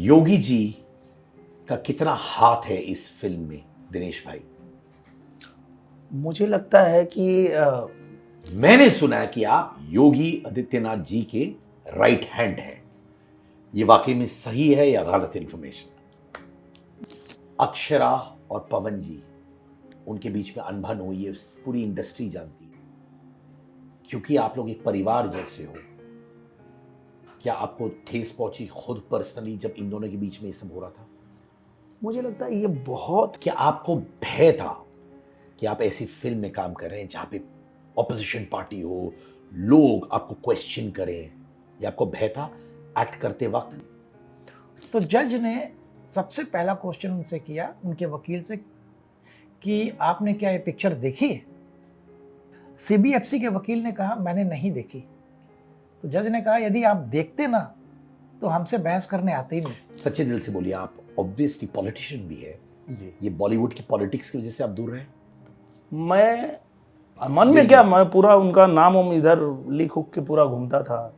योगी जी का कितना हाथ है इस फिल्म में दिनेश भाई? मुझे लगता है कि मैंने सुना है कि आप योगी आदित्यनाथ जी के राइट हैंड हैं। ये वाकई में सही है या गलत इंफॉर्मेशन? अक्षरा और पवन जी, उनके बीच में अनबन हुई है, पूरी इंडस्ट्री जानती है, क्योंकि आप लोग एक परिवार जैसे हो। क्या आपको ठेस पहुंची खुद पर्सनली जब इन दोनों के बीच में ये सब हो रहा था? मुझे लगता है ये बहुत क्या आपको भय था कि आप ऐसी फिल्म में काम कर रहे हैं जहां पे ऑपोजिशन पार्टी हो, लोग आपको क्वेश्चन करें, या आपको भय था एक्ट करते वक्त? तो जज ने सबसे पहला क्वेश्चन उनसे किया, उनके वकील से, कि आपने क्या ये पिक्चर देखी है? सीबीएफसी के वकील ने कहा मैंने नहीं देखी। तो जज ने कहा यदि आप देखते ना तो हमसे बहस करने आते ही नहीं। सच्चे दिल से बोलिए, आप ऑब्वियसली पॉलिटिशियन भी है जी। ये बॉलीवुड की पॉलिटिक्स की वजह से आप दूर रहे? मैं मन में क्या, मैं पूरा उनका नाम इधर लिख उख के पूरा घूमता था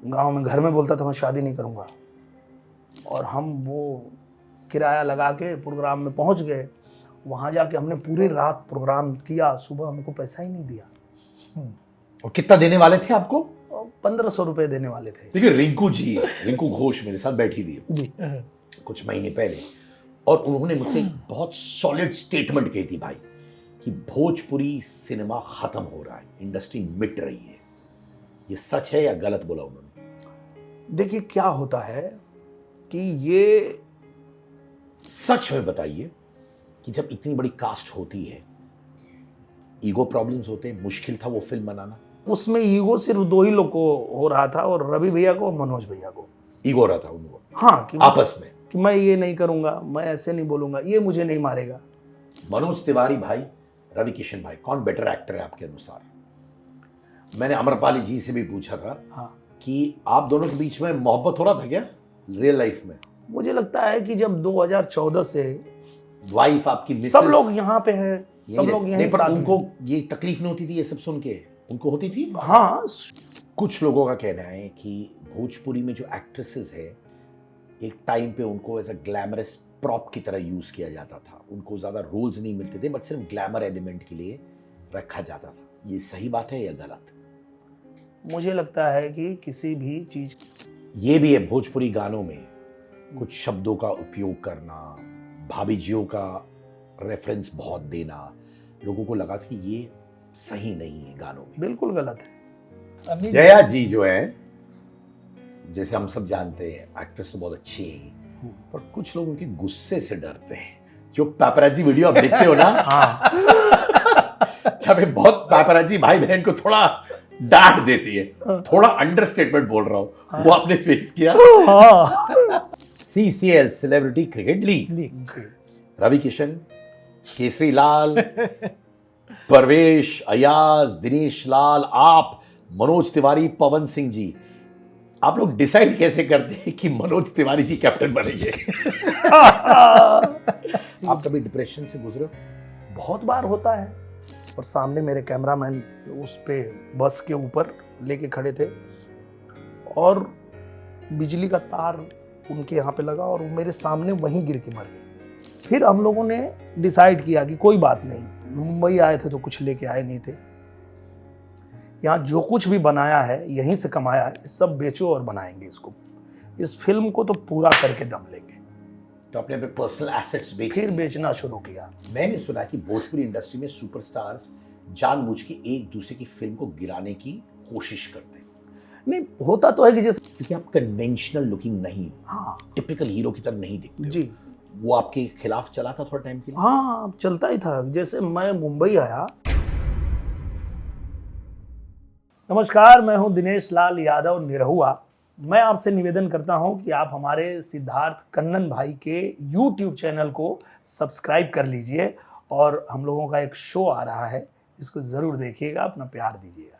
गांव में, घर में बोलता था मैं शादी नहीं करूंगा, और हम वो किराया लगा के प्रोग्राम में पहुंच गए। वहां जाके हमने पूरी रात प्रोग्राम किया, सुबह हमको पैसा ही नहीं दिया। और कितना देने वाले थे आपको? 1500 रुपए देने वाले थे। देखिए, रिंकू घोष मेरे साथ बैठी थी जी। कुछ महीने पहले, और उन्होंने मुझसे एक बहुत सॉलिड स्टेटमेंट कही थी भाई, कि भोजपुरी सिनेमा खत्म हो रहा है, इंडस्ट्री मिट रही है। ये सच है या गलत बोला उन्होंने? देखिए क्या होता है कि ये सच में बताइए कि जब इतनी बड़ी कास्ट होती है, ईगो प्रॉब्लम्स होते हैं, मुश्किल था वो फिल्म बनाना? उसमें ईगो सिर्फ 2 ही लोग को हो रहा था, और रवि भैया को और मनोज भैया को ईगो रहा था उनको, हाँ, कि आपस में, कि मैं ये नहीं करूंगा, मैं ऐसे नहीं बोलूंगा, ये मुझे नहीं मारेगा। मनोज तिवारी भाई, रवि किशन भाई, कौन बेटर एक्टर है आपके अनुसार? मैंने अमरपाली जी से भी पूछा था हाँ, कि आप दोनों के बीच में मोहब्बत हो रहा था क्या रियल लाइफ में? मुझे लगता है कि जब 2014 से वाइफ आपकी मिसेस सब लोग यहाँ पे हैं, सब लोग यहीं पर साथ में उनको ये तकलीफ नहीं होती थी ये सब सुन के? उनको होती थी? हाँ, कुछ लोगों का कहना है कि भोजपुरी में जो एक्ट्रेसेस है, एक टाइम पे उनको एज अ ग्लैमरस प्रॉप की तरह यूज किया जाता था, उनको ज्यादा रोल्स नहीं मिलते थे, बट सिर्फ ग्लैमर एलिमेंट के लिए रखा जाता था। ये सही बात है या गलत? मुझे लगता है कि किसी भी चीज, ये भी है भोजपुरी गानों में कुछ शब्दों का उपयोग करना, भाभी जियों का रेफरेंस बहुत देना, लोगों को लगा था कि ये सही नहीं है गानों में। बिल्कुल गलत है। जया जी जो है, जैसे हम सब जानते हैं, एक्ट्रेस तो बहुत अच्छी है, पर कुछ लोग उनके गुस्से से डरते हैं। जो पैपराजी वीडियो आप देखते हो ना, जब ये बहुत पैपराजी भाई बहन को थोड़ा डांट देती है, थोड़ा अंडरस्टेटमेंट बोल रहा हूँ, वो आपने फेस किया? CCL celebrity cricket league, Ravi Kishan, Kesari Lal, Parvesh, Ayaz, Dinesh Lal, आप, मनोज तिवारी, पवन सिंह जी, आप लोग डिसाइड कैसे करते हैं कि मनोज तिवारी जी कैप्टन बनेंगे? आप कभी डिप्रेशन से गुजरे? बहुत बार होता है, और सामने मेरे कैमरामैन उस पे बस के ऊपर लेके खड़े थे, और बिजली का तार उनके यहाँ पे लगा, और वो मेरे सामने वहीं गिर के मर गए। फिर हम लोगों ने डिसाइड किया कि कोई बात नहीं, मुंबई आए थे तो कुछ लेके आए नहीं थे, यहाँ जो कुछ भी बनाया है यहीं से कमाया है, सब बेचो और बनाएंगे इसको, इस फिल्म को तो पूरा करके दम लेंगे। तो अपने अपने पर्सनल एसेट्स फिर बेचना शुरू किया। मैंने सुना कि भोजपुरी इंडस्ट्री में सुपरस्टार्स जानबूझ के एक दूसरे की फिल्म को गिराने की कोशिश करते हैं। नहीं, होता तो है कि जैसे, क्योंकि आप कन्वेंशनल लुकिंग नहीं, हाँ टिपिकल हीरो की तरह नहीं दिखते जी, वो आपके खिलाफ चला था थोड़ा टाइम के लिए? हाँ चलता ही था। जैसे मैं मुंबई आया, नमस्कार, मैं हूं दिनेश लाल यादव निरहुआ। मैं आपसे निवेदन करता हूं कि आप हमारे सिद्धार्थ कन्नन भाई के YouTube चैनल को सब्सक्राइब कर लीजिए, और हम लोगों का एक शो आ रहा है, इसको जरूर देखिएगा, अपना प्यार दीजिएगा।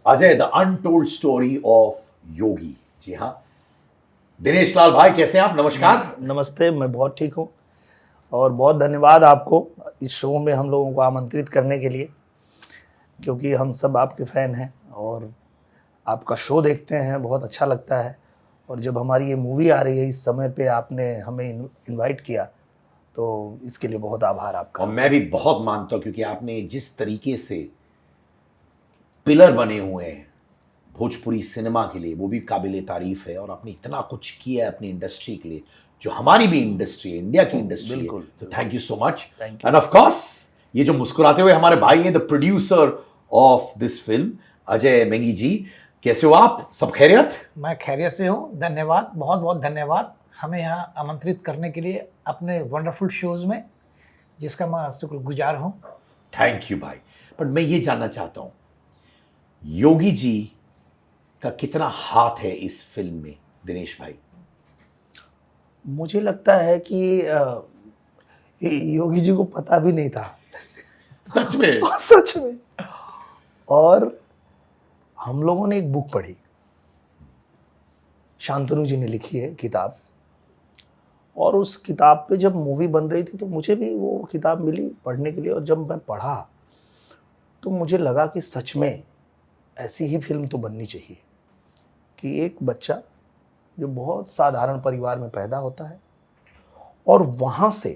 Ajay, the untold story of Yogi. जी हाँ, दिनेश लाल भाई कैसे हैं आप? नमस्कार। नमस्ते, मैं बहुत ठीक हूँ और बहुत धन्यवाद आपको इस शो में हम लोगों को आमंत्रित करने के लिए, क्योंकि हम सब आपके फ़ैन हैं और आपका शो देखते हैं, बहुत अच्छा लगता है। और जब हमारी ये मूवी आ रही है इस समय पे आपने हमें इनवाइट किया, तो इसके लिए बहुत आभार आपका। और मैं भी बहुत मानता हूं, क्योंकि आपने जिस तरीके से पिलर बने हुए हैं भोजपुरी सिनेमा के लिए, वो भी काबिले तारीफ है। और आपने इतना कुछ किया है अपनी इंडस्ट्री के लिए, जो हमारी भी इंडस्ट्री है, इंडिया की इंडस्ट्री है। बिल्कुल। तो thank you so much. Thank you. And of course ये जो मुस्कुराते हुए हमारे भाई हैं, the producer of this film, Ajay Mengi ji, कैसे हो आप? सब खैरियत? मैं खैरियत से हूँ। धन्यवाद, बहुत बहुत धन्यवाद हमें यहाँ आमंत्रित करने के लिए अपने वंडरफुल शोज़ में, जिसका मैं शुक्रगुजार हूँ। थैंक यू भाई। पर मैं ये जानना चाहता हूं, योगी जी का कितना हाथ है इस फिल्म में, दिनेश भाई? मुझे लगता है कि ये योगी जी को पता भी नहीं था। सच में? सच में। और हम लोगों ने एक बुक पढ़ी, शांतनु जी ने लिखी है किताब, और उस किताब पे जब मूवी बन रही थी तो मुझे भी वो किताब मिली पढ़ने के लिए। और जब मैं पढ़ा तो मुझे लगा कि सच में ऐसी ही फिल्म तो बननी चाहिए कि एक बच्चा जो बहुत साधारण परिवार में पैदा होता है और वहाँ से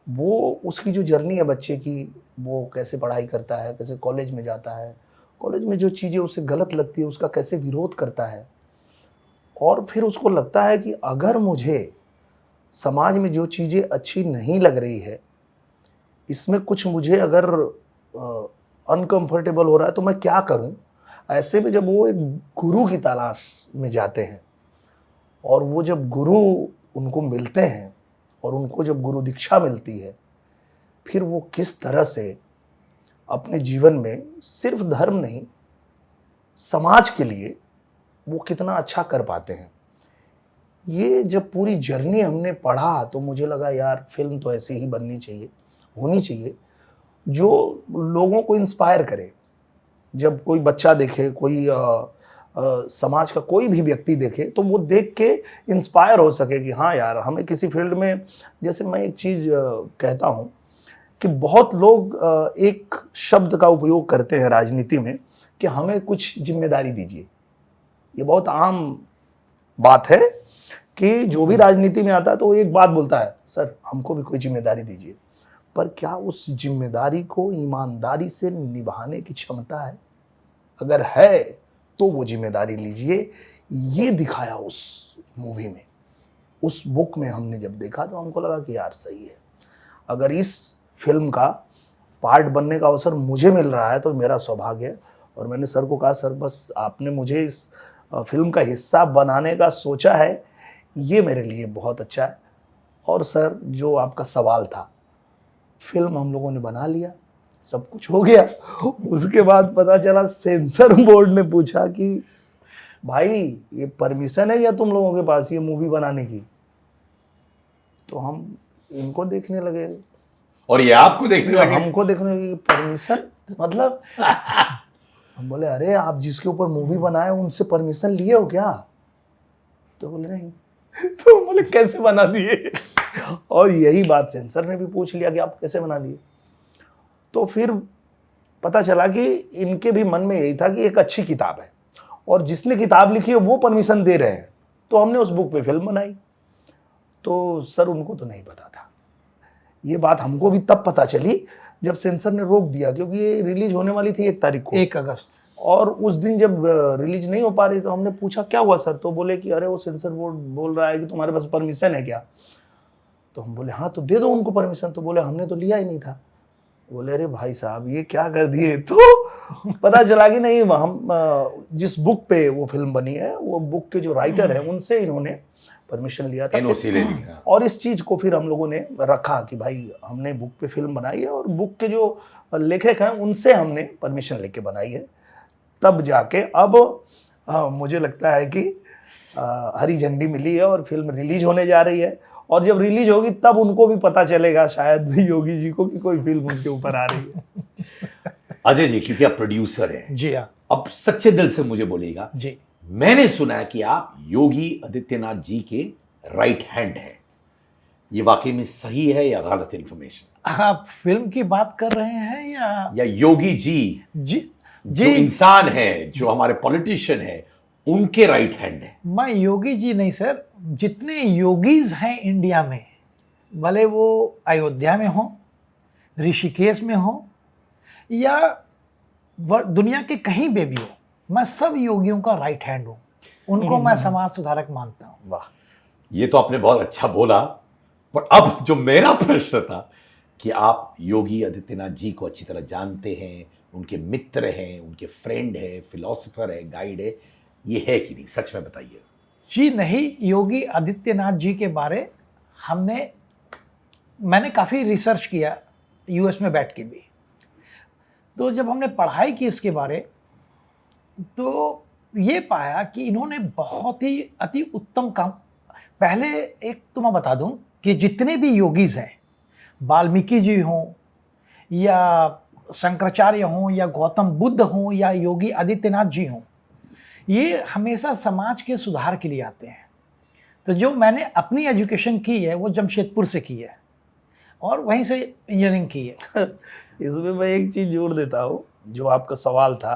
वो उसकी जो जर्नी है बच्चे की, वो कैसे पढ़ाई करता है, कैसे कॉलेज में जाता है, कॉलेज में जो चीज़ें उसे गलत लगती है उसका कैसे विरोध करता है, और फिर उसको लगता है कि अगर मुझे समाज में जो चीज़ें अच्छी नहीं लग रही है, इसमें कुछ मुझे अगर अनकंफर्टेबल हो रहा है तो मैं क्या करूं। ऐसे में जब वो एक गुरु की तलाश में जाते हैं और वो जब गुरु उनको मिलते हैं और उनको जब गुरु दीक्षा मिलती है, फिर वो किस तरह से अपने जीवन में सिर्फ धर्म नहीं, समाज के लिए वो कितना अच्छा कर पाते हैं। ये जब पूरी जर्नी हमने पढ़ा तो मुझे लगा यार फिल्म तो ऐसी ही बननी चाहिए, होनी चाहिए, जो लोगों को इंस्पायर करे। जब कोई बच्चा देखे, कोई समाज का कोई भी व्यक्ति देखे, तो वो देख के इंस्पायर हो सके कि हाँ यार हमें किसी फील्ड में, जैसे मैं एक चीज़ कहता हूँ कि बहुत लोग एक शब्द का उपयोग करते हैं राजनीति में कि हमें कुछ जिम्मेदारी दीजिए। ये बहुत आम बात है कि जो भी राजनीति में आता है तो वो एक बात बोलता है, सर हमको भी कोई जिम्मेदारी दीजिए। पर क्या उस जिम्मेदारी को ईमानदारी से निभाने की क्षमता है? अगर है तो वो जिम्मेदारी लीजिए। ये दिखाया उस मूवी में, उस बुक में हमने जब देखा तो हमको लगा कि यार सही है। अगर इस फिल्म का पार्ट बनने का अवसर मुझे मिल रहा है तो मेरा सौभाग्य है। और मैंने सर को कहा, सर बस आपने मुझे इस फिल्म का हिस्सा बनाने का सोचा है, ये मेरे लिए बहुत अच्छा है। और सर जो आपका सवाल था, फिल्म हम लोगों ने बना लिया, सब कुछ हो गया। उसके बाद पता चला सेंसर बोर्ड ने पूछा कि भाई ये परमिशन है या तुम लोगों के पास ये मूवी बनाने की? तो हम इनको देखने लगे और ये आपको देखने लगे? हमको देखने लगे, परमिशन मतलब? हम बोले अरे आप जिसके ऊपर मूवी बनाए उनसे परमिशन लिए हो क्या? तो बोले नहीं। तो बोले कैसे बना दिए? और यही बात सेंसर ने भी पूछ लिया कि आप कैसे बना दिए। तो फिर पता चला कि इनके भी मन में यही था कि एक अच्छी किताब है और जिसने किताब लिखी है वो परमिशन दे रहे हैं, तो हमने उस बुक पे फिल्म बनाई। तो सर उनको तो नहीं पता था। ये बात हमको भी तब पता चली जब सेंसर ने रोक दिया, क्योंकि ये रिलीज होने वाली थी 1 तारीख को, 1 अगस्त। और उस दिन जब रिलीज नहीं हो पा रही तो हमने पूछा क्या हुआ सर? तो बोले कि अरे वो सेंसर बोर्ड बोल रहा है कि तुम्हारे पास परमिशन है क्या? तो हम बोले हाँ तो दे दो उनको परमिशन। तो बोले हमने तो लिया ही नहीं था। बोले अरे भाई साहब ये क्या कर दिए? तो पता चला कि नहीं, हम जिस बुक पे वो फिल्म बनी है वो बुक के जो राइटर हैं उनसे इन्होंने परमिशन लिया था, एनओसी ले लिया। और इस चीज़ को फिर हम लोगों ने रखा कि भाई हमने बुक पे फिल्म बनाई है और बुक के जो लेखक हैं उनसे हमने परमिशन लेके बनाई है। तब जाके अब मुझे लगता है कि हरी झंडी मिली है और फिल्म रिलीज होने जा रही है। और जब रिलीज होगी तब उनको भी पता चलेगा शायद योगी जी को कि कोई फिल्म उनके ऊपर आ रही है। अजय जी, क्योंकि आप प्रोड्यूसर हैं, जी हाँ अब सच्चे दिल से मुझे बोलिएगा, जी, मैंने सुना है कि आप योगी आदित्यनाथ जी के राइट हैंड हैं। ये वाकई में सही है या गलत इंफॉर्मेशन? आप फिल्म की बात कर रहे हैं या योगी जी जी जो जी इंसान है, जो हमारे पॉलिटिशियन है, उनके राइट हैंड है? मैं योगी जी नहीं सर, जितने योगीज हैं इंडिया में, भले वो अयोध्या में हो, ऋषिकेश में हो, या दुनिया के कहीं पे भी हो, मैं सब योगियों का राइट हैंड हूँ। उनको मैं समाज सुधारक मानता हूँ। वाह, ये तो आपने बहुत अच्छा बोला, पर अब जो मेरा प्रश्न था कि आप योगी आदित्यनाथ जी को अच्छी तरह जानते हैं, उनके मित्र हैं, उनके फ्रेंड है, फिलोसोफर है, गाइड है, ये है कि नहीं? सच में बताइए। जी नहीं, योगी आदित्यनाथ जी के बारे मैंने काफ़ी रिसर्च किया यूएस में बैठ के भी। तो जब हमने पढ़ाई की इसके बारे, तो ये पाया कि इन्होंने बहुत ही अति उत्तम काम। पहले एक तो मैं बता दूं कि जितने भी योगीज हैं, वाल्मीकि जी हों या शंकराचार्य हों या गौतम बुद्ध हों या योगी आदित्यनाथ जी हों, ये हमेशा समाज के सुधार के लिए आते हैं। तो जो मैंने अपनी एजुकेशन की है वो जमशेदपुर से की है और वहीं से इंजीनियरिंग की है। इसमें मैं एक चीज जोड़ देता हूँ, जो आपका सवाल था,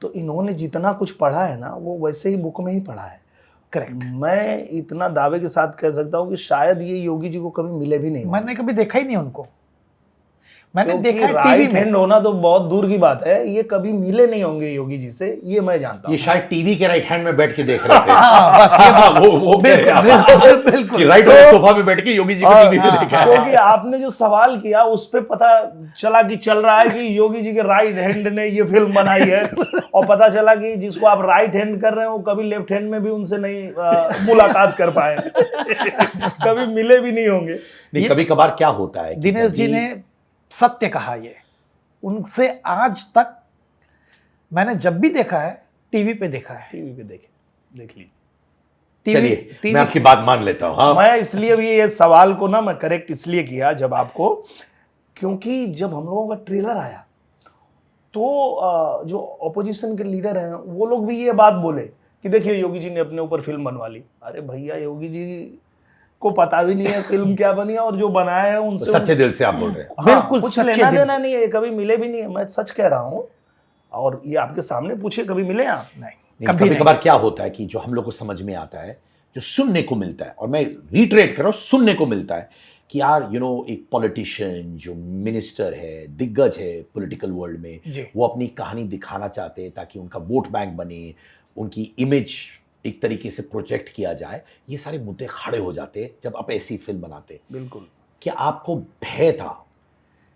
तो इन्होंने जितना कुछ पढ़ा है ना, वो वैसे ही बुक में ही पढ़ा है। करेक्ट। मैं इतना दावे के साथ कह सकता हूँ कि शायद ये योगी जी को कभी मिले भी नहीं। मैंने कभी देखा ही नहीं उनको, मैंने देखा है टीवी राइट में। हैंड होना तो बहुत दूर की बात है, ये कभी मिले नहीं होंगे योगी जी से, ये मैं जानता ये हूँ। शायद टीवी के राइट हैंड में बैठ के देख रहे थे। हाँ, बस ये बात वो कह रहे हैं आप। बिल्कुल बिल्कुल। कि राइट वाले सोफा में बैठ के योगी जी को टीवी पे देखा है। क्योंकि आपने जो सवाल किया उस पे पता चला कि चल रहा है कि योगी जी के राइट हैंड ने ये फिल्म बनाई है, और पता चला कि जिसको आप राइट हैंड कर रहे हो कभी लेफ्ट हैंड में भी उनसे नहीं मुलाकात कर पाए, कभी मिले भी नहीं होंगे। नहीं, कभी कभार क्या होता है कि दिनेश जब जी भी- ने सत्य कहा। ये उनसे आज तक मैंने जब भी देखा है टीवी पे देखा है। टीवी पे देख ली। चलिए मैं आपकी बात मान लेता हूँ। हाँ, मैं इसलिए भी ये सवाल को ना मैं करेक्ट इसलिए किया जब आपको, क्योंकि जब हम लोगों का ट्रेलर आया तो जो ऑपोजिशन के लीडर हैं वो लोग भी ये बात बोले कि देखिए योगी जी ने अपने ऊपर फिल्म बनवा ली। अरे भैया, योगी जी को पता भी नहीं है फिल्म क्या बनी है, और जो बनाया है उनसे सच्चे दिल से आप बोल रहे हैं। हाँ, बिल्कुल कुछ सच्चे लेना दिल देना नहीं है, कभी मिले भी नहीं है, मैं सच कह रहा हूँ। और ये आपके सामने पूछे, कभी मिले आप? नहीं, कभी कभार क्या होता है कि जो हम लोग को समझ में आता है, जो सुनने को मिलता है, और मैं रिट्रेट कर रहा हूं, सुनने को मिलता है कि यार एक पॉलिटिशियन जो मिनिस्टर है, दिग्गज है पॉलिटिकल वर्ल्ड में, जी। वो अपनी कहानी दिखाना चाहते हैं ताकि उनका वोट बैंक बने, उनकी इमेज एक तरीके से प्रोजेक्ट किया जाए। ये सारे मुद्दे खड़े हो जाते हैं जब आप ऐसी फिल्म बनाते हैं। बिल्कुल। क्या आपको भय था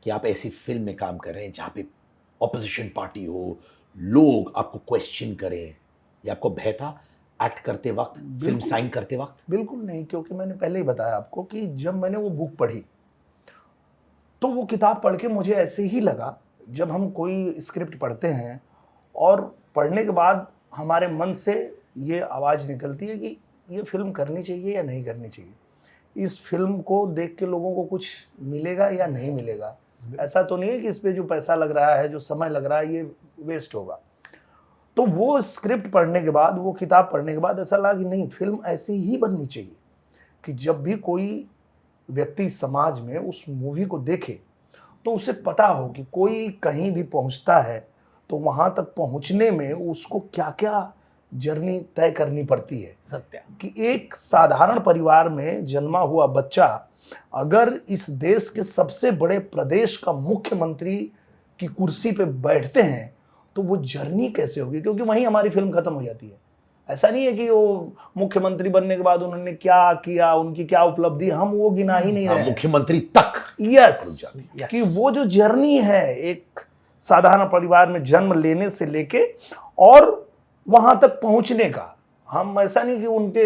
कि आप ऐसी फिल्म में काम कर रहे हैं जहां पे ऑपोजिशन पार्टी हो, लोग आपको क्वेश्चन करें? या आपको भय था एक्ट करते वक्त, फिल्म साइन करते वक्त? बिल्कुल नहीं, क्योंकि मैंने पहले ही बताया आपको कि जब मैंने वो बुक पढ़ी तो वो किताब पढ़ के मुझे ऐसे ही लगा, जब हम कोई स्क्रिप्ट पढ़ते हैं और पढ़ने के बाद हमारे मन से ये आवाज़ निकलती है कि ये फिल्म करनी चाहिए या नहीं करनी चाहिए, इस फिल्म को देख के लोगों को कुछ मिलेगा या नहीं मिलेगा। ऐसा तो नहीं है कि इस पे जो पैसा लग रहा है, जो समय लग रहा है, ये वेस्ट होगा। तो वो स्क्रिप्ट पढ़ने के बाद, वो किताब पढ़ने के बाद ऐसा लगा कि नहीं, फिल्म ऐसी ही बननी चाहिए कि जब भी कोई व्यक्ति समाज में उस मूवी को देखे तो उसे पता हो कि कोई कहीं भी पहुंचता है तो वहां तक पहुंचने में उसको क्या क्या जर्नी तय करनी पड़ती है। सत्य। कि एक साधारण परिवार में जन्मा हुआ बच्चा अगर इस देश के सबसे बड़े प्रदेश का मुख्यमंत्री की कुर्सी पे बैठते हैं तो वो जर्नी कैसे होगी, क्योंकि वहीं हमारी फिल्म खत्म हो जाती है। ऐसा नहीं है कि वो मुख्यमंत्री बनने के बाद उन्होंने क्या किया, उनकी क्या उपलब्धि, हम वो गिना ही नहीं रहे। मुख्यमंत्री तक यस, Yes. कि वो जो जर्नी है एक साधारण परिवार में जन्म लेने से लेके और वहां तक पहुंचने का, हम ऐसा नहीं कि उनके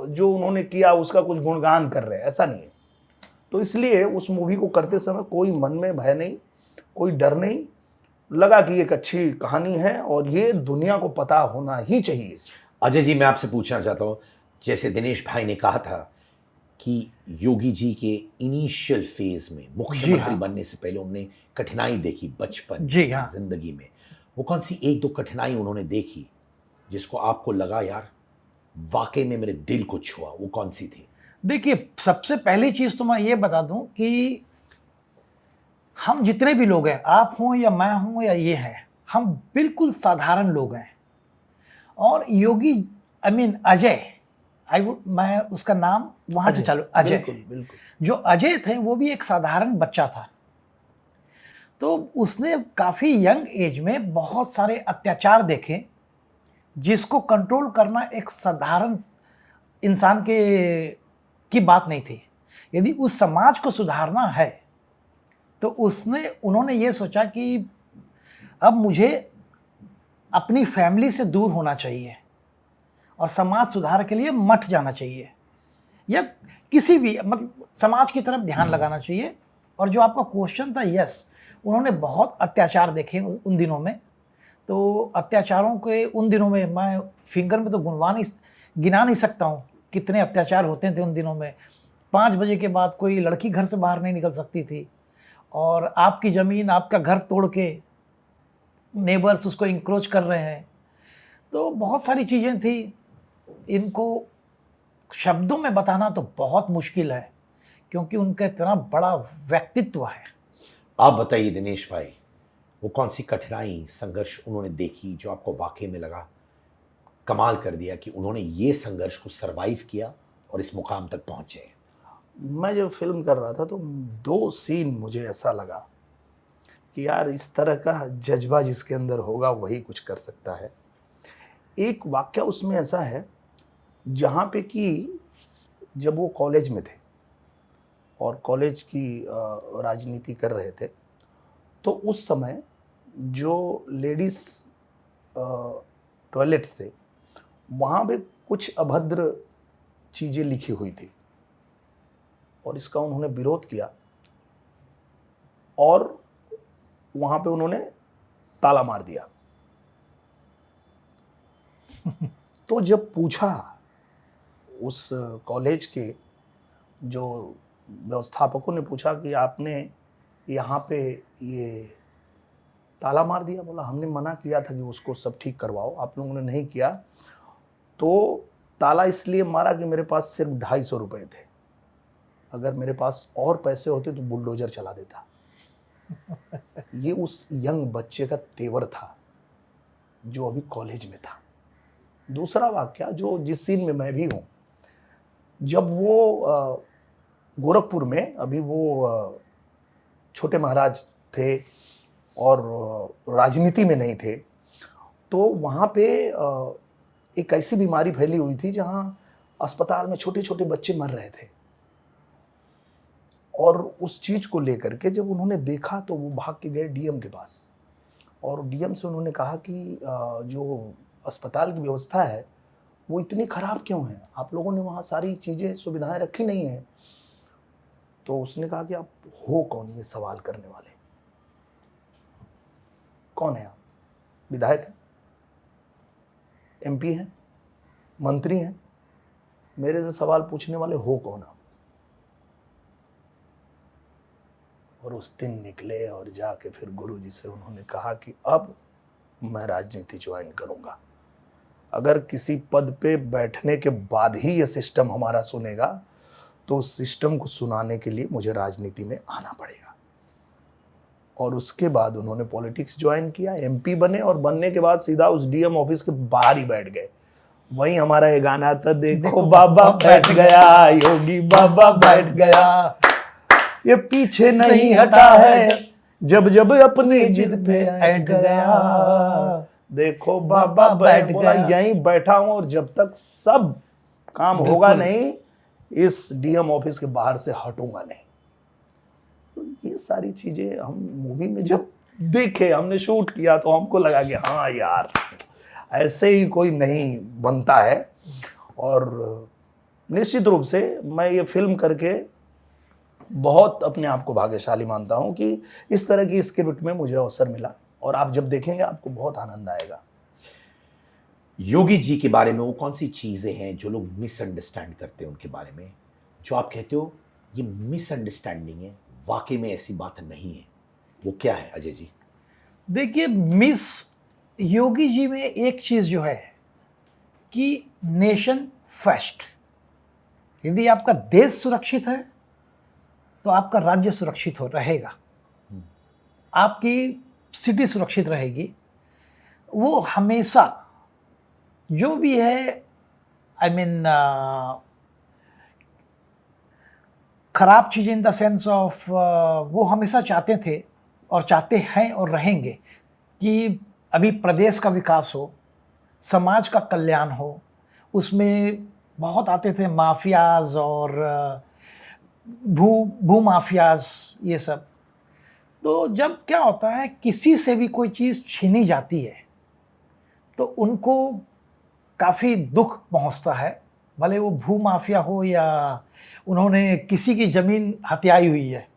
जो उन्होंने किया उसका कुछ गुणगान कर रहे हैं, ऐसा नहीं है। तो इसलिए उस मूवी को करते समय कोई मन में भय नहीं, कोई डर नहीं, लगा कि एक अच्छी कहानी है और ये दुनिया को पता होना ही चाहिए। अजय जी, मैं आपसे पूछना चाहता हूं, जैसे दिनेश भाई ने कहा था कि योगी जी के इनिशियल फेज में मुख्यमंत्री बनने से पहले उन्होंने कठिनाई देखी बचपन जी हाँ। जिंदगी में, वो कौन सी एक दो कठिनाई उन्होंने देखी जिसको आपको लगा यार वाकई में मेरे दिल को छुआ, वो कौन सी थी? देखिए, सबसे पहली चीज़ तो मैं ये बता दूं कि हम जितने भी लोग हैं, आप हों या मैं हूं या ये हैं, हम बिल्कुल साधारण लोग हैं। और योगी अजय, मैं उसका नाम वहां से चालू, अजय। बिल्कुल बिल्कुल। जो अजय थे वो भी एक साधारण बच्चा था। तो उसने काफ़ी यंग एज में बहुत सारे अत्याचार देखे, जिसको कंट्रोल करना एक साधारण इंसान की बात नहीं थी। यदि उस समाज को सुधारना है तो उन्होंने ये सोचा कि अब मुझे अपनी फैमिली से दूर होना चाहिए और समाज सुधार के लिए मठ जाना चाहिए, या किसी भी मतलब समाज की तरफ ध्यान लगाना चाहिए। और जो आपका क्वेश्चन था, यस, उन्होंने बहुत अत्याचार देखे उन दिनों में। तो अत्याचारों के उन दिनों में मैं फिंगर में तो गिना नहीं सकता हूँ कितने अत्याचार होते थे उन दिनों में। 5 बजे के बाद कोई लड़की घर से बाहर नहीं निकल सकती थी, और आपकी ज़मीन, आपका घर तोड़ के नेबर्स उसको इंक्रोच कर रहे हैं। तो बहुत सारी चीज़ें थी, इनको शब्दों में बताना तो बहुत मुश्किल है, क्योंकि उनका इतना बड़ा व्यक्तित्व है। आप बताइए दिनेश भाई, वो कौन सी कठिनाई, संघर्ष उन्होंने देखी जो आपको वाकई में लगा कमाल कर दिया कि उन्होंने ये संघर्ष को सरवाइव किया और इस मुकाम तक पहुंचे? मैं जब फिल्म कर रहा था तो 2 सीन मुझे ऐसा लगा कि यार इस तरह का जज्बा जिसके अंदर होगा वही कुछ कर सकता है। एक वाक़या उसमें ऐसा है जहाँ पे कि जब वो कॉलेज में थे और कॉलेज की राजनीति कर रहे थे, तो उस समय जो लेडीज़ टॉयलेट्स थे वहाँ पे कुछ अभद्र चीज़ें लिखी हुई थी और इसका उन्होंने विरोध किया और वहाँ पे उन्होंने ताला मार दिया। तो जब पूछा उस कॉलेज के जो व्यवस्थापकों ने पूछा कि आपने यहाँ पे ये ताला मार दिया, बोला हमने मना किया था कि उसको सब ठीक करवाओ, आप लोगों ने नहीं किया। तो ताला इसलिए मारा कि मेरे पास सिर्फ 250 रुपये थे, अगर मेरे पास और पैसे होते तो बुलडोजर चला देता। ये उस यंग बच्चे का तेवर था जो अभी कॉलेज में था। दूसरा वाक्य जो जिस सीन में मैं भी हूँ, जब वो गोरखपुर में, अभी वो छोटे महाराज थे और राजनीति में नहीं थे, तो वहाँ पे एक ऐसी बीमारी फैली हुई थी जहाँ अस्पताल में छोटे छोटे बच्चे मर रहे थे। और उस चीज़ को लेकर के जब उन्होंने देखा तो वो भाग के गए डीएम के पास, और डीएम से उन्होंने कहा कि जो अस्पताल की व्यवस्था है वो इतनी ख़राब क्यों है, आप लोगों ने वहाँ सारी चीज़ें सुविधाएं रखी नहीं हैं। तो उसने कहा कि आप हो कौन ये सवाल करने वाले, कौन है आप? विधायक हैं, एमपी हैं, मंत्री हैं, मेरे से सवाल पूछने वाले हो कौन आप? और उस दिन निकले और जाके फिर गुरुजी से उन्होंने कहा कि अब मैं राजनीति ज्वाइन करूंगा। अगर किसी पद पे बैठने के बाद ही ये सिस्टम हमारा सुनेगा तो उस सिस्टम को सुनाने के लिए मुझे राजनीति में आना पड़ेगा। और उसके बाद उन्होंने पॉलिटिक्स ज्वाइन किया, एमपी बने, और बनने के बाद सीधा उस डीएम ऑफिस के बाहर ही बैठ गए। वहीं हमारा ये गाना था, देखो बाबा बैठ गया, योगी बाबा बैठ गया, ये पीछे नहीं हटा है, जब जब अपनी जिद पे बैठ गया, देखो बाबा बैठ गया। यहीं बैठा हूं और जब तक सब काम होगा नहीं, इस डीएम ऑफिस के बाहर से हटूंगा नहीं। तो ये सारी चीजें हम मूवी में जब देखे, हमने शूट किया, तो हमको लगा कि हाँ यार ऐसे ही कोई नहीं बनता है। और निश्चित रूप से मैं ये फिल्म करके बहुत अपने आप को भाग्यशाली मानता हूं कि इस तरह की स्क्रिप्ट में मुझे अवसर मिला, और आप जब देखेंगे आपको बहुत आनंद आएगा। योगी जी के बारे में वो कौन सी चीजें हैं जो लोग मिसअंडरस्टैंड करते हैं उनके बारे में, जो आप कहते हो ये मिसअंडरस्टैंडिंग है, वाकई में ऐसी बात नहीं है, वो क्या है अजय जी? देखिए, योगी जी में एक चीज़ जो है कि नेशन फर्स्ट। यदि आपका देश सुरक्षित है तो आपका राज्य सुरक्षित हो रहेगा, आपकी सिटी सुरक्षित रहेगी। वो हमेशा जो भी है खराब चीज़ इन द सेंस ऑफ वो हमेशा चाहते थे और चाहते हैं और रहेंगे कि अभी प्रदेश का विकास हो, समाज का कल्याण हो। उसमें बहुत आते थे माफियाज और भू माफियाज, ये सब। तो जब क्या होता है, किसी से भी कोई चीज़ छीनी जाती है तो उनको काफ़ी दुख पहुंचता है, भले वो भू माफिया हो या उन्होंने किसी की ज़मीन हथियाई हुई है।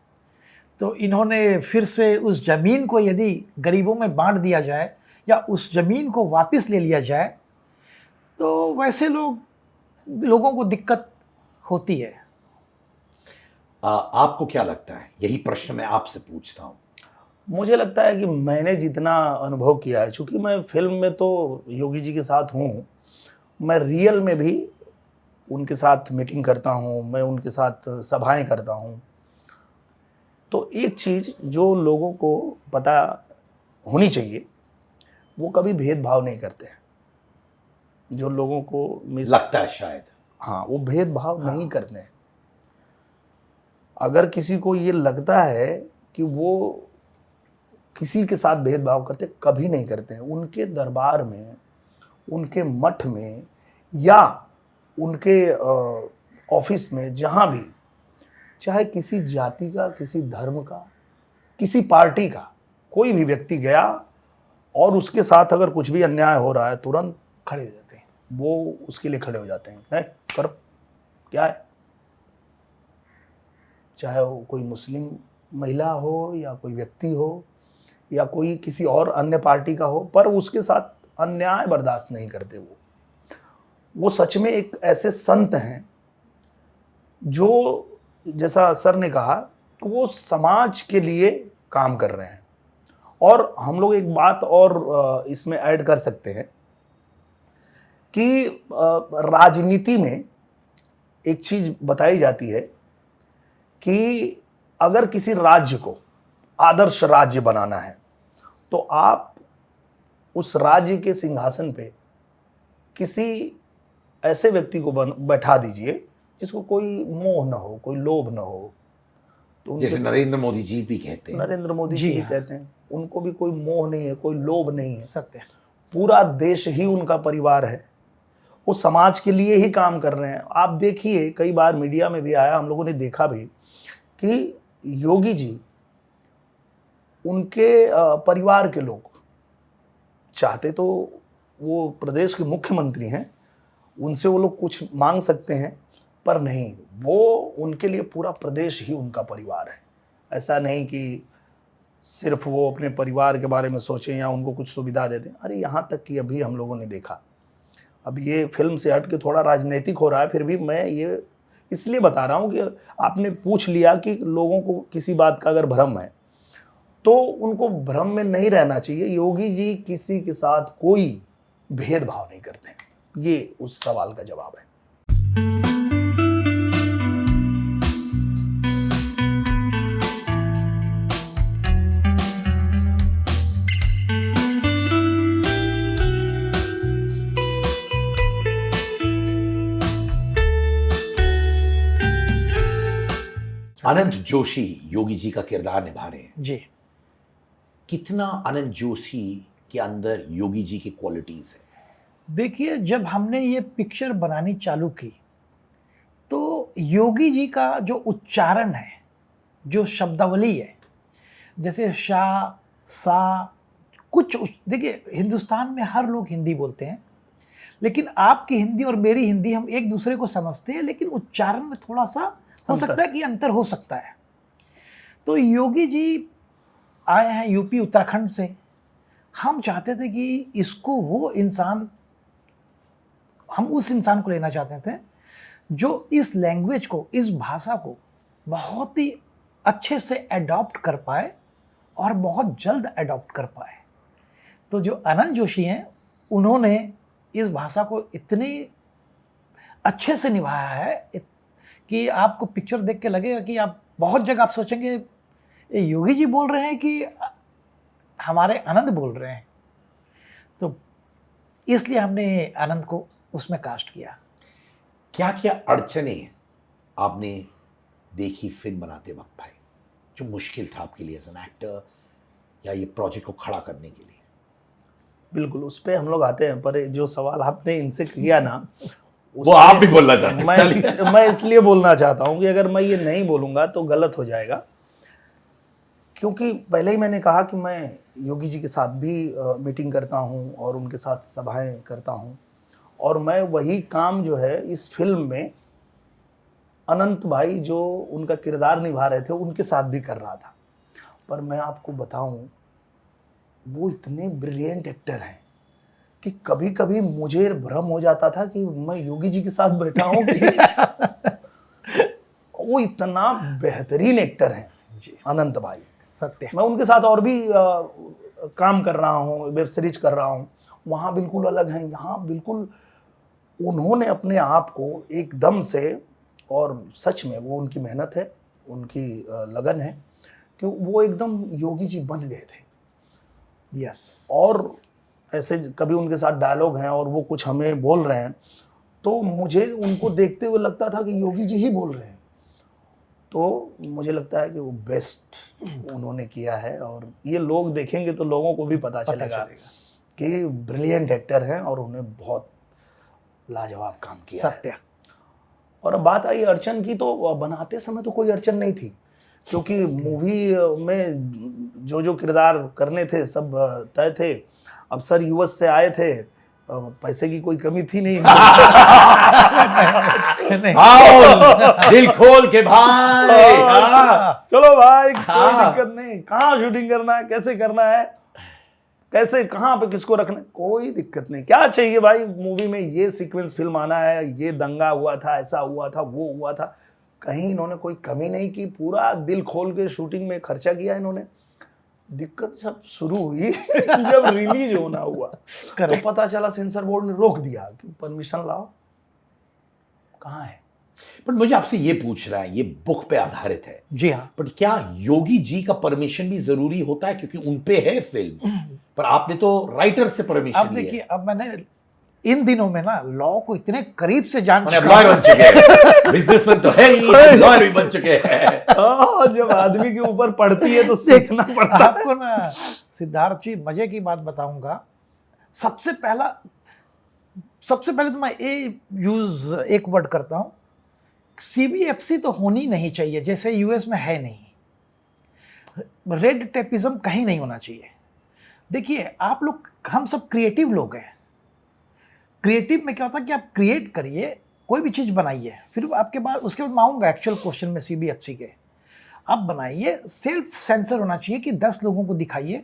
तो इन्होंने फिर से उस ज़मीन को यदि गरीबों में बांट दिया जाए या उस ज़मीन को वापस ले लिया जाए तो वैसे लोगों को दिक्कत होती है। आपको क्या लगता है? यही प्रश्न मैं आपसे पूछता हूँ। मुझे लगता है कि मैंने जितना अनुभव किया है, चूँकि मैं फिल्म में तो योगी जी के साथ हूँ, मैं रियल में भी उनके साथ मीटिंग करता हूँ, मैं उनके साथ सभाएं करता हूँ। तो एक चीज़ जो लोगों को पता होनी चाहिए, वो कभी भेदभाव नहीं करते हैं। जो लोगों को लगता है शायद, हाँ, वो भेदभाव नहीं करते हैं। अगर किसी को ये लगता है कि वो किसी के साथ भेदभाव करते, कभी नहीं करते हैं। उनके दरबार में, उनके मठ में या उनके ऑफिस में, जहाँ भी, चाहे किसी जाति का, किसी धर्म का, किसी पार्टी का कोई भी व्यक्ति गया और उसके साथ अगर कुछ भी अन्याय हो रहा है, तुरंत खड़े हो जाते हैं, वो उसके लिए खड़े हो जाते हैं। नहीं करो, क्या है, चाहे वो कोई मुस्लिम महिला हो या कोई व्यक्ति हो या कोई किसी और अन्य पार्टी का हो, पर उसके साथ अन्याय बर्दाश्त नहीं करते। वो सच में एक ऐसे संत हैं जो, जैसा सर ने कहा, कि वो समाज के लिए काम कर रहे हैं। और हम लोग एक बात और इसमें ऐड कर सकते हैं कि राजनीति में एक चीज बताई जाती है कि अगर किसी राज्य को आदर्श राज्य बनाना है तो आप उस राज्य के सिंहासन पे किसी ऐसे व्यक्ति को बैठा दीजिए जिसको कोई मोह न हो, कोई लोभ न हो। तो जैसे नरेंद्र मोदी जी भी कहते हैं। नरेंद्र मोदी जी भी कहते हैं, उनको भी कोई मोह नहीं है, कोई लोभ नहीं है। सत्य। पूरा देश ही उनका परिवार है, वो समाज के लिए ही काम कर रहे हैं। आप देखिए, कई बार मीडिया में भी आया, हम लोगों ने देखा भी कि योगी जी, उनके परिवार के लोग चाहते तो वो प्रदेश के मुख्यमंत्री हैं, उनसे वो लोग कुछ मांग सकते हैं, पर नहीं, वो उनके लिए पूरा प्रदेश ही उनका परिवार है। ऐसा नहीं कि सिर्फ वो अपने परिवार के बारे में सोचें या उनको कुछ सुविधा दे दें। अरे यहाँ तक कि अभी हम लोगों ने देखा, अब ये फिल्म से हट के थोड़ा राजनीतिक हो रहा है, फिर भी मैं ये इसलिए बता रहा हूँ कि आपने पूछ लिया कि लोगों को किसी बात का अगर भ्रम है तो उनको भ्रम में नहीं रहना चाहिए। योगी जी किसी के साथ कोई भेदभाव नहीं करते हैं, ये उस सवाल का जवाब है। अनंत जोशी योगी जी का किरदार निभा रहे हैं जी। कितना अनंत जोशी के अंदर योगी जी की क्वालिटीज है? देखिए, जब हमने ये पिक्चर बनानी चालू की तो योगी जी का जो उच्चारण है, जो शब्दावली है, जैसे शाह सा कुछ, देखिए हिंदुस्तान में हर लोग हिंदी बोलते हैं, लेकिन आपकी हिंदी और मेरी हिंदी हम एक दूसरे को समझते हैं, लेकिन उच्चारण में थोड़ा सा हो सकता है कि अंतर हो सकता है। तो योगी जी आए हैं यूपी उत्तराखंड से। हम चाहते थे कि इसको वो इंसान, हम उस इंसान को लेना चाहते थे जो इस लैंग्वेज को, इस भाषा को बहुत ही अच्छे से अडॉप्ट कर पाए और बहुत जल्द अडॉप्ट कर पाए। तो जो अनंत जोशी हैं, उन्होंने इस भाषा को इतनी अच्छे से निभाया है कि आपको पिक्चर देख के लगेगा कि आप बहुत जगह आप सोचेंगे ये योगी जी बोल रहे हैं कि हमारे आनंद बोल रहे हैं। तो इसलिए हमने आनंद को उसमें कास्ट किया। क्या क्या अड़चने आपने देखी फिल्म बनाते वक्त भाई, जो मुश्किल था आपके लिए एज एन एक्टर या ये प्रोजेक्ट को खड़ा करने के लिए? बिल्कुल, उस पर हम लोग आते हैं, पर जो सवाल आपने इनसे किया ना वो आप भी बोलना चाहते हैं। मैं इसलिए बोलना चाहता हूँ कि अगर मैं ये नहीं बोलूँगा तो गलत हो जाएगा, क्योंकि पहले ही मैंने कहा कि मैं योगी जी के साथ भी मीटिंग करता हूँ और उनके साथ सभाएं करता हूँ, और मैं वही काम जो है इस फिल्म में अनंत भाई जो उनका किरदार निभा रहे थे उनके साथ भी कर रहा था। पर मैं आपको बताऊं, वो इतने ब्रिलियंट एक्टर हैं कि कभी कभी मुझे भ्रम हो जाता था कि मैं योगी जी के साथ बैठा हूं कि वो इतना बेहतरीन एक्टर हैं अनंत भाई। सत्य। मैं उनके साथ और भी काम कर रहा हूँ, वेब सीरीज कर रहा हूँ, वहाँ बिल्कुल अलग हैं, यहाँ बिल्कुल उन्होंने अपने आप को एकदम से, और सच में वो उनकी मेहनत है, उनकी लगन है कि वो एकदम योगी जी बन गए थे। यस। और ऐसे कभी उनके साथ डायलॉग हैं और वो कुछ हमें बोल रहे हैं तो मुझे उनको देखते हुए लगता था कि योगी जी ही बोल रहे हैं। तो मुझे लगता है कि वो बेस्ट उन्होंने किया है, और ये लोग देखेंगे तो लोगों को भी पता चलेगा कि ब्रिलियंट एक्टर हैं और उन्हें बहुत लाजवाब काम किया है। सत्य। और अब बात आई अड़चन की, तो बनाते समय तो कोई अड़चन नहीं थी, क्योंकि मूवी में जो जो किरदार करने थे सब तय थे। अब सर यूएस से आए थे, पैसे की कोई कमी थी नहीं। आओ दिल खोल के भाई, चलो भाई, कोई दिक्कत नहीं, कहाँ शूटिंग करना है, कैसे करना है, कैसे कहाँ पे किसको रखना है, कोई दिक्कत नहीं। क्या चाहिए भाई मूवी में, ये सीक्वेंस फिल्म आना है, ये दंगा हुआ था, ऐसा हुआ था, वो हुआ था, कहीं इन्होंने कोई कमी नहीं की। पूरा दिल खोल के शूटिंग में खर्चा किया इन्होंने। दिक्कत सब शुरू हुई जब रिलीज होना हुआ तो पता चला सेंसर बोर्ड ने रोक दिया कि परमिशन लाओ, कहाँ है। पर मुझे आपसे ये पूछना है, ये बुक पे आधारित है जी हाँ, पर क्या योगी जी का परमिशन भी जरूरी होता है, क्योंकि उनपे है फिल्म, पर आपने तो राइटर से परमिशन अब लिया। देखिए, अब मैंने इन दिनों में ना लॉ को इतने करीब से जान अब लॉयर बन चुके हैं, बिजनेसमैन तो है ही, लॉयर भी बन चुके हैं। जब आदमी के ऊपर पड़ती है तो सीखना पड़ता है। आपको ना सिद्धार्थ जी मजे की बात बताऊंगा। सबसे पहले तो मैं एक वर्ड करता हूं, सीबीएफसी तो होनी नहीं चाहिए, जैसे यूएस में है नहीं। रेड टेपिज्म कहीं नहीं होना चाहिए। देखिए आप लोग, हम सब क्रिएटिव लोग हैं। क्रिएटिव में क्या होता है कि आप क्रिएट करिए, कोई भी चीज़ बनाइए, फिर आपके बाद उसके बाद मैं आऊँगा एक्चुअल क्वेश्चन में सीबीएफसी के। आप बनाइए, सेल्फ सेंसर होना चाहिए कि 10 लोगों को दिखाइए।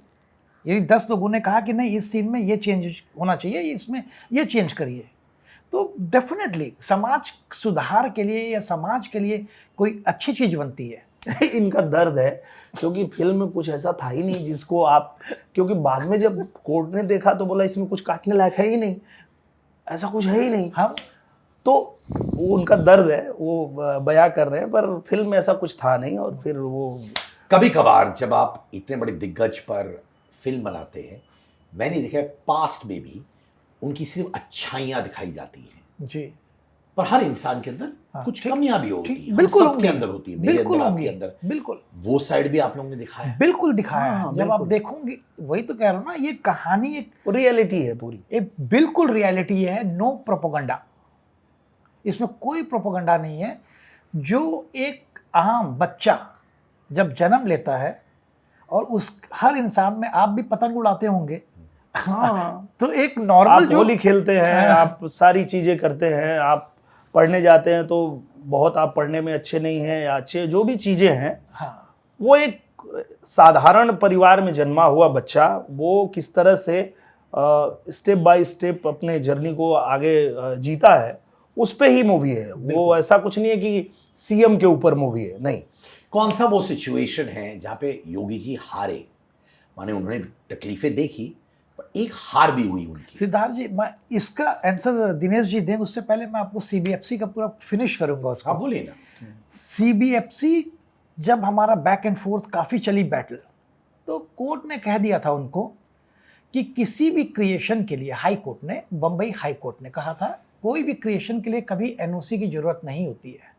यदि 10 लोगों ने कहा कि नहीं इस सीन में ये चेंज होना चाहिए, इसमें ये चेंज करिए, तो डेफिनेटली समाज सुधार के लिए या समाज के लिए कोई अच्छी चीज़ बनती है। इनका दर्द है क्योंकि फिल्म में कुछ ऐसा था ही नहीं जिसको आप, क्योंकि बाद में जब कोर्ट ने देखा तो बोला इसमें कुछ काटने लायक है ही नहीं, ऐसा कुछ है ही नहीं। हम तो वो उनका दर्द है, वो बयां कर रहे हैं, पर फिल्म में ऐसा कुछ था नहीं। और फिर वो कभी कभार जब आप इतने बड़े दिग्गज पर फिल्म बनाते हैं, मैंने देखा है पास्ट में भी उनकी सिर्फ अच्छाइयाँ दिखाई जाती हैं जी, पर हर इंसान के अंदर कुछ कमियां भी होती हैं, बिल्कुल हम सबके होंगी, अंदर होती है, मेरे बिल्कुल अंदर, होंगी, आपके अंदर। बिल्कुल वो साइड भी आप लोगों ने दिखाया है। बिल्कुल दिखाया है। हाँ, जब आप बिल्कुल। देखोगे, वही तो कह रहा हूँ ना, ये कहानी एक रियलिटी है पूरी, बिल्कुल रियलिटी है, नो प्रोपोगंडा। इसमें कोई प्रोपोगंडा नहीं है। जो एक आम बच्चा जब जन्म लेता है और उस हर इंसान में, आप भी पतंग उड़ाते होंगे, हाँ तो एक नॉर्मल आप जो होली खेलते हैं, आप सारी चीजें करते हैं, आप पढ़ने जाते हैं तो बहुत आप पढ़ने में अच्छे नहीं हैं या अच्छे, जो भी चीजें हैं, हाँ, वो एक साधारण परिवार में जन्मा हुआ बच्चा वो किस तरह से स्टेप बाय स्टेप अपने जर्नी को आगे जीता है, उस पे ही मूवी है वो। ऐसा कुछ नहीं है कि सीएम के ऊपर मूवी है, नहीं। कौन सा वो सिचुएशन है जहाँ पे योगी जी हारे, माने उन्होंने तकलीफें देखी पर एक हार भी हुई उनकी। सिद्धार्थ जी, मैं इसका आंसर दिनेश जी दें उससे पहले मैं आपको सीबीएफसी का पूरा फिनिश करूंगा उसका। आप बोलिए ना। सीबीएफसी जब हमारा बैक एंड फोर्थ काफ़ी चली बैटल, तो कोर्ट ने कह दिया था उनको कि किसी भी क्रिएशन के लिए, हाई कोर्ट ने, बम्बई हाई कोर्ट ने कहा था कोई भी क्रिएशन के लिए कभी एनओसी की जरूरत नहीं होती है।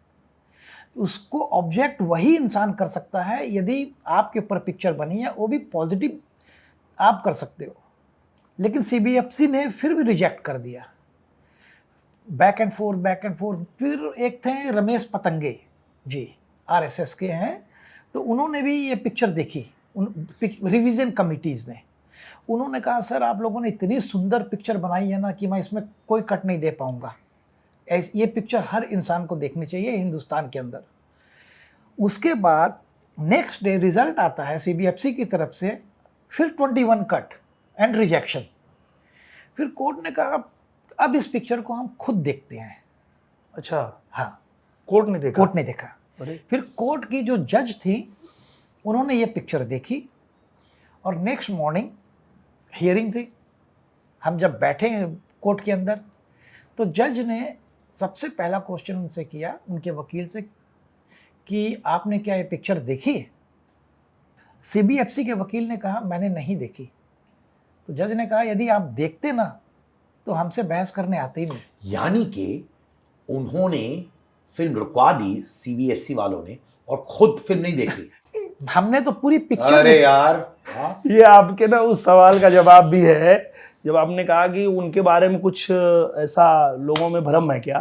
उसको ऑब्जेक्ट वही इंसान कर सकता है यदि आपके ऊपर पिक्चर बनी है, वो भी पॉजिटिव आप कर सकते हो। लेकिन सीबीएफसी ने फिर भी रिजेक्ट कर दिया, बैक एंड फोर्थ। फिर एक थे रमेश पतंगे जी, आरएसएस के हैं, तो उन्होंने भी ये पिक्चर देखी, रिवीजन कमिटीज़ ने। उन्होंने कहा सर आप लोगों ने इतनी सुंदर पिक्चर बनाई है ना कि मैं इसमें कोई कट नहीं दे पाऊंगा, ये पिक्चर हर इंसान को देखनी चाहिए हिंदुस्तान के अंदर। उसके बाद नेक्स्ट डे रिजल्ट आता है सीबीएफसी की तरफ से, फिर 21 कट एंड रिजेक्शन। फिर कोर्ट ने कहा अब इस पिक्चर को हम खुद देखते हैं। अच्छा, हाँ, कोर्ट ने देखा? कोर्ट ने देखा। फिर कोर्ट की जो जज थी उन्होंने ये पिक्चर देखी और नेक्स्ट मॉर्निंग हियरिंग थी। हम जब बैठे कोर्ट के अंदर, तो जज ने सबसे पहला क्वेश्चन उनसे किया, उनके वकील से, कि आपने क्या ये पिक्चर देखी? सीबीएफसी के वकील ने कहा मैंने नहीं देखी। तो जज ने कहा यदि आप देखते ना तो हमसे बहस करने आते ही नहीं। यानी कि उन्होंने फिल्म रुकवा दी सीबीएफसी वालों ने और खुद फिल्म नहीं देखी। हमने तो पूरी पिक्चर अरे यार, हाँ? ये आपके ना उस सवाल का जवाब भी है, जब आपने कहा कि उनके बारे में कुछ ऐसा लोगों में भ्रम है क्या,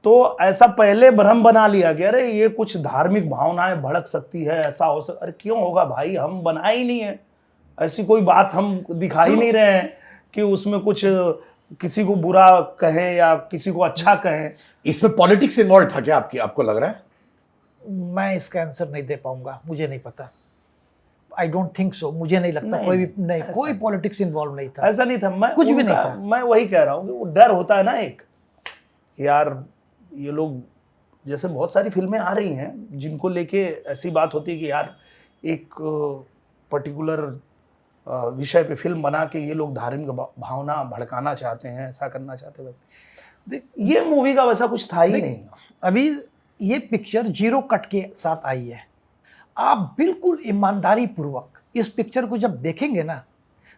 तो ऐसा पहले भ्रम बना लिया कि अरे ये कुछ धार्मिक भावनाएं भड़क सकती है, ऐसा हो सकता। अरे क्यों होगा भाई, हम बनाए ही नहीं है, ऐसी कोई बात हम दिखा ही नहीं रहे हैं कि उसमें कुछ किसी को बुरा कहें या किसी को अच्छा कहें। इसमें पॉलिटिक्स इन्वॉल्व था क्या आपको लग रहा है? मैं इसका आंसर नहीं दे पाऊंगा, मुझे नहीं पता। आई डोंट थिंक सो, मुझे नहीं लगता नहीं, कोई भी नहीं, कोई पॉलिटिक्स इन्वॉल्व नहीं था। ऐसा नहीं था, मैं कुछ भी नहीं था। मैं वही कह रहा हूँ कि वो डर होता है ना एक, यार ये लोग, जैसे बहुत सारी फिल्में आ रही हैं जिनको लेके ऐसी बात होती है कि यार एक पर्टिकुलर विषय पे फिल्म बना के ये लोग धार्मिक भावना भड़काना चाहते हैं, ऐसा करना चाहते हैं। देख, ये मूवी का वैसा कुछ था ही नहीं। अभी ये पिक्चर 0 कट के साथ आई है। आप बिल्कुल ईमानदारी पूर्वक इस पिक्चर को जब देखेंगे ना,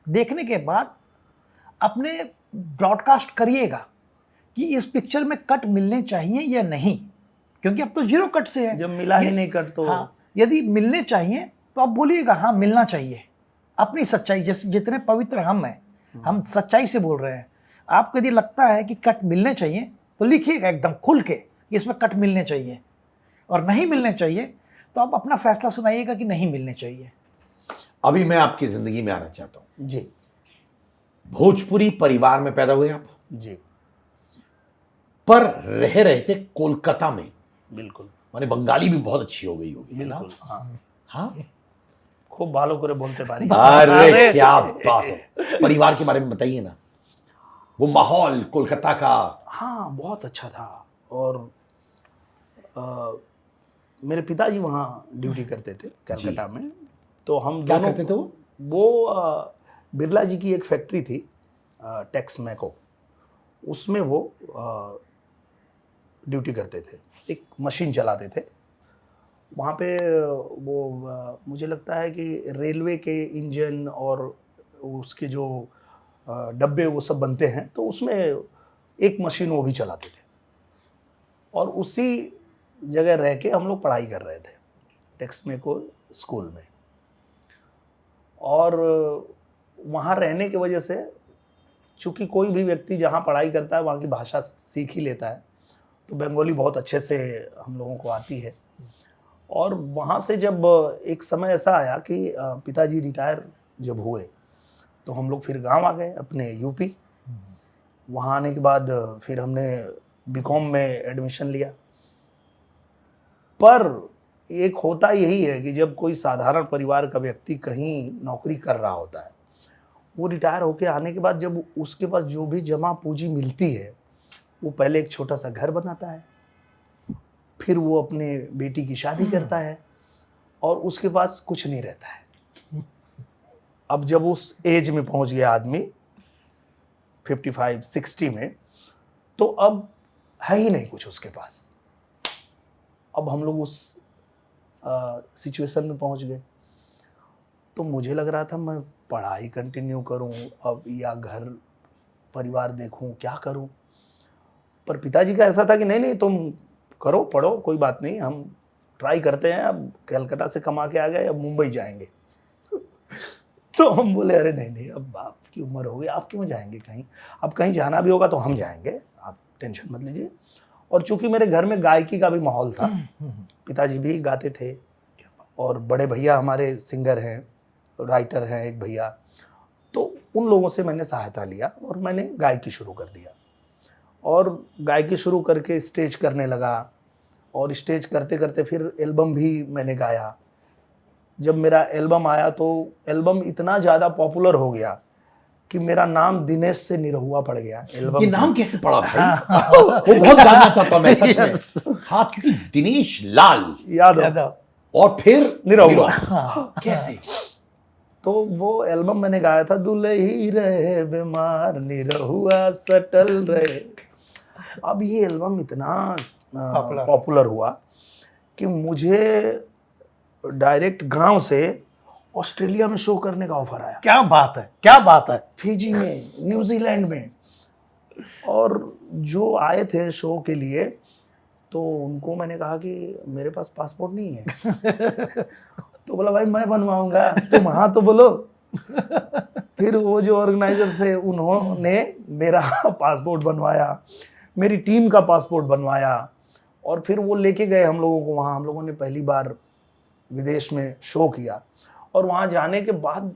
देखने के बाद अपने ब्रॉडकास्ट करिएगा कि इस पिक्चर में कट मिलने चाहिए या नहीं, क्योंकि अब तो 0 कट से है। जब मिला ही नहीं कट तो हाँ, यदि मिलने चाहिए तो आप बोलिएगा हाँ मिलना चाहिए, अपनी सच्चाई, जैसे जितने पवित्र हम हैं, हम सच्चाई से बोल रहे हैं। आपको यदि लगता है कि कट मिलने चाहिए तो लिखिएगा एकदम खुल के कि इसमें कट मिलने चाहिए, और नहीं मिलने चाहिए तो आप अपना फैसला सुनाइएगा कि नहीं मिलने चाहिए। अभी मैं आपकी जिंदगी में आना चाहता हूं जी। भोजपुरी परिवार में पैदा हुए आप जी, पर रह रहे थे कोलकाता में। बिल्कुल। माने बंगाली भी बहुत अच्छी हो गई होगी, है ना? बिल्कुल, हाँ हाँ, खूब भालो करे बोलते पारी। अरे क्या बात है। परिवार के बारे में बताइए ना, वो माहौल कोलकाता का। हाँ, बहुत अच्छा था। और मेरे पिताजी वहाँ ड्यूटी करते थे कलकत्ता में, तो हम क्या दोनों करते थे वो बिरला जी की एक फैक्ट्री थी टेक्समैको, उसमें वो ड्यूटी करते थे, एक मशीन चलाते थे वहाँ पे। वो मुझे लगता है कि रेलवे के इंजन और उसके जो डब्बे वो सब बनते हैं, तो उसमें एक मशीन वो भी चलाते थे। और उसी जगह रह के हम लोग पढ़ाई कर रहे थे टेक्समैको स्कूल में। और वहाँ रहने की वजह से, चूँकि कोई भी व्यक्ति जहाँ पढ़ाई करता है वहाँ की भाषा सीख ही लेता है, तो बंगाली बहुत अच्छे से हम लोगों को आती है। और वहाँ से जब एक समय ऐसा आया कि पिताजी रिटायर जब हुए, तो हम लोग फिर गांव आ गए अपने यूपी। वहाँ आने के बाद फिर हमने बीकॉम में एडमिशन लिया। पर एक होता यही है कि जब कोई साधारण परिवार का व्यक्ति कहीं नौकरी कर रहा होता है, वो रिटायर होके आने के बाद जब उसके पास जो भी जमा पूंजी मिलती है, वो पहले एक छोटा सा घर बनाता है, फिर वो अपने बेटी की शादी करता है, और उसके पास कुछ नहीं रहता है। अब जब उस एज में पहुंच गया आदमी 55-60 में, तो अब है ही नहीं कुछ उसके पास। अब हम लोग उस सिचुएशन में पहुंच गए। तो मुझे लग रहा था मैं पढ़ाई कंटिन्यू करूं अब या घर परिवार देखूं, क्या करूं। पर पिताजी का ऐसा था कि नहीं नहीं तुम करो, पढ़ो, कोई बात नहीं, हम ट्राई करते हैं। अब कलकत्ता से कमा के आ गए, अब मुंबई जाएंगे। तो हम बोले अरे नहीं नहीं, अब आपकी उम्र हो गई, आप क्यों जाएंगे कहीं, अब कहीं जाना भी होगा तो हम जाएंगे, आप टेंशन मत लीजिए। और चूंकि मेरे घर में गायकी का भी माहौल था, पिताजी भी गाते थे और बड़े भैया हमारे सिंगर हैं, राइटर हैं एक भैया, तो उन लोगों से मैंने सहायता लिया और मैंने गायकी शुरू कर दिया। और गायकी शुरू करके स्टेज करने लगा, और स्टेज करते करते फिर एल्बम भी मैंने गाया। जब मेरा एल्बम आया तो एल्बम इतना ज़्यादा पॉपुलर हो गया कि मेरा नाम दिनेश से निरहुआ पड़ गया एल्बम। ये नाम कैसे पड़ा भाई? वो बहुत जानना चाहता हूं मैं सच में। हाँ, क्योंकि दिनेश लाल यादव और फिर निरहुआ। कैसे? तो वो एल्बम मैंने गाया था, दुलही रहे बीमार निरहुआ सटल रहे। अब ये एल्बम इतना पॉपुलर हुआ कि मुझे डायरेक्ट गांव से ऑस्ट्रेलिया में शो करने का ऑफर आया। क्या बात है, क्या बात है। फिजी में, न्यूजीलैंड में। और जो आए थे शो के लिए तो उनको मैंने कहा कि मेरे पास पासपोर्ट नहीं है। तो बोला भाई मैं बनवाऊंगा, तुम हाँ तो बोलो। फिर वो जो ऑर्गेनाइजर्स थे उन्होंने मेरा पासपोर्ट बनवाया, मेरी टीम का पासपोर्ट बनवाया, और फिर वो लेके गए हम लोगों को वहाँ। हम लोगों ने पहली बार विदेश में शो किया, और वहाँ जाने के बाद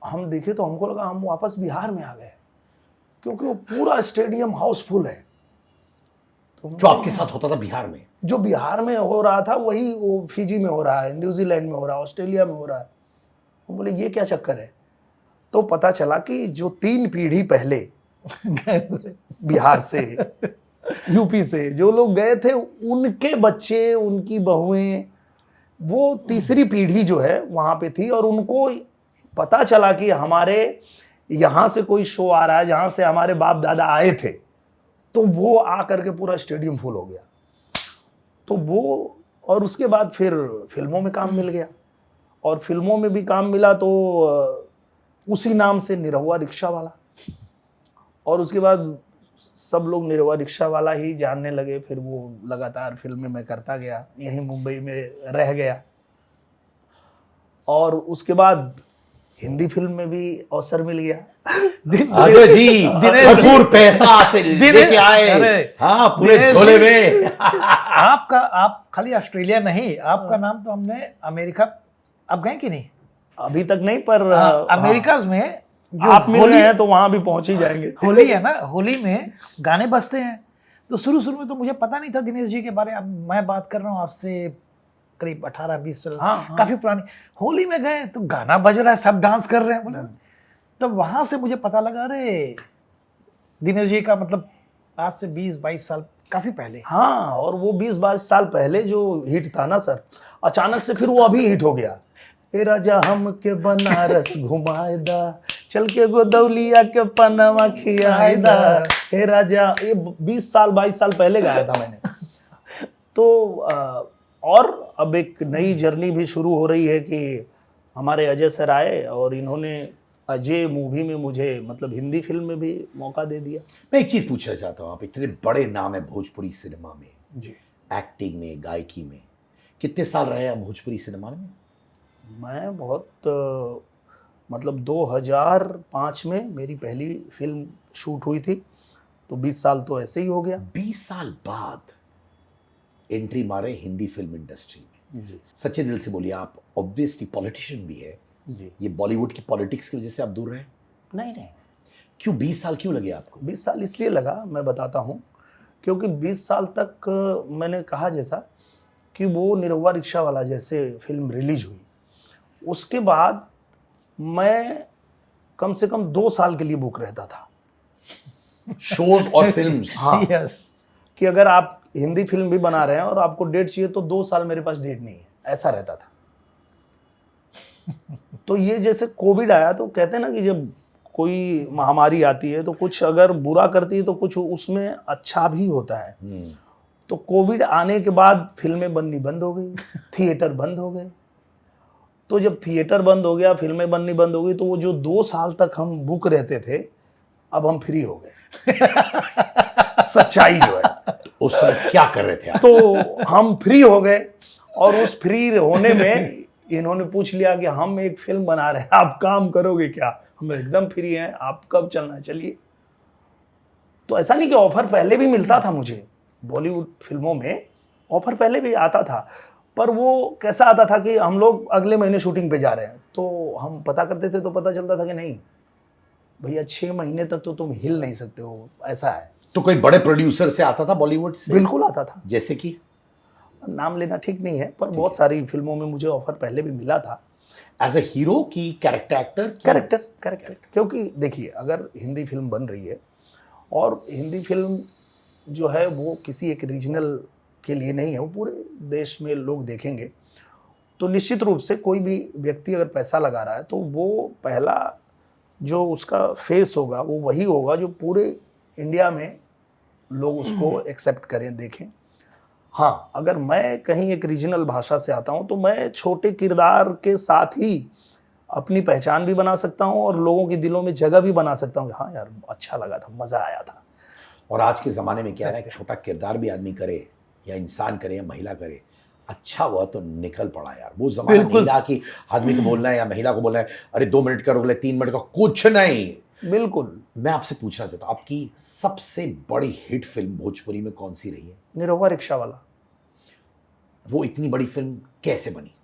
हम देखे तो हमको लगा हम वापस बिहार में आ गए, क्योंकि वो पूरा स्टेडियम हाउसफुल है। तो जो आपके साथ होता था बिहार में, जो बिहार में हो रहा था वही वो फिजी में हो रहा है, न्यूजीलैंड में हो रहा है, ऑस्ट्रेलिया में हो रहा है। हम बोले ये क्या चक्कर है। तो पता चला कि जो 3 पीढ़ी पहले बिहार से, यूपी से जो लोग गए थे, उनके बच्चे, उनकी बहुएं, वो तीसरी पीढ़ी जो है वहाँ पे थी। और उनको पता चला कि हमारे यहाँ से कोई शो आ रहा है जहाँ से हमारे बाप दादा आए थे, तो वो आ करके पूरा स्टेडियम फुल हो गया। तो वो, और उसके बाद फिर फिल्मों में काम मिल गया, और फिल्मों में भी काम मिला तो उसी नाम से निरहुआ रिक्शा वाला। और उसके बाद सब लोग निरहुआ रिक्शा वाला ही जानने लगे। फिर वो लगातार फिल्में मैं करता गया, यहीं मुंबई में रह गया। और उसके बाद हिंदी फिल्म में भी अवसर मिल गया। अजय जी भरपूर पैसा से लेके आए, हाँ पूरे झोले में। आप खाली ऑस्ट्रेलिया नहीं, आपका नाम तो हमने अमेरिका, आप गए कि नहीं? अभी तक नहीं, पर अमेरिका में जो आप मिल रहे हैं तो वहां भी पहुंच ही जाएंगे। होली है ना, होली में गाने बजते हैं। तो शुरू में तो मुझे पता नहीं था दिनेश जी के बारे में। मैं बात कर रहा हूँ आपसे करीब 18-20 साल, काफी पुरानी। होली में गए तो गाना बज रहा है, सब डांस कर रहे हैं। बोले तब वहां से मुझे पता लगा, अरे दिनेश जी का मतलब आज से 20-22 साल काफी पहले। हाँ, और वो 20-22 साल पहले जो हिट था ना सर, अचानक से फिर वो अभी हिट हो गया। ए राजा हम के बनारस घुमाएदा, चल के गोदौलिया के पनवा खियाएदा। हे राजा, ये 20 साल 22 साल पहले गाया था मैंने। तो और अब एक नई जर्नी भी शुरू हो रही है कि हमारे अजय सर आए और इन्होंने अजय मूवी में मुझे, मतलब हिंदी फिल्म में भी मौका दे दिया। मैं एक चीज पूछना चाहता हूँ, आप इतने बड़े नाम है भोजपुरी सिनेमा में जी, एक्टिंग में, गायकी में, कितने साल रहे आप भोजपुरी सिनेमा में? मैं बहुत मतलब 2005 में मेरी पहली फिल्म शूट हुई थी, तो 20 साल तो ऐसे ही हो गया। 20 साल बाद एंट्री मारे हिंदी फिल्म इंडस्ट्री में। जी सच्चे दिल से बोलिए, आप ऑब्वियसली पॉलिटिशियन भी है, जी। ये बॉलीवुड की पॉलिटिक्स की वजह से आप दूर रहे? नहीं नहीं, क्यों 20 साल क्यों लगे आपको? 20 साल इसलिए लगा, मैं बताता हूँ, क्योंकि 20 साल तक मैंने कहा जैसा कि वो निरहुआ रिक्शा वाला जैसे फिल्म रिलीज हुई, उसके बाद मैं कम से कम 2 साल के लिए बुक रहता था शोज और फिल्म्स। हाँ, यस, कि अगर आप हिंदी फिल्म भी बना रहे हैं और आपको डेट चाहिए तो 2 साल मेरे पास डेट नहीं है, ऐसा रहता था। तो ये जैसे कोविड आया तो कहते हैं ना कि जब कोई महामारी आती है तो कुछ अगर बुरा करती है तो कुछ उसमें अच्छा भी होता है। तो कोविड आने के बाद फिल्में बननी बंद हो गई, थिएटर बंद हो गए। तो जब थिएटर बंद हो गया, फिल्में बननी बंद हो गई, तो वो जो 2 साल तक हम बुक रहते थे, अब हम फ्री हो गए। सच्चाई जो है, उस समय क्या कर रहे थे आप? तो हम फ्री हो गए और उस फ्री होने में इन्होंने पूछ लिया कि हम एक फिल्म बना रहे हैं, आप काम करोगे क्या? हम एकदम फ्री हैं, आप कब चलना है चलिए। तो ऐसा नहीं कि ऑफर पहले भी मिलता था मुझे, बॉलीवुड फिल्मों में ऑफर पहले भी आता था, पर वो कैसा आता था कि हम लोग अगले महीने शूटिंग पे जा रहे हैं, तो हम पता करते थे तो पता चलता था कि नहीं भैया 6 महीने तक तो तुम हिल नहीं सकते हो, ऐसा है। तो कोई बड़े प्रोड्यूसर से आता था बॉलीवुड से? बिल्कुल आता था। जैसे कि नाम लेना ठीक नहीं है, पर बहुत सारी फिल्मों में मुझे ऑफर पहले भी मिला था। एज ए हीरो की, कैरेक्टर एक्टर? कैरेक्टर, क्योंकि देखिए अगर हिंदी फिल्म बन रही है और हिंदी फिल्म जो है वो किसी एक रीजनल के लिए नहीं है, वो पूरे देश में लोग देखेंगे, तो निश्चित रूप से कोई भी व्यक्ति अगर पैसा लगा रहा है तो वो पहला जो उसका फेस होगा वो वही होगा जो पूरे इंडिया में लोग उसको एक्सेप्ट करें, देखें। हाँ, अगर मैं कहीं एक रीजनल भाषा से आता हूँ तो मैं छोटे किरदार के साथ ही अपनी पहचान भी बना सकता हूँ और लोगों के दिलों में जगह भी बना सकता हूँ। हाँ यार, अच्छा लगा था, मज़ा आया था। और आज के ज़माने में क्या है कि छोटा किरदार भी आदमी करे या इंसान करे या महिला करे, अच्छा हुआ तो निकल पड़ा यार। वो ज़माना नहीं रहा कि आदमी को बोलना है या महिला को बोलना है अरे 2 मिनट का रोक ले, 3 मिनट का, कुछ नहीं। बिल्कुल। मैं आपसे पूछना चाहता हूँ, आपकी सबसे बड़ी हिट फिल्म भोजपुरी में कौन सी रही है? निरहुआ रिक्शा वाला। वो इतनी बड़ी फिल्म कैसे बनी?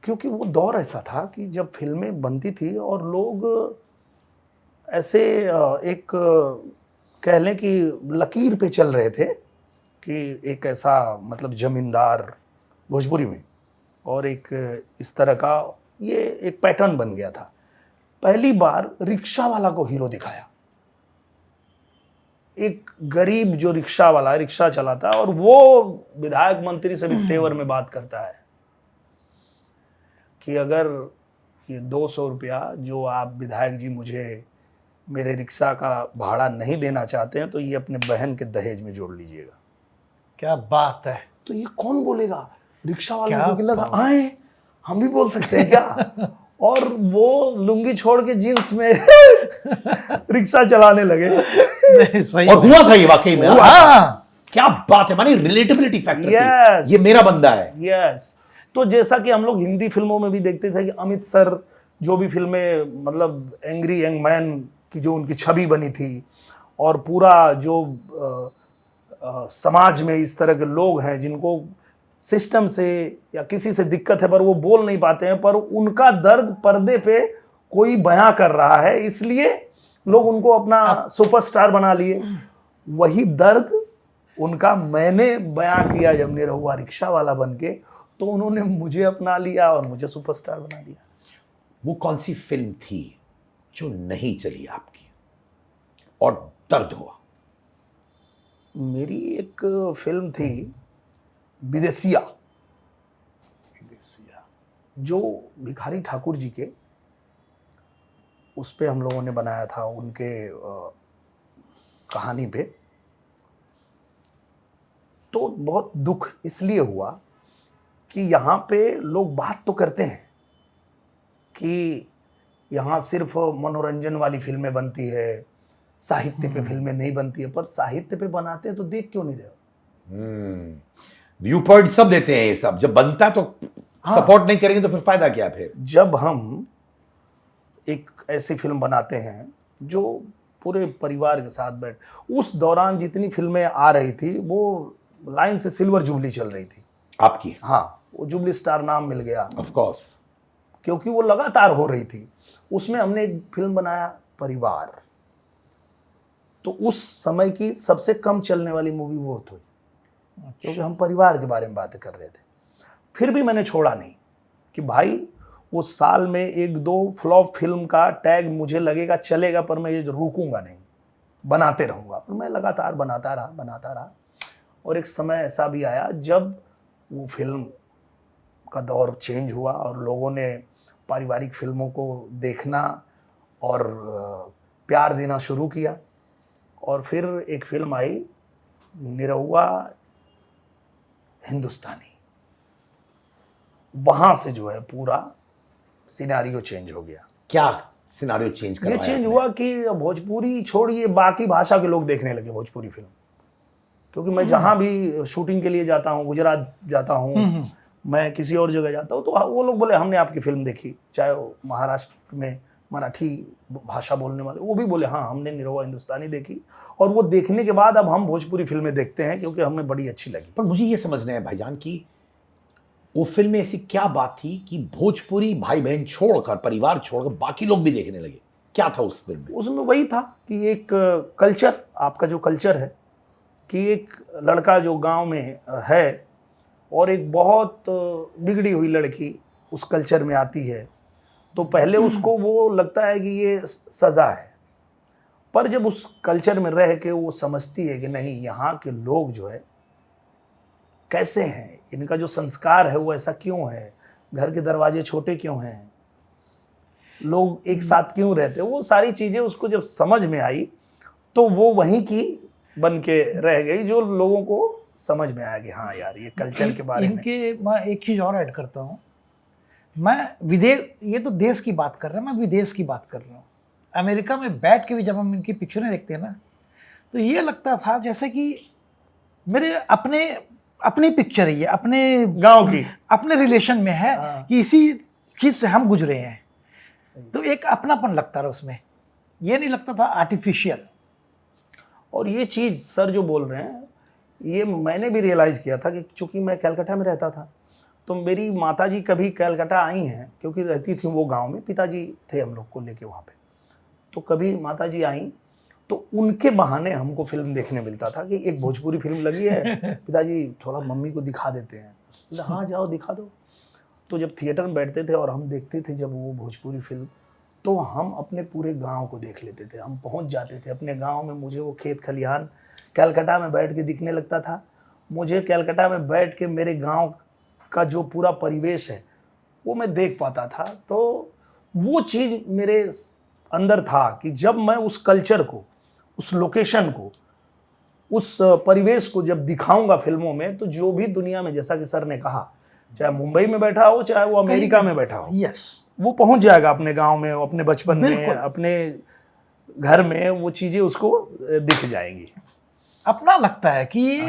क्योंकि वो दौर ऐसा था कि जब फिल्में बनती थी और लोग ऐसे एक कह लें कि लकीर पे चल रहे थे कि एक ऐसा मतलब जमींदार भोजपुरी में और एक इस तरह का ये एक पैटर्न बन गया था। पहली बार रिक्शा वाला को हीरो दिखाया, एक गरीब जो रिक्शा वाला रिक्शा चलाता है और वो विधायक मंत्री से भी तेवर में बात करता है कि अगर ये 200 रुपया जो आप विधायक जी मुझे मेरे रिक्शा का भाड़ा नहीं देना चाहते हैं तो ये अपने बहन के दहेज में जोड़ लीजिएगा। क्या बात है। तो ये कौन बोलेगा? रिक्शा वाले क्या को लगा आए हम भी बोल सकते हैं क्या? और वो लुंगी छोड़ के जींस में रिक्शा चलाने लगे। सही और हुआ था ये वाकई में? हाँ। क्या बात है, मानी रिलेटेबिलिटी फैक्टर Yes. ये मेरा बंदा है। यस। तो जैसा कि हम लोग हिंदी फिल्मों में भी देखते थे कि अमित सर जो भी फिल्में मतलब एंग्री यंग मैन की जो उनकी छवि बनी थी और पूरा जो समाज में इस तरह के लोग हैं जिनको सिस्टम से या किसी से दिक्कत है पर वो बोल नहीं पाते हैं, पर उनका दर्द पर्दे पे कोई बयां कर रहा है, इसलिए लोग उनको अपना सुपरस्टार बना लिए। वही दर्द उनका मैंने बयां किया जब निरहुआ रिक्शा वाला बन के, तो उन्होंने मुझे अपना लिया और मुझे सुपरस्टार बना दिया। वो कौन सी फिल्म थी जो नहीं चली आपकी और दर्द हुआ? मेरी एक फिल्म थी विदेशिया, जो भिखारी ठाकुर जी के, उस पे हम लोगों ने बनाया था उनके कहानी पे। तो बहुत दुख इसलिए हुआ कि यहाँ पे लोग बात तो करते हैं कि यहाँ सिर्फ मनोरंजन वाली फिल्में बनती है, साहित्य पे फिल्में नहीं बनती है, पर साहित्य पे बनाते हैं तो देख क्यों नहीं रहे हो? व्यू पॉइंट सब देते हैं ये सब, जब बनता है तो सपोर्ट नहीं करेंगे तो फिर फायदा क्या? फिर जब हम एक ऐसी फिल्म बनाते हैं जो पूरे परिवार के साथ बैठ, उस दौरान जितनी फिल्में आ रही थी वो लाइन से सिल्वर जुबली चल रही थी आपकी। हाँ, वो जुबली स्टार नाम मिल गया ऑफ कोर्स, क्योंकि वो लगातार हो रही थी। उसमें हमने एक फिल्म बनाया परिवार, तो उस समय की सबसे कम चलने वाली मूवी वो थी, क्योंकि हम परिवार के बारे में बातें कर रहे थे। फिर भी मैंने छोड़ा नहीं कि भाई वो साल में 1-2 फ्लॉप फिल्म का टैग मुझे लगेगा चलेगा, पर मैं ये रुकूंगा नहीं, बनाते रहूँगा। और मैं लगातार बनाता रहा। और एक समय ऐसा भी आया जब वो फिल्म का दौर चेंज हुआ और लोगों ने पारिवारिक फिल्मों को देखना और प्यार देना शुरू किया। और फिर एक फिल्म आई निरहुआ हिंदुस्तानी, वहाँ से जो है पूरा सिनेरियो चेंज हो गया। क्या सिनेरियो चेंज ये करवाया चेंज आपने? हुआ कि भोजपुरी छोड़िए बाकी भाषा के लोग देखने लगे भोजपुरी फिल्म। क्योंकि मैं जहाँ भी शूटिंग के लिए जाता हूँ, गुजरात जाता हूँ, मैं किसी और जगह जाता हूँ, तो वो लोग बोले हमने आपकी फिल्म देखी, चाहे वो महाराष्ट्र में मराठी भाषा बोलने वाले, वो भी बोले हाँ हमने निरहुआ हिंदुस्तानी देखी। और वो देखने के बाद अब हम भोजपुरी फिल्में देखते हैं क्योंकि हमें बड़ी अच्छी लगी। पर मुझे ये समझना है भाईजान कि वो फिल्म में ऐसी क्या बात थी कि भोजपुरी भाई बहन छोड़कर, परिवार छोड़कर बाकी लोग भी देखने लगे? क्या था उस फिल्म में? उसमें वही था कि एक कल्चर, आपका जो कल्चर है कि एक लड़का जो गांव में है और एक बहुत बिगड़ी हुई लड़की उस कल्चर में आती है, तो पहले उसको वो लगता है कि ये सज़ा है, पर जब उस कल्चर में रह के वो समझती है कि नहीं, यहाँ के लोग जो है कैसे हैं, इनका जो संस्कार है वो ऐसा क्यों है, घर के दरवाजे छोटे क्यों हैं, लोग एक साथ क्यों रहते हैं, वो सारी चीज़ें उसको जब समझ में आई तो वो वहीं की बन के रह गई, जो लोगों को समझ में आया कि हाँ यार ये कल्चर के बारे में। इनके मैं एक चीज़ और ऐड करता हूँ, मैं विदेश, ये तो देश की बात कर रहे हैं, मैं विदेश की बात कर रहा हूँ। अमेरिका में बैठ के भी जब हम इनकी पिक्चरें देखते हैं ना, तो ये लगता था जैसे कि मेरे अपनी पिक्चर है ये, अपने गांव की, अपने रिलेशन में है कि इसी चीज़ से हम गुजरे हैं, तो एक अपनापन लगता रहा उसमें, ये नहीं लगता था आर्टिफिशियल। और ये चीज़ सर जो बोल रहे हैं ये मैंने भी रियलाइज़ किया था कि चूँकि मैं कलकत्ता में रहता था, तो मेरी माताजी कभी कलकत्ता आई हैं, क्योंकि रहती थी वो गांव में, पिताजी थे हम लोग को लेके वहाँ पे, तो कभी माताजी आई तो उनके बहाने हमको फिल्म देखने मिलता था कि एक भोजपुरी फिल्म लगी है, पिताजी थोड़ा मम्मी को दिखा देते हैं, बोले हाँ जाओ दिखा दो। तो जब थिएटर में बैठते थे और हम देखते थे जब वो भोजपुरी फिल्म, तो हम अपने पूरे गांव को देख लेते थे, हम पहुंच जाते थे अपने गांव में। मुझे वो खेत खलिहान कलकत्ता में बैठ के दिखने लगता था, मुझे कलकत्ता में बैठ के मेरे गांव का जो पूरा परिवेश है वो मैं देख पाता था। तो वो चीज़ मेरे अंदर था कि जब मैं उस कल्चर को, उस लोकेशन को, उस परिवेश को जब दिखाऊंगा फिल्मों में, तो जो भी दुनिया में, जैसा कि सर ने कहा, चाहे मुंबई में बैठा हो चाहे वो अमेरिका में बैठा हो, यस, वो पहुंच जाएगा अपने गांव में, अपने बचपन में, अपने घर में, वो चीज़ें उसको दिख जाएंगी। अपना लगता है कि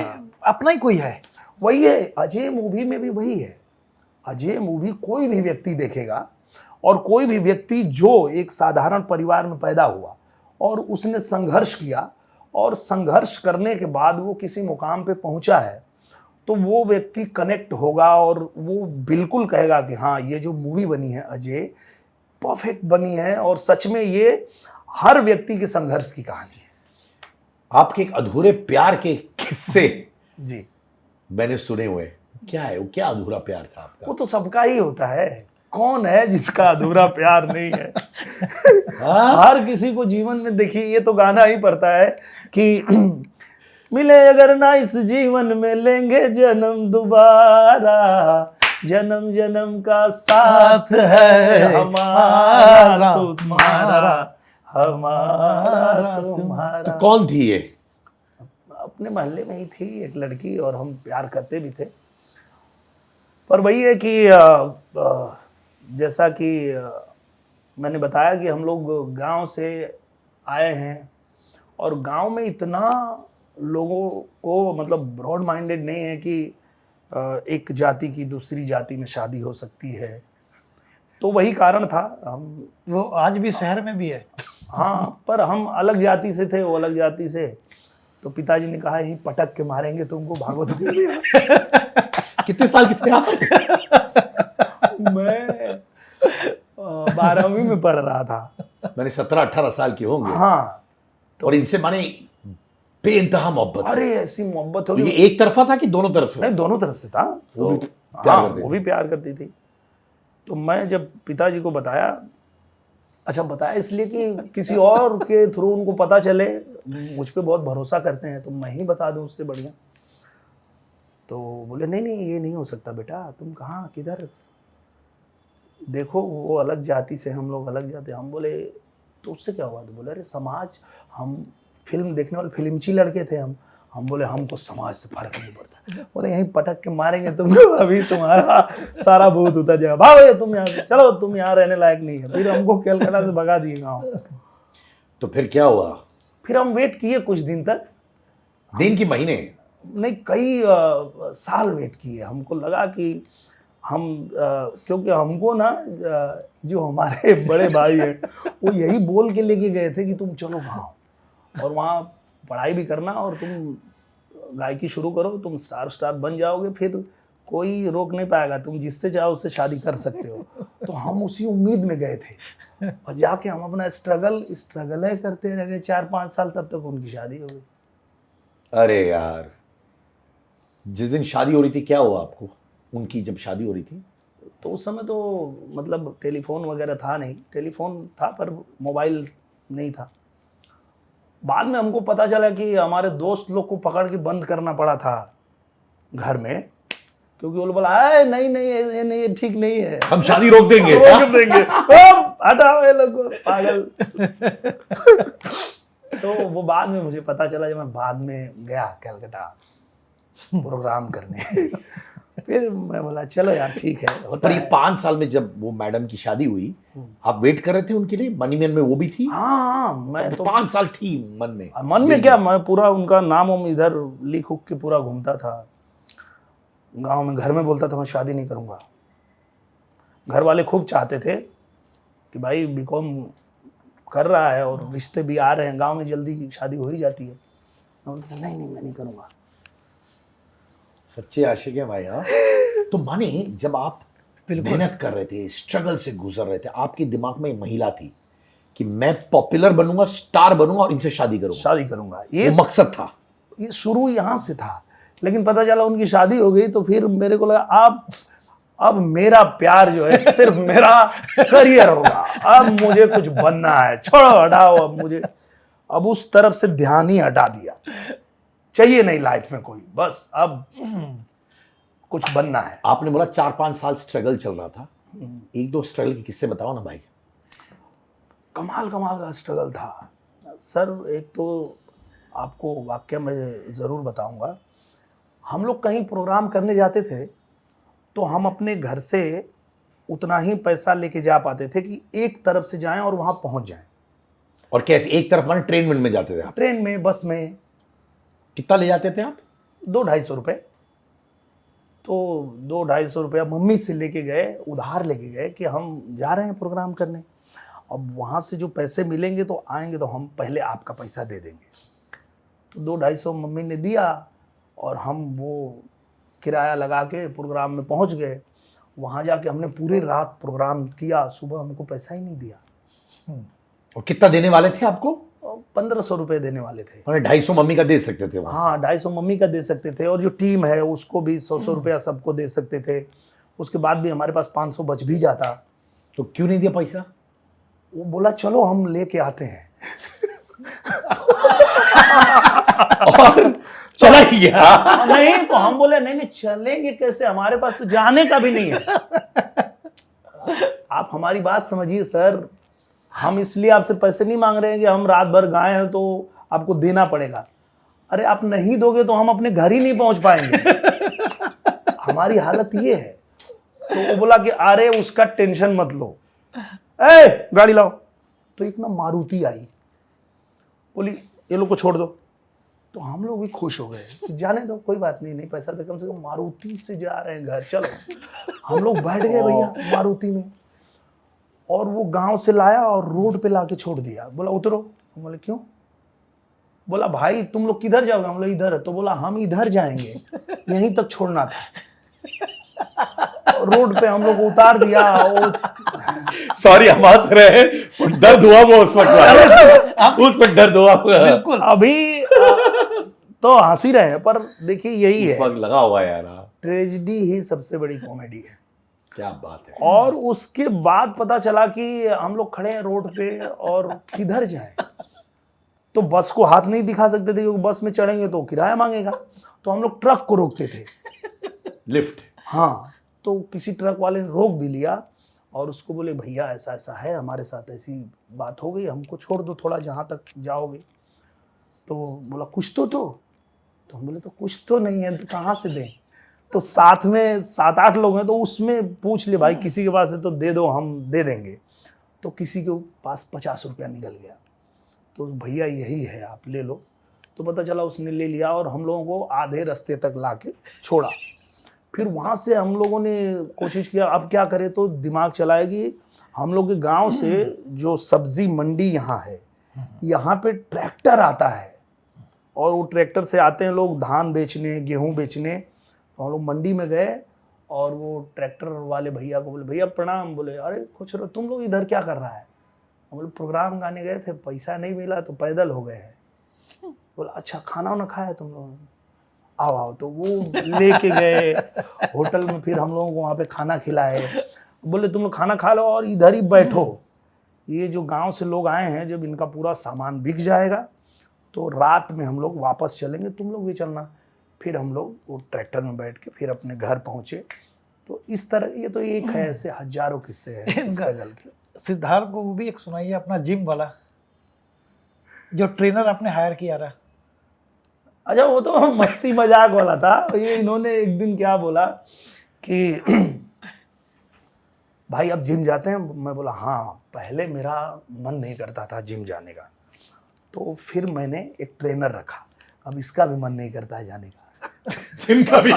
अपना ही कोई है। वही है अजय मूवी में भी, वही है। अजय मूवी कोई भी व्यक्ति देखेगा, और कोई भी व्यक्ति जो एक साधारण परिवार में पैदा हुआ और उसने संघर्ष किया और संघर्ष करने के बाद वो किसी मुकाम पे पहुंचा है, तो वो व्यक्ति कनेक्ट होगा और वो बिल्कुल कहेगा कि हाँ ये जो मूवी बनी है अजय, परफेक्ट बनी है और सच में ये हर व्यक्ति के संघर्ष की कहानी है। आपके एक अधूरे प्यार के किस्से जी मैंने सुने हुए, क्या है वो, क्या अधूरा प्यार था आपका? वो तो सबका ही होता है, कौन है जिसका अधूरा प्यार नहीं है? हर किसी को जीवन में, देखिए ये तो गाना ही पड़ता है कि मिले अगर ना इस जीवन में, लेंगे जन्म दोबारा, जन्म जन्म का साथ है हमारा तुम्हारा, हमारा तुम्हारा। तो कौन थी ये? अपने मोहल्ले में ही थी एक लड़की, और हम प्यार करते भी थे। पर वही है कि जैसा कि मैंने बताया कि हम लोग गांव से आए हैं, और गांव में इतना लोगों को मतलब ब्रॉड माइंडेड नहीं है कि एक जाति की दूसरी जाति में शादी हो सकती है, तो वही कारण था। हम वो आज भी शहर में भी है। हाँ, पर हम अलग जाति से थे, वो अलग जाति से, तो पिताजी ने कहा यही पटक के मारेंगे तुमको, भागो तुम। कितने साल के थे आप? मैं 12वीं में पढ़ रहा था। मैंने 17-18 साल के होंगे। हाँ, तो और इनसे माने बेइंतहा मोहब्बत? अरे ऐसी मोहब्बत हो तो गई। ये एक तरफा था कि दोनों तरफ? नहीं, दोनों तरफ से था। वो भी तो प्यार हाँ, करती वो थी। भी प्यार करती थी। तो मैं जब पिताजी को बताया, अच्छा बताया इसलिए कि किसी और के थ्रू उनको पता चले, मुझ पे बहुत भरोसा करते हैं, तो मैं ही बता दूं उससे बढ़िया। तो बोले नहीं नहीं ये नहीं हो सकता बेटा, तुम कहाँ किधर। देखो वो अलग जाति से, हम लोग अलग जाति। हम बोले तो उससे क्या हुआ? तो बोले अरे समाज, हम फिल्म देखने वाले फिल्मची लड़के थे हम बोले हमको समाज से फर्क नहीं पड़ता। बोले यहीं पटक के मारेंगे तुमको, अभी तुम्हारा सारा भूत उतर जाएगा, भागो तुम यहाँ से, चलो तुम यहाँ रहने लायक नहीं है। फिर हमको कलकत्ता से भगा दिए गाँव। तो फिर क्या हुआ? फिर हम वेट किए कुछ दिन तक, दिन की महीने? नहीं कई साल वेट किए। हमको लगा कि हम क्योंकि हमको ना जो हमारे बड़े भाई हैं वो यही बोल के लेके गए थे कि तुम चलो गाँव और वहाँ पढ़ाई भी करना और तुम गायकी शुरू करो, तुम स्टार बन जाओगे, फिर कोई रोक नहीं पाएगा, तुम जिससे चाहो उससे शादी कर सकते हो। तो हम उसी उम्मीद में गए थे और जाके हम अपना स्ट्रगल करते रह गए 4-5 साल, तब तक उनकी शादी हो गई। अरे यार, जिस दिन शादी हो रही थी क्या हुआ आपको? उनकी जब शादी हो रही थी तो उस समय तो मतलब टेलीफोन वगैरह था नहीं, टेलीफोन था पर मोबाइल नहीं था। बाद में हमको पता चला कि हमारे दोस्त लोग को पकड़ के बंद करना पड़ा था घर में, क्योंकि वो लोग बोला नहीं नहीं ये ठीक नहीं है, हम शादी रोक देंगे। रोक देंगे, हटाओ ये लोग पागल। तो वो बाद में मुझे पता चला जब मैं बाद में गया कलकत्ता प्रोग्राम करने। फिर मैं बोला चलो यार ठीक है, होता पर ये है। 5 साल में जब वो मैडम की शादी हुई, आप वेट कर रहे थे उनके लिए? मनी मैन में वो भी थी? हाँ मैं तो 5 साल थी मन में क्या, मैं पूरा उनका नाम इधर लिख उख के पूरा घूमता था गांव में। घर में बोलता था मैं शादी नहीं करूंगा। घर वाले खूब चाहते थे कि भाई बीकॉम कर रहा है और रिश्ते भी आ रहे हैं, गांव में जल्दी शादी हो ही जाती है। मैं बोलता था नहीं नहीं मैं नहीं करूंगा। सच्चे आशिक है भाई। हाँ, तो माने जब आप मेहनत कर रहे थे, स्ट्रगल से गुजर रहे थे, आपके दिमाग में महिला थी कि मैं पॉपुलर बनूंगा, स्टार बनूंगा और इनसे शादी करूंगा, ये मकसद था। ये शुरू यहाँ से था, लेकिन पता चला उनकी शादी हो गई तो फिर मेरे को लगा अब मेरा प्यार जो है सिर्फ मेरा करियर होगा, अब मुझे कुछ बनना है, छोड़ो हटाओ, अब उस तरफ से ध्यान ही हटा दिया। चाहिए नहीं लाइफ में कोई, बस अब कुछ बनना है। आपने बोला 4-5 साल स्ट्रगल चल रहा था, 1-2 स्ट्रगल के किस्से बताओ ना भाई। कमाल का स्ट्रगल था सर। एक तो आपको वाकया मैं ज़रूर बताऊंगा। हम लोग कहीं प्रोग्राम करने जाते थे तो हम अपने घर से उतना ही पैसा लेके जा पाते थे कि एक तरफ से जाएं और वहां पहुंच जाएं। और कैसे एक तरफ माने ट्रेन में जाते थे आप? ट्रेन में, बस में। कितना ले जाते थे आप? 200-250 रुपये। तो 200-250 रुपया मम्मी से लेके गए, उधार लेके गए कि हम जा रहे हैं प्रोग्राम करने, अब वहाँ से जो पैसे मिलेंगे तो आएंगे तो हम पहले आपका पैसा दे देंगे। तो 200-250 मम्मी ने दिया और हम वो किराया लगा के प्रोग्राम में पहुँच गए। वहाँ जाके हमने पूरी रात प्रोग्राम किया, सुबह हमको पैसा ही नहीं दिया। और कितना देने वाले थे आपको? 1500 रुपये देने वाले थे। 250 मम्मी का दे सकते थे वहाँ? हाँ, 250 मम्मी का दे सकते थे और जो टीम है उसको भी 100 रुपया सबको दे सकते थे। उसके बाद भी हमारे पास 500 बच भी जाता। तो क्यों नहीं दिया पैसा? वो बोला चलो हम लेके आते हैं। और चला ही गया। नहीं तो हम बोले नहीं चलेंगे कैसे, हमारे पास तो जाने का भी नहीं है। आप हमारी बात समझिए सर, हम इसलिए आपसे पैसे नहीं मांग रहे हैं कि हम रात भर गाए हैं तो आपको देना पड़ेगा। अरे आप नहीं दोगे तो हम अपने घर ही नहीं पहुंच पाएंगे। हमारी हालत ये है। तो वो बोला कि अरे उसका टेंशन मत लो, गाड़ी लाओ। तो एक ना मारुति आई, बोली ये लोग को छोड़ दो। तो हम लोग भी खुश हो गए, जाने दो कोई बात नहीं, नहीं पैसा तो कम से कम मारुति से जा रहे हैं घर, चलो। हम लोग बैठ गए भैया मारुति में और वो गांव से लाया और रोड पे लाके छोड़ दिया। बोला उतरो। हम बोले क्यों? बोला भाई तुम लोग किधर जाओगे? हम लोग इधर। तो बोला हम इधर जाएंगे, यहीं तक छोड़ना था। रोड पे हम लोग को उतार दिया। सॉरी हम हंस रहे हैं, दर्द हुआ वो उस वक्त दर्द हुआ बिल्कुल। अभी तो हंसी रहे हैं पर देखिए यही है, लगा हुआ है यार। ट्रेजेडी ही सबसे बड़ी कॉमेडी है। क्या बात है। और उसके बाद पता चला कि हम लोग खड़े हैं रोड पे और किधर जाएं। तो बस को हाथ नहीं दिखा सकते थे क्योंकि बस में चढ़ेंगे तो किराया मांगेगा। तो हम लोग ट्रक को रोकते थे, लिफ्ट। हाँ। तो किसी ट्रक वाले ने रोक भी लिया और उसको बोले भैया ऐसा ऐसा है, हमारे साथ ऐसी बात हो गई, हमको छोड़ दो थोड़ा जहाँ तक जाओगे। तो बोला कुछ तो हम बोले तो कुछ तो नहीं है तो कहाँ से दें। तो साथ में 7-8 लोग हैं, तो उसमें पूछ ले भाई किसी के पास है तो दे दो, हम दे देंगे। तो किसी के पास 50 रुपया निकल गया, तो भैया यही है आप ले लो। तो पता चला उसने ले लिया और हम लोगों को आधे रास्ते तक ला के छोड़ा। फिर वहाँ से हम लोगों ने कोशिश किया अब क्या करें, तो दिमाग चलाया कि हम लोग के गांव से जो सब्जी मंडी यहाँ है, यहाँ पे ट्रैक्टर आता है और वो ट्रैक्टर से आते हैं लोग धान बेचने, गेहूँ बेचने। तो हम लोग मंडी में गए और वो ट्रैक्टर वाले भैया को बोले भैया प्रणाम। बोले अरे खुश रहो, तुम लोग इधर क्या कर रहा है? हम बोले प्रोग्राम गाने गए थे, पैसा नहीं मिला तो पैदल हो गए हैं। बोला अच्छा खाना वाना खाया तुम लोगों ने? आओ आओ। तो वो लेके गए होटल में, फिर हम लोगों को वहाँ पे खाना खिलाए। बोले तुम लोग खाना खा लो और इधर ही बैठो, ये जो गांव से लोग आए हैं जब इनका पूरा सामान बिक जाएगा तो रात में हम लोग वापस चलेंगे, तुम लोग भी चलना। फिर हम लोग वो ट्रैक्टर में बैठ के फिर अपने घर पहुँचे। तो इस तरह ये तो एक है, ऐसे हजारों किस्से हैं इस गजल के। सिद्धार्थ को वो भी एक सुनाइए अपना जिम वाला, जो ट्रेनर आपने हायर किया रहा। अच्छा वो तो मस्ती मजाक वाला था। ये इन्होंने एक दिन क्या बोला कि भाई अब जिम जाते हैं? मैं बोला हाँ, पहले मेरा मन नहीं करता था जिम जाने का, तो फिर मैंने एक ट्रेनर रखा, अब इसका भी मन नहीं करता है जाने का। जिम का भी।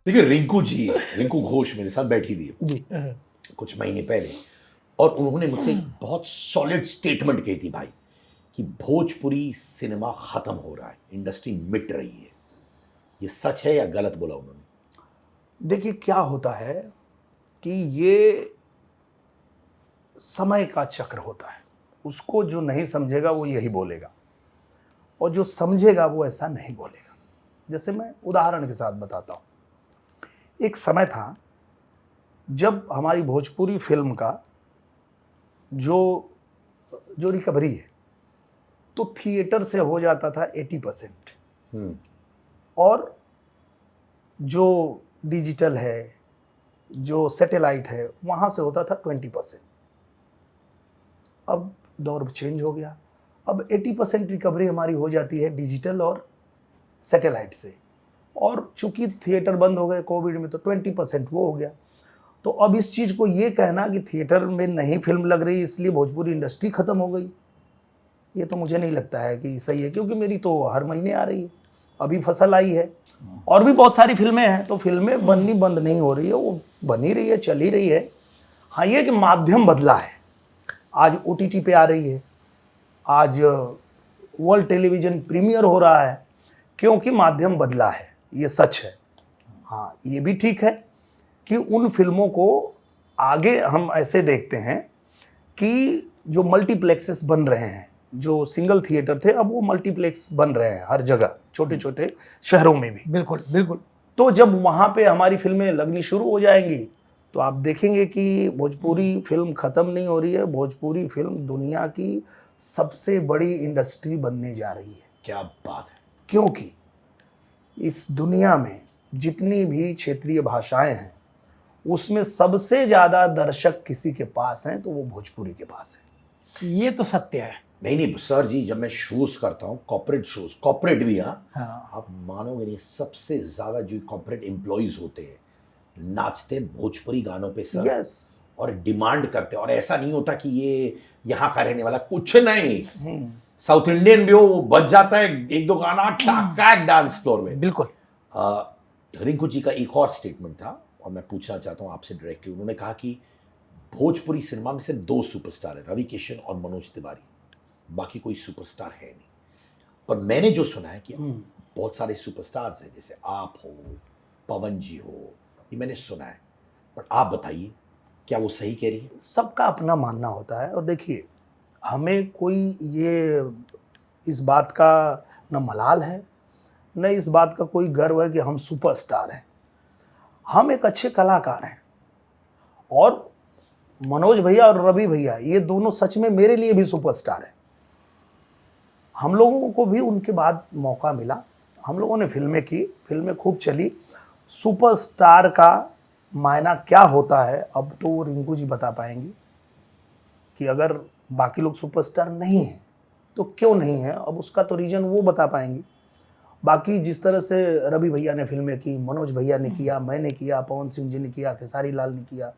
देखिए रिंकू घोष मेरे साथ बैठी थी जी कुछ महीने पहले, और उन्होंने मुझसे एक बहुत सॉलिड स्टेटमेंट कही थी भाई कि भोजपुरी सिनेमा खत्म हो रहा है, इंडस्ट्री मिट रही है। ये सच है या गलत बोला उन्होंने? देखिए क्या होता है कि ये समय का चक्र होता है, उसको जो नहीं समझेगा वो यही बोलेगा और जो समझेगा वो ऐसा नहीं बोलेगा। जैसे मैं उदाहरण के साथ बताता हूँ, एक समय था जब हमारी भोजपुरी फिल्म का जो रिकवरी है तो थिएटर से हो जाता था 80% और जो डिजिटल है, जो सैटेलाइट है, वहाँ से होता था 20%। अब दौर चेंज हो गया, अब 80% रिकवरी हमारी हो जाती है डिजिटल और सैटेलाइट से, और चूंकि थिएटर बंद हो गए कोविड में तो 20% वो हो गया। तो अब इस चीज़ को ये कहना कि थिएटर में नहीं फिल्म लग रही इसलिए भोजपुरी इंडस्ट्री ख़त्म हो गई, ये तो मुझे नहीं लगता है कि सही है, क्योंकि मेरी तो हर महीने आ रही है, अभी फसल आई है और भी बहुत सारी फिल्में हैं, तो फिल्में बननी बंद नहीं हो रही है, वो बन ही रही है, चल ही रही है। हाँ ये कि माध्यम बदला है, आज OTT पे आ रही है, आज वर्ल्ड टेलीविज़न प्रीमियर हो रहा है, क्योंकि माध्यम बदला है, ये सच है। हाँ ये भी ठीक है कि उन फिल्मों को आगे हम ऐसे देखते हैं कि जो मल्टीप्लेक्सेस बन रहे हैं, जो सिंगल थिएटर थे अब वो मल्टीप्लेक्स बन रहे हैं हर जगह, छोटे छोटे शहरों में भी। बिल्कुल बिल्कुल। तो जब वहाँ पे हमारी फिल्में लगनी शुरू हो जाएंगी तो आप देखेंगे कि भोजपुरी फिल्म ख़त्म नहीं हो रही है, भोजपुरी फिल्म दुनिया की सबसे बड़ी इंडस्ट्री बनने जा रही है। क्या बात है। क्योंकि इस दुनिया में जितनी भी क्षेत्रीय भाषाएं हैं उसमें सबसे ज़्यादा दर्शक किसी के पास हैं तो वो भोजपुरी के पास है। ये तो सत्य है। नहीं सर जी, जब मैं शोज करता हूँ कॉर्पोरेट शोज, कॉर्पोरेट भी, हाँ। आप मानोगे नहीं, सबसे ज्यादा जो कॉर्पोरेट एम्प्लॉइज होते हैं नाचते भोजपुरी गानों पे सर। यस। और डिमांड करते हैं, और ऐसा नहीं होता कि ये यहाँ का रहने वाला, कुछ नहीं, साउथ इंडियन भी हो वो बज जाता है एक दो गाना टाका डांस फ्लोर में। बिल्कुल। रिंकू जी का एक और स्टेटमेंट था और मैं पूछना चाहता हूँ आपसे डायरेक्टली। उन्होंने कहा कि भोजपुरी सिनेमा में सिर्फ 2 सुपरस्टार है, रवि किशन और मनोज तिवारी, बाकी कोई सुपरस्टार है नहीं। पर मैंने जो सुना है कि बहुत सारे सुपरस्टार्स हैं, जैसे आप हो, पवन जी हो, ये मैंने सुना है, पर आप बताइए क्या वो सही कह रही है? सबका अपना मानना होता है, और देखिए हमें कोई ये इस बात का न मलाल है, न इस बात का कोई गर्व है कि हम सुपरस्टार हैं। हम एक अच्छे कलाकार हैं, और मनोज भैया और रवि भैया ये दोनों सच में मेरे लिए भी सुपरस्टार हैं। हम लोगों को भी उनके बाद मौका मिला, हम लोगों ने फिल्में की, फिल्में खूब चली। सुपरस्टार का मायना क्या होता है अब तो वो रिंकू जी बता पाएंगी, कि अगर बाकी लोग सुपरस्टार नहीं हैं तो क्यों नहीं है, अब उसका तो रीज़न वो बता पाएंगी। बाकी जिस तरह से रवि भैया ने फिल्में की, मनोज भैया ने किया, मैंने किया, पवन सिंह जी ने किया, खेसारी लाल ने किया,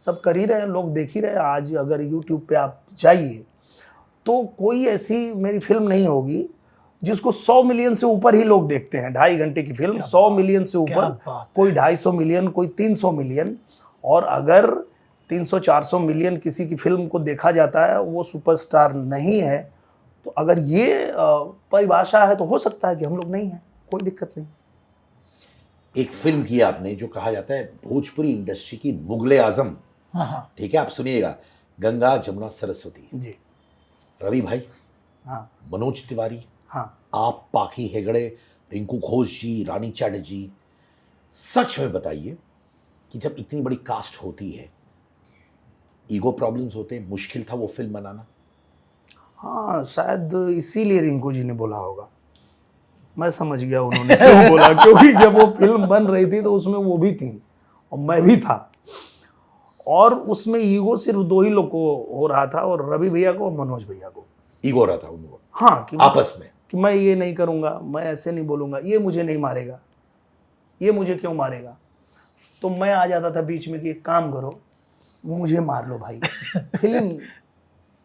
सब कर ही रहे हैं, लोग देख ही रहे हैं। आज अगर यूट्यूब पे आप जाइए तो कोई ऐसी मेरी फिल्म नहीं होगी जिसको 100 मिलियन से ऊपर ही लोग देखते हैं। 2.5 घंटे की फिल्म 100 मिलियन से ऊपर, कोई 250 मिलियन, कोई 300 मिलियन। और अगर 300-400 मिलियन किसी की फिल्म को देखा जाता है, वो सुपरस्टार नहीं है। तो अगर ये परिभाषा है तो हो सकता है कि हम लोग नहीं हैं, कोई दिक्कत नहीं। एक फिल्म की आपने जो कहा जाता है भोजपुरी इंडस्ट्री की मुगले आजम, हाँ, ठीक है, आप सुनिएगा, गंगा जमुना सरस्वती, जी, रवि भाई, हाँ, मनोज तिवारी, हाँ। आप, पाखी हेगड़े, रिंकू घोष जी, रानी चैटर्जी, सच में बताइए कि जब इतनी बड़ी कास्ट होती है, ईगो प्रॉब्लम्स होते हैं, मुश्किल था वो फिल्म बनाना? हाँ, शायद इसीलिए रिंकू जी ने बोला होगा। मैं समझ गया उन्होंने क्यों बोला, क्योंकि जब वो फिल्म बन रही थी तो उसमें वो भी थी और मैं भी था, और उसमें ईगो सिर्फ 2 ही लोग को हो रहा था, और रवि भैया को और मनोज भैया को ईगो रहा था उनको हाँ, कि आपस में, कि मैं ये नहीं करूँगा, मैं ऐसे नहीं बोलूँगा, ये मुझे नहीं मारेगा, ये मुझे क्यों मारेगा। तो मैं आ जाता था बीच में कि एक काम करो, मुझे मार लो भाई, फिल्म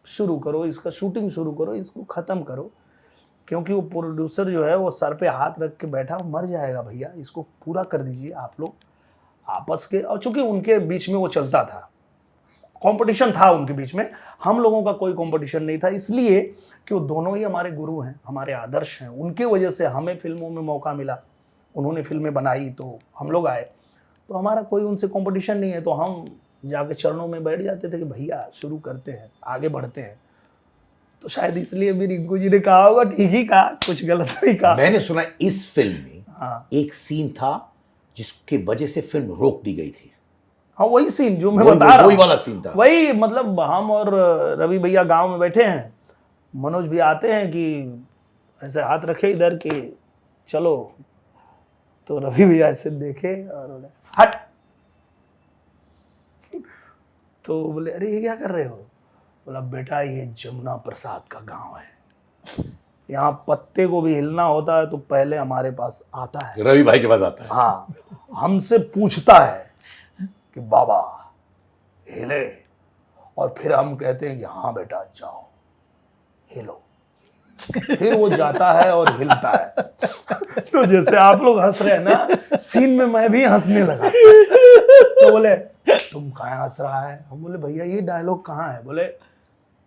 शुरू करो, इसका शूटिंग शुरू करो, इसको ख़त्म करो। क्योंकि वो प्रोड्यूसर जो है वो सर पे हाथ रख के बैठा, वो मर जाएगा भैया, इसको पूरा कर दीजिए आप लोग आपस के। और चूंकि उनके बीच में वो चलता था, कंपटीशन था उनके बीच में, हम लोगों का कोई कंपटीशन नहीं था, इसलिए कि वो दोनों ही हमारे गुरु हैं, हमारे आदर्श हैं। उनके वजह से हमें फिल्मों में मौका मिला, उन्होंने फिल्में बनाई तो हम लोग आए, तो हमारा कोई उनसे कंपटीशन नहीं है। तो हम जाके चरणों में बैठ जाते थे कि भैया शुरू करते हैं, आगे बढ़ते हैं। तो शायद इसलिए भी रिंकू जी ने कहा होगा, ठीक ही कहा, कुछ गलत नहीं कहा। मैंने सुना इस फिल्म में हाँ, एक सीन था जिसकी वजह से फिल्म रोक दी गई थी। हाँ, वही सीन जो मैं वही- बता रहा वही हूँ, वाला सीन था। वही मतलब हम और रवि भैया गांव में बैठे हैं, मनोज भी आते हैं कि ऐसे हाथ रखे इधर के चलो, तो रवि भैया ऐसे देखे और बोले हट, तो बोले अरे ये क्या कर रहे हो। बोला बेटा ये जमुना प्रसाद का गांव है, यहाँ पत्ते को भी हिलना होता है तो पहले हमारे पास आता है, रवि भाई के पास आता है। हाँ, हमसे पूछता है कि बाबा हिले, और फिर हम कहते हैं कि हाँ बेटा जाओ हिलो, फिर वो जाता है और हिलता है। तो जैसे आप लोग हंस रहे हैं ना, सीन में मैं भी हंसने लगा। तो बोले तुम कहाँ हंस रहा है, हम बोले भैया ये डायलॉग कहाँ है। बोले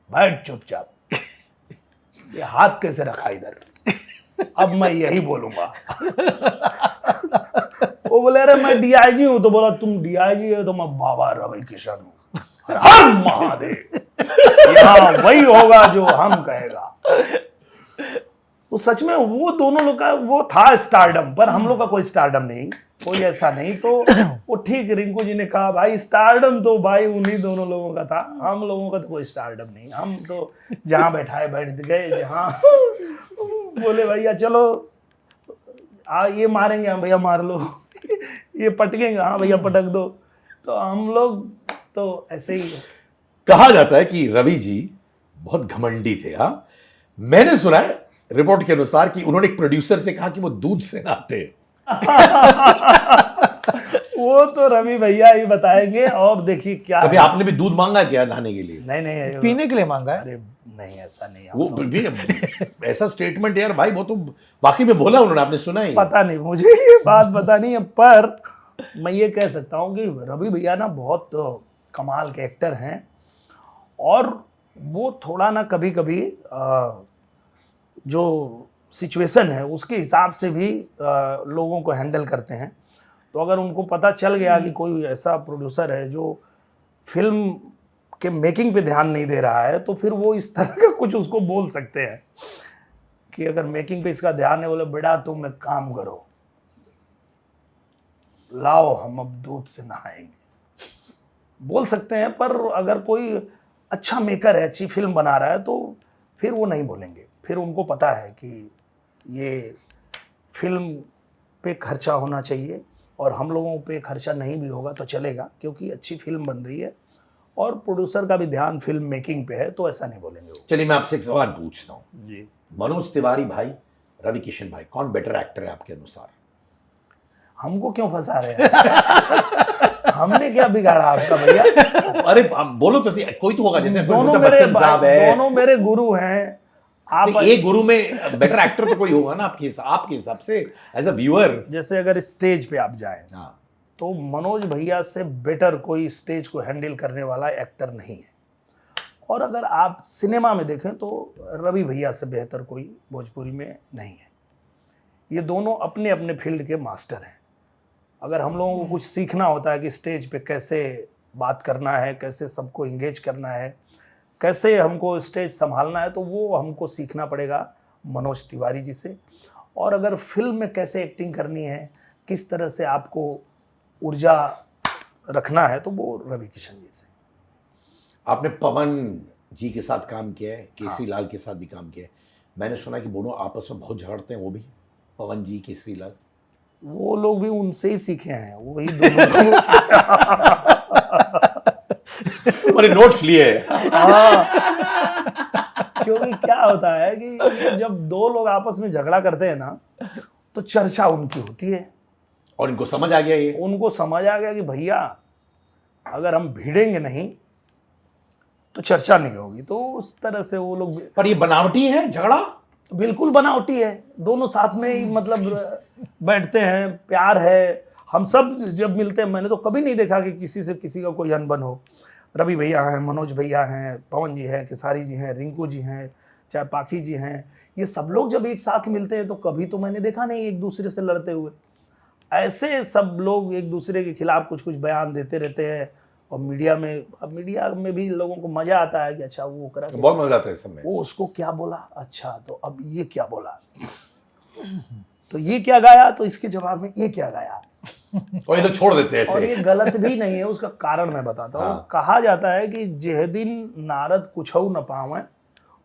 बैठ चुपचाप, ये हाथ कैसे रखा इधर, अब मैं यही बोलूंगा। वो बोले अरे मैं डीआईजी हूं, तो बोला तुम डीआईजी हो तो मैं बाबा रवि किशन हूं, हर महादेव, यहाँ वही होगा जो हम कहेगा। तो सच में वो दोनों लोग का वो था स्टारडम, पर हम लोग का कोई स्टारडम नहीं, कोई ऐसा नहीं। तो वो ठीक रिंकू जी ने कहा भाई स्टारडम तो भाई उन्हीं दोनों लोगों का था, हम लोगों का तो कोई स्टारडम नहीं। हम तो जहाँ बैठाए बैठ गए, जहाँ बोले भैया चलो ये मारेंगे, हम भैया मार लो, ये पटकेंगे, हाँ भैया पटक दो। तो हम लोग तो ऐसे ही कहा जाता है कि रवि जी बहुत घमंडी थे। हाँ, मैंने सुना है रिपोर्ट के अनुसार कि उन्होंने एक प्रोड्यूसर से कहा कि वो दूध से नहाते हैं। वो तो रवि भैया ही बताएंगे। और देखिए क्या कभी है। आपने भी दूध मांगा क्या नहाने के लिए? नहीं पीने के लिए मांगा है। अरे नहीं ऐसा नहीं, वो भी ऐसा स्टेटमेंट यार भाई, वो तो वाकई में बोला उन्होंने, आपने सुना ही? पता नहीं मुझे, ये बात पता नहीं है, पर मैं ये कह सकता हूँ कि रवि भैया ना बहुत कमाल के एक्टर हैं, और वो थोड़ा ना कभी कभी जो सिचुएशन है उसके हिसाब से भी लोगों को हैंडल करते हैं। तो अगर उनको पता चल गया कि कोई ऐसा प्रोड्यूसर है जो फिल्म के मेकिंग पे ध्यान नहीं दे रहा है, तो फिर वो इस तरह का कुछ उसको बोल सकते हैं कि अगर मेकिंग पे इसका ध्यान है, बोले बेटा तुम एक काम करो, लाओ हम अब दूध से नहाएंगे, बोल सकते हैं। पर अगर कोई अच्छा मेकर है, अच्छी फिल्म बना रहा है, तो फिर वो नहीं बोलेंगे। फिर उनको पता है कि ये फिल्म पे खर्चा होना चाहिए, और हम लोगों पे खर्चा नहीं भी होगा तो चलेगा, क्योंकि अच्छी फिल्म बन रही है और प्रोड्यूसर का भी ध्यान फिल्म मेकिंग पे है, तो ऐसा नहीं बोलेंगे वो। चलिए मैं आपसे एक सवाल पूछता हूँ जी, मनोज तिवारी भाई, रवि किशन भाई, कौन बेटर एक्टर है आपके अनुसार? हमको क्यों फंसा रहे हैं? हमने क्या बिगाड़ा आपका भैया? अरे आप बोलो तो सही, कोई तो होगा, जैसे दोनों अमिताभ मेरे बच्चन साहब है। दोनों मेरे गुरु हैं। आप नहीं, एक गुरु में बेटर एक्टर तो कोई होगा ना आपके हिसाब से, एज अ व्यूअर। जैसे अगर स्टेज पे आप जाएं, हाँ, तो मनोज भैया से बेटर कोई स्टेज को हैंडल करने वाला एक्टर नहीं है। और अगर आप सिनेमा में देखें तो रवि भैया से बेहतर कोई भोजपुरी में नहीं है। ये दोनों अपने अपने फील्ड के मास्टर हैं। अगर हम लोगों को कुछ सीखना होता है कि स्टेज पे कैसे बात करना है, कैसे सबको इंगेज करना है, कैसे हमको स्टेज संभालना है, तो वो हमको सीखना पड़ेगा मनोज तिवारी जी से। और अगर फिल्म में कैसे एक्टिंग करनी है, किस तरह से आपको ऊर्जा रखना है, तो वो रवि किशन जी से। आपने पवन जी के साथ काम किया है, केसरी लाल के साथ भी काम किया है। मैंने सुना कि दोनों आपस में बहुत झगड़ते हैं, वो भी पवन जी, केसरी लाल। वो लोग भी उनसे ही सीखे हैं, वही दोनों मैंने नोट्स लिए हैं। हाँ, क्योंकि क्या होता है कि जब दो लोग आपस में झगड़ा करते हैं ना, तो चर्चा उनकी होती है। और इनको समझ आ गया ये। उनको समझ आ गया कि भैया अगर हम भिड़ेंगे नहीं तो चर्चा नहीं होगी। तो उस तरह से वो लोग पर ये बनावटी है झगड़ा। बिल्कुल बनावटी है। दोनों साथ में ही मतलब बैठते हैं, प्यार है। हम सब जब मिलते हैं, मैंने तो कभी नहीं देखा कि किसी से किसी का कोई अनबन हो। रवि भैया हैं, मनोज भैया हैं, पवन जी हैं, खेसारी जी हैं, रिंकू जी हैं, चाहे पाखी जी हैं, ये सब लोग जब एक साथ मिलते हैं तो कभी तो मैंने देखा नहीं एक दूसरे से लड़ते हुए। ऐसे सब लोग एक दूसरे के खिलाफ कुछ कुछ बयान देते रहते हैं। और मीडिया में भी लोगों को मजा आता है कि अच्छा वो करा, बहुत मजा आता है इस समय। वो उसको क्या बोला, अच्छा तो अब ये क्या बोला, तो ये क्या गाया, तो इसके जवाब में ये क्या गाया। और ये लोग छोड़ देते हैं और ऐसे। ये गलत भी नहीं है, उसका कारण मैं बताता हूँ। हाँ। कहा जाता है कि जेह दिन नारद कुछऊ न पावे,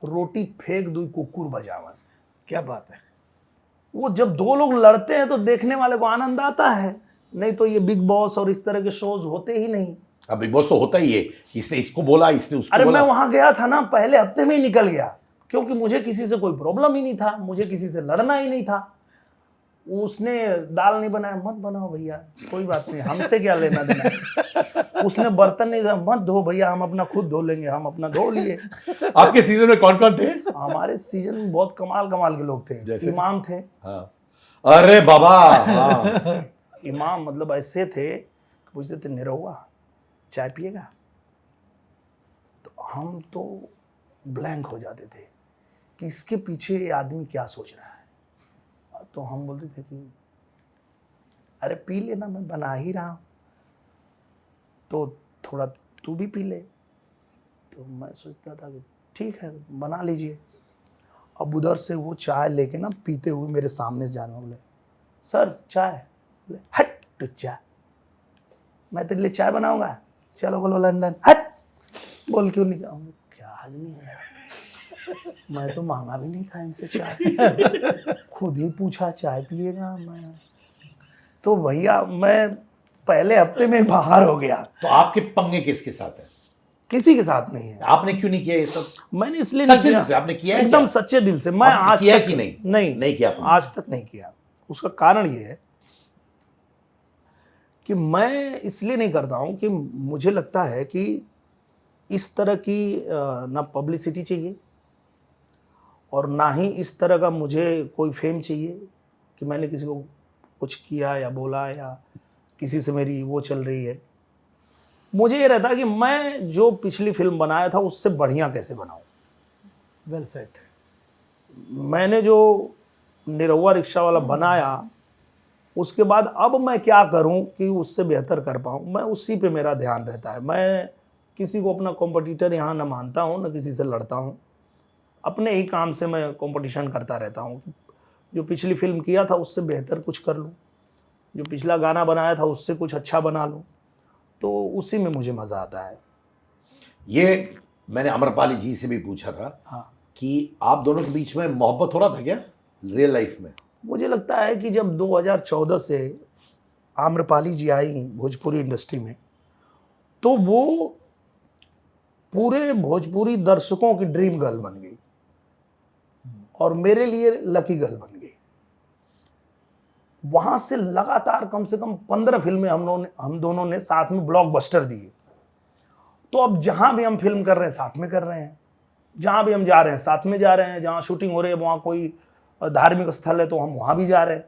रोटी फेंक दुई कुकुर बजावे। क्या बात है। वो जब दो लोग लड़ते हैं तो देखने वाले को आनंद आता है, नहीं तो ये बिग बॉस और इस तरह के शोज होते ही नहीं। अब बिग बॉस तो होता ही है, इसने इसको बोला, इसने उसको अरे बोला। मैं वहां गया था ना, पहले हफ्ते में ही निकल गया, क्योंकि मुझे किसी से कोई प्रॉब्लम ही नहीं था, मुझे किसी से लड़ना ही नहीं था। उसने दाल नहीं बनाया, मत बनाओ भैया, कोई बात नहीं, हमसे क्या लेना देना है। उसने बर्तन नहीं धोया, मत धो भैया, हम अपना खुद धो लेंगे, हम अपना धो लिए। आपके सीजन में कौन कौन थे? हमारे सीजन में बहुत कमाल कमाल के लोग थे। जैसे? इमाम थे। हाँ। अरे बाबा, हाँ। इमाम मतलब ऐसे थे, पूछते थे निरहुआ चाय पिएगा, तो हम तो ब्लैंक हो जाते थे कि इसके पीछे ये आदमी क्या सोच रहा है। तो हम बोलते थे कि अरे पी लेना, मैं बना ही रहा हूं, तो थोड़ा तू भी पी ले। तो मैं सोचता था कि ठीक है बना लीजिए। अब उधर से वो चाय लेके ना पीते हुए मेरे सामने से जाने, बोले सर चाय। बोले हट तो चाय, मैं तेरे लिए चाय बनाऊंगा, चलो बोलो लंदन, हट। बोल क्यों नहीं जाऊंगा, क्या आदमी है, मैं तो मांगा भी नहीं था इनसे चाय, खुद ही पूछा चाय पिएगा। मैं तो भैया मैं पहले हफ्ते में बाहर हो गया। तो आपके पंगे किसके साथ है? किसी के साथ नहीं है। आपने क्यों नहीं किया ये सब? मैंने इसलिए नहीं सच्चे किया। दिल से आपने किया है एकदम क्या? सच्चे दिल से। मैं आपने आज किया तक कि नहीं? नहीं किया आपने? आज तक नहीं किया। उसका कारण ये है कि मैं इसलिए नहीं करता हूं कि मुझे लगता है कि इस तरह की ना पब्लिसिटी चाहिए और ना ही इस तरह का मुझे कोई फेम चाहिए कि मैंने किसी को कुछ किया या बोला या किसी से मेरी वो चल रही है। मुझे ये रहता है कि मैं जो पिछली फिल्म बनाया था उससे बढ़िया कैसे बनाऊं। Well set. मैंने जो निरहुआ रिक्शा वाला बनाया, उसके बाद अब मैं क्या करूं कि उससे बेहतर कर पाऊं, मैं उसी पे मेरा ध्यान रहता है। मैं किसी को अपना कॉम्पिटिटर यहाँ न मानता हूं, न किसी से लड़ता हूं। अपने ही काम से मैं कंपटीशन करता रहता हूँ कि जो पिछली फिल्म किया था उससे बेहतर कुछ कर लूँ, जो पिछला गाना बनाया था उससे कुछ अच्छा बना लूँ, तो उसी में मुझे मज़ा आता है। ये मैंने अमरपाली जी से भी पूछा था हाँ, कि आप दोनों के बीच में मोहब्बत हो रहा था क्या रियल लाइफ में? मुझे लगता है कि जब 2014 से आम्रपाली जी आई भोजपुरी इंडस्ट्री में, तो वो पूरे भोजपुरी दर्शकों की ड्रीम गर्ल बन गई और मेरे लिए लकी गर्ल बन गई। वहां से लगातार कम से कम 15 फिल्में हम दोनों ने साथ में ब्लॉकबस्टर दिए। तो अब जहां भी हम फिल्म कर रहे हैं साथ में कर रहे हैं, जहां भी हम जा रहे हैं साथ में जा रहे हैं, जहां शूटिंग हो रही है वहां कोई धार्मिक स्थल है तो हम वहां भी जा रहे हैं।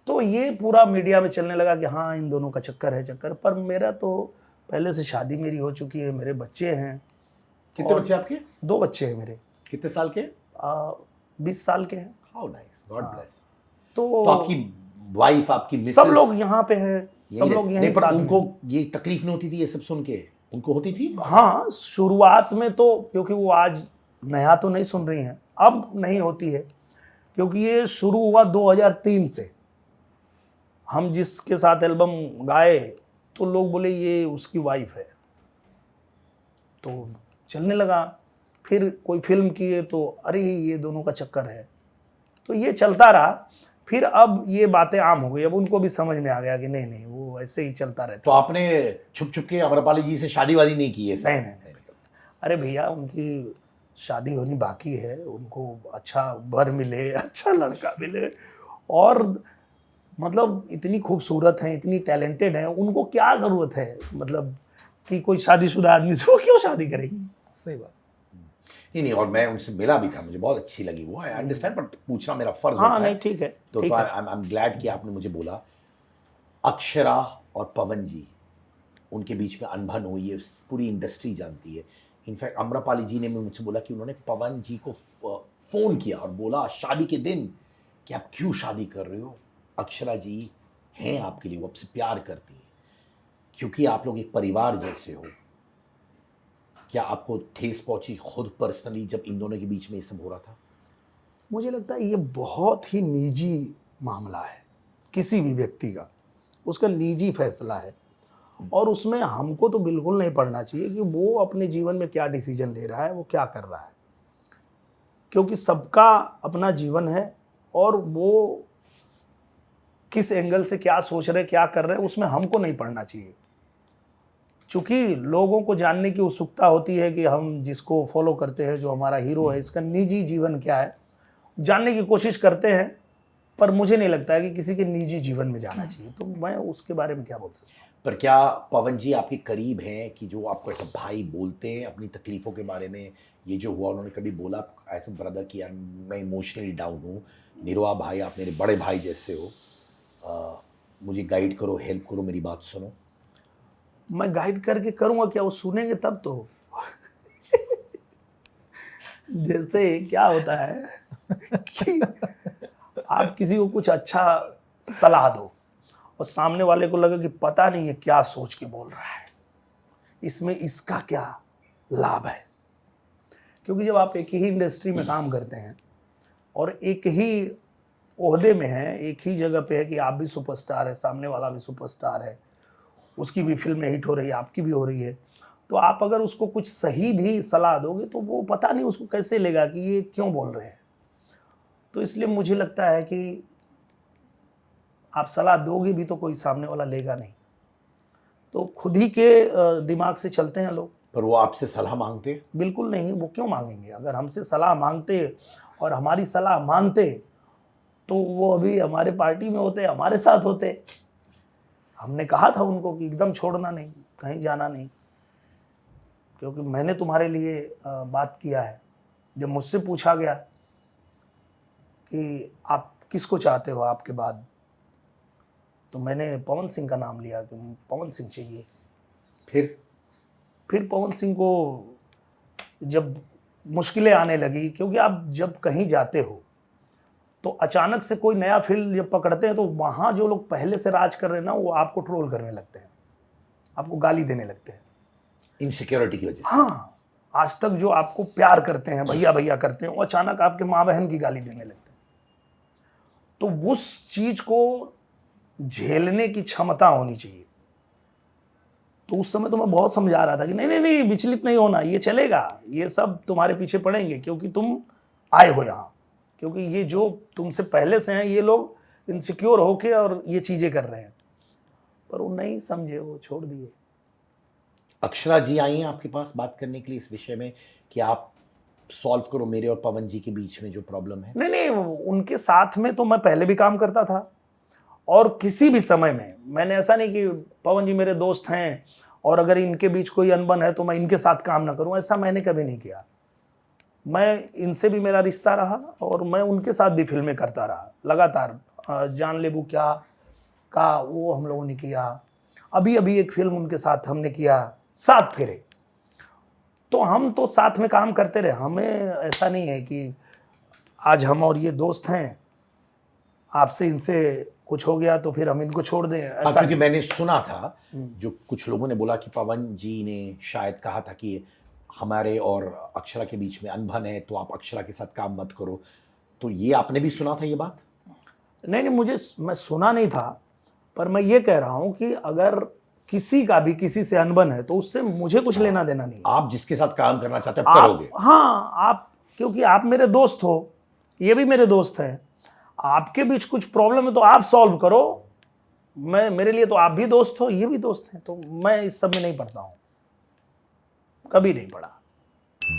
तो ये पूरा मीडिया में चलने लगा कि हाँ इन दोनों का चक्कर है चक्कर। पर मेरा तो पहले से शादी मेरी हो चुकी है, मेरे बच्चे हैं। कितने और बच्चे आपके? 2 बच्चे हैं मेरे, कितने साल के? 20 साल के हैं। How nice, God bless. तो तो आपकी वाइफ, आपकी मिसेस सब लोग यहाँ पे हैं, सब लोग यहीं नहीं, पर साथ में उनको हैं। ये तकलीफ नहीं होती थी ये सब सुन के? उनको होती थी? हाँ, शुरुआत में तो, क्योंकि वो आज नया तो नहीं सुन रही हैं, अब नहीं होती है, क्योंकि ये शुरू हुआ 2003 से। हम जिसके साथ एल्बम गाए तो लोग बोले ये उसकी वाइफ है, तो चलने लगा। फिर कोई फिल्म किए तो अरे ये दोनों का चक्कर है, तो ये चलता रहा। फिर अब ये बातें आम हो गई, अब उनको भी समझ में आ गया कि नहीं नहीं वो ऐसे ही चलता रहता। तो आपने छुप छुप के अमरपाली जी से शादी वादी नहीं की है? नहीं नहीं नहीं, अरे भैया उनकी शादी होनी बाकी है, उनको अच्छा वर मिले, अच्छा लड़का मिले, और मतलब इतनी खूबसूरत हैं, इतनी टैलेंटेड हैं, उनको क्या ज़रूरत है मतलब कि कोई शादीशुदा आदमी से वो क्यों शादी करेगी। सही बात। नहीं, और मैं उनसे मिला भी था, मुझे बहुत अच्छी लगी वो, आई अंडरस्टैंड, बट पूछना मेरा फर्ज हाँ होता है। नहीं ठीक है, तो ठीक है। आई एम ग्लैड कि आपने मुझे बोला। अक्षरा और पवन जी, उनके बीच में अनबन हुई है, पूरी इंडस्ट्री जानती है। इनफैक्ट अम्रपाली जी ने भी मुझसे बोला कि उन्होंने पवन जी को फ़ोन किया और बोला शादी के दिन कि आप क्यों शादी कर रहे हो, अक्षरा जी हैं आपके लिए, वो आपसे प्यार करती हैं, क्योंकि आप लोग एक परिवार जैसे हो। क्या आपको ठेस पहुंची खुद पर्सनली जब इन दोनों के बीच में ये सब हो रहा था? मुझे लगता है ये बहुत ही निजी मामला है, किसी भी व्यक्ति का उसका निजी फैसला है, और उसमें हमको तो बिल्कुल नहीं पढ़ना चाहिए कि वो अपने जीवन में क्या डिसीजन ले रहा है, वो क्या कर रहा है, क्योंकि सबका अपना जीवन है, और वो किस एंगल से क्या सोच रहे, क्या कर रहे हैं, उसमें हमको नहीं पढ़ना चाहिए। चूँकि लोगों को जानने की उत्सुकता होती है कि हम जिसको फॉलो करते हैं, जो हमारा हीरो है, इसका निजी जीवन क्या है, जानने की कोशिश करते हैं, पर मुझे नहीं लगता है कि किसी के निजी जीवन में जाना चाहिए, तो मैं उसके बारे में क्या बोल सकता हूँ। पर क्या पवन जी आपके करीब हैं कि जो आपको ऐसा भाई बोलते हैं अपनी तकलीफ़ों के बारे में? ये जो हुआ उन्होंने कभी बोला ऐसे ब्रदर कि यार मैं इमोशनली डाउन हूँ, निरवा भाई आप मेरे बड़े भाई जैसे हो, मुझे गाइड करो, हेल्प करो, मेरी बात सुनो? मैं गाइड करके करूँगा क्या, वो सुनेंगे तब तो। जैसे क्या होता है कि आप किसी को कुछ अच्छा सलाह दो और सामने वाले को लगे कि पता नहीं है क्या सोच के बोल रहा है, इसमें इसका क्या लाभ है। क्योंकि जब आप एक ही इंडस्ट्री में काम करते हैं और एक ही ओहदे में हैं, एक ही जगह पे है कि आप भी सुपरस्टार है, सामने वाला भी सुपरस्टार है, उसकी भी फिल्में हिट हो रही है, आपकी भी हो रही है, तो आप अगर उसको कुछ सही भी सलाह दोगे तो वो पता नहीं उसको कैसे लेगा कि ये क्यों बोल रहे हैं। तो इसलिए मुझे लगता है कि आप सलाह दोगे भी तो कोई सामने वाला लेगा नहीं, तो खुद ही के दिमाग से चलते हैं लोग। पर वो आपसे सलाह मांगते? बिल्कुल नहीं, वो क्यों मांगेंगे। अगर हमसे सलाह मांगते और हमारी सलाह मानते तो वो अभी हमारे पार्टी में होते, हमारे साथ होते। हमने कहा था उनको कि एकदम छोड़ना नहीं, कहीं जाना नहीं, क्योंकि मैंने तुम्हारे लिए बात किया है। जब मुझसे पूछा गया कि आप किसको चाहते हो आपके बाद, तो मैंने पवन सिंह का नाम लिया कि पवन सिंह चाहिए। फिर पवन सिंह को जब मुश्किलें आने लगी, क्योंकि आप जब कहीं जाते हो तो अचानक से कोई नया फील्ड जब पकड़ते हैं तो वहाँ जो लोग पहले से राज कर रहे हैं ना, वो आपको ट्रोल करने लगते हैं, आपको गाली देने लगते हैं, इनसिक्योरिटी की वजह से? हाँ, आज तक जो आपको प्यार करते हैं, भैया भैया करते हैं, वो अचानक आपके माँ बहन की गाली देने लगते हैं। तो उस चीज को झेलने की क्षमता होनी चाहिए। तो उस समय तो मैं बहुत समझा रहा था कि नहीं नहीं नहीं, विचलित नहीं होना, ये चलेगा, ये सब तुम्हारे पीछे पड़ेंगे क्योंकि तुम आए हो यहाँ, क्योंकि ये जो तुमसे पहले से हैं ये लोग इनसिक्योर होके और ये चीजें कर रहे हैं। पर वो नहीं समझे, वो छोड़ दिए। अक्षरा जी आई हैं आपके पास बात करने के लिए इस विषय में कि आप सॉल्व करो मेरे और पवन जी के बीच में जो प्रॉब्लम है? नहीं नहीं, उनके साथ में तो मैं पहले भी काम करता था, और किसी भी समय में मैंने ऐसा नहीं कि पवन जी मेरे दोस्त हैं और अगर इनके बीच कोई अनबन है तो मैं इनके साथ काम ना करूं, ऐसा मैंने कभी नहीं किया। मैं इनसे भी मेरा रिश्ता रहा और मैं उनके साथ भी फिल्में करता रहा लगातार। जान लेबू क्या का वो हम लोगों ने किया, अभी अभी एक फिल्म उनके साथ हमने किया, 7 फेरे। तो हम तो साथ में काम करते रहे, हमें ऐसा नहीं है कि आज हम और ये दोस्त हैं, आपसे इनसे कुछ हो गया तो फिर हम इनको छोड़ दें, हाँ, ऐसा क्योंकि मैंने सुना था जो कुछ लोगों ने बोला कि पवन जी ने शायद कहा था कि हमारे और अक्षरा के बीच में अनबन है तो आप अक्षरा के साथ काम मत करो। तो ये आपने भी सुना था ये बात? नहीं नहीं, मैं सुना नहीं था, पर मैं ये कह रहा हूं कि अगर किसी का भी किसी से अनबन है तो उससे मुझे कुछ लेना देना नहीं है। आप जिसके साथ काम करना चाहते हैं आप करोगे? हाँ, आप, क्योंकि आप मेरे दोस्त हो, ये भी मेरे दोस्त हैं, आपके बीच कुछ प्रॉब्लम है तो आप सॉल्व करो। मेरे लिए तो आप भी दोस्त हो, ये भी दोस्त हैं, तो मैं इस सब में नहीं पड़ता हूं, कभी नहीं पड़ा।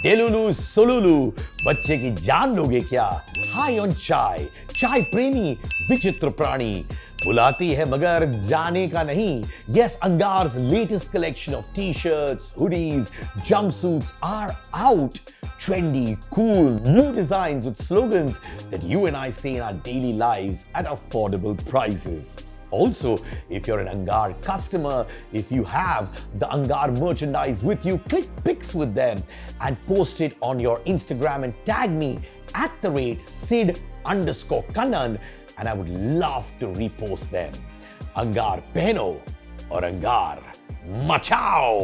डेलुलू सोलुलू, बच्चे की जान लोगे क्या? हाई ऑन चाय, चाय प्रेमी विचित्र प्राणी, बुलाती है मगर जाने का नहीं। Yes, Angar's latest collection of t-shirts, hoodies, jumpsuits are out. Trendy, cool, new designs with slogans that you and I say in our daily lives at affordable prices. Also, if you're an Angar customer, if you have the Angar merchandise with you, click pics with them and post it on your Instagram and tag me @Sid_Kannan and I would love to repost them. Angar pehno और Angar मचाओ।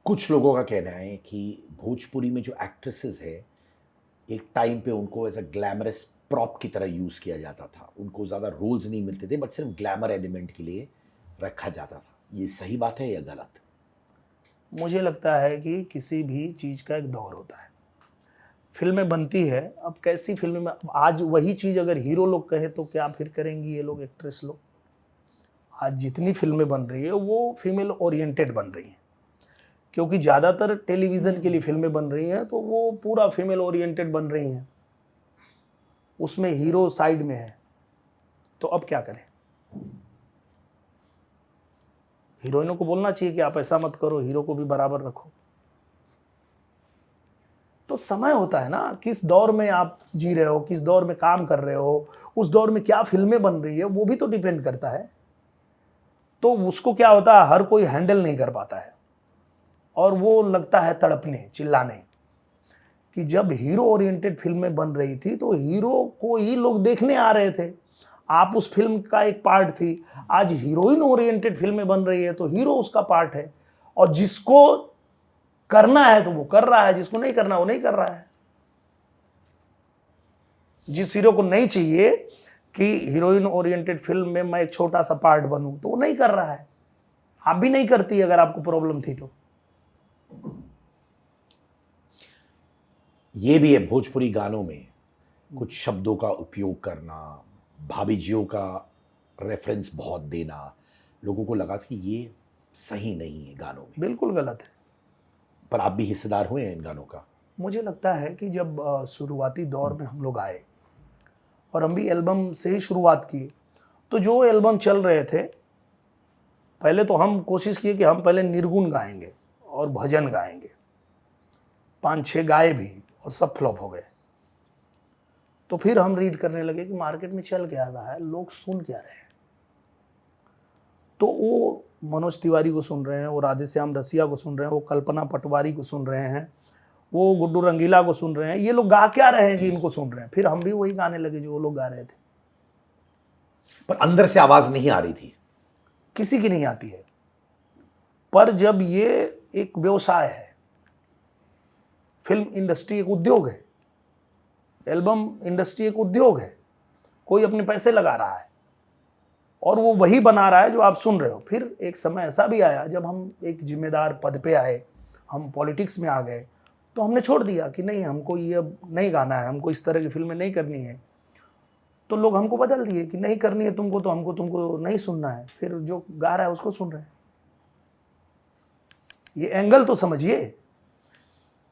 कुछ लोगों का कहना है कि भोजपुरी में जो actresses है एक टाइम पे उनको एज अ ग्लैमरस प्रॉप की तरह यूज़ किया जाता था, उनको ज़्यादा रोल्स नहीं मिलते थे बट सिर्फ ग्लैमर एलिमेंट के लिए रखा जाता था। ये सही बात है या गलत? मुझे लगता है कि किसी भी चीज़ का एक दौर होता है, फिल्में बनती है। अब कैसी फिल्में में, आज वही चीज़ अगर हीरो लोग कहें तो क्या फिर करेंगी ये लोग, एक्ट्रेस लोग? आज जितनी फिल्में बन रही है वो फीमेल ओरिएंटेड बन रही हैं, क्योंकि ज़्यादातर टेलीविज़न के लिए फिल्में बन रही हैं तो वो पूरा फीमेल ओरिएंटेड बन रही हैं, उसमें हीरो साइड में है। तो अब क्या करें? हीरोइनों को बोलना चाहिए कि आप ऐसा मत करो, हीरो को भी बराबर रखो। तो समय होता है ना, किस दौर में आप जी रहे हो, किस दौर में काम कर रहे हो, उस दौर में क्या फिल्में बन रही है, वो भी तो डिपेंड करता है। तो उसको क्या होता है, हर कोई हैंडल नहीं कर पाता है और वो लगता है तड़पने, चिल्लाने। कि जब हीरो ओरिएंटेड फिल्में बन रही थी तो हीरो को ही लोग देखने आ रहे थे, आप उस फिल्म का एक पार्ट थी। आज हीरोइन ओरिएंटेड फिल्में बन रही है तो हीरो उसका पार्ट है, और जिसको करना है तो वो कर रहा है, जिसको नहीं करना वो नहीं कर रहा है। जिस हीरो को नहीं चाहिए कि हीरोइन ओरिएंटेड फिल्म में मैं एक छोटा सा पार्ट बनूं तो वो नहीं कर रहा है। आप भी नहीं करती अगर आपको प्रॉब्लम थी तो। ये भी है भोजपुरी गानों में कुछ शब्दों का उपयोग करना, भाभी जियों का रेफरेंस बहुत देना, लोगों को लगा था कि ये सही नहीं है गानों में। बिल्कुल गलत है। पर आप भी हिस्सेदार हुए हैं इन गानों का? मुझे लगता है कि जब शुरुआती दौर में हम लोग आए और हम भी एल्बम से ही शुरुआत की, तो जो एल्बम चल रहे थे, पहले तो हम कोशिश किए कि हम पहले निर्गुण गाएंगे और भजन गाएंगे, 5-6 गाए भी और सब फ्लॉप हो गए। तो फिर हम रीड करने लगे कि मार्केट में चल क्या रहा है, लोग सुन क्या रहे हैं। तो वो मनोज तिवारी को सुन रहे हैं, वो राधेश्याम रसिया को सुन रहे हैं, वो कल्पना पटवारी को सुन रहे हैं, वो गुड्डू रंगीला को सुन रहे हैं। ये लोग गा क्या रहे हैं कि इनको सुन रहे हैं। फिर हम भी वही गाने लगे जो वो लोग गा रहे थे। पर अंदर से आवाज नहीं आ रही थी। किसी की नहीं आती है। पर जब ये एक व्यवसाय है, फिल्म इंडस्ट्री एक उद्योग है, एल्बम इंडस्ट्री एक उद्योग है, कोई अपने पैसे लगा रहा है और वो वही बना रहा है जो आप सुन रहे हो। फिर एक समय ऐसा भी आया जब हम एक जिम्मेदार पद पे आए, हम पॉलिटिक्स में आ गए, तो हमने छोड़ दिया कि नहीं, हमको ये अब नहीं गाना है, हमको इस तरह की फिल्में नहीं करनी है। तो लोग हमको बदल दिए कि नहीं करनी है तुमको, तो हमको तुमको नहीं सुनना है, फिर जो गा रहा है उसको सुन रहे हैं। ये एंगल तो समझिए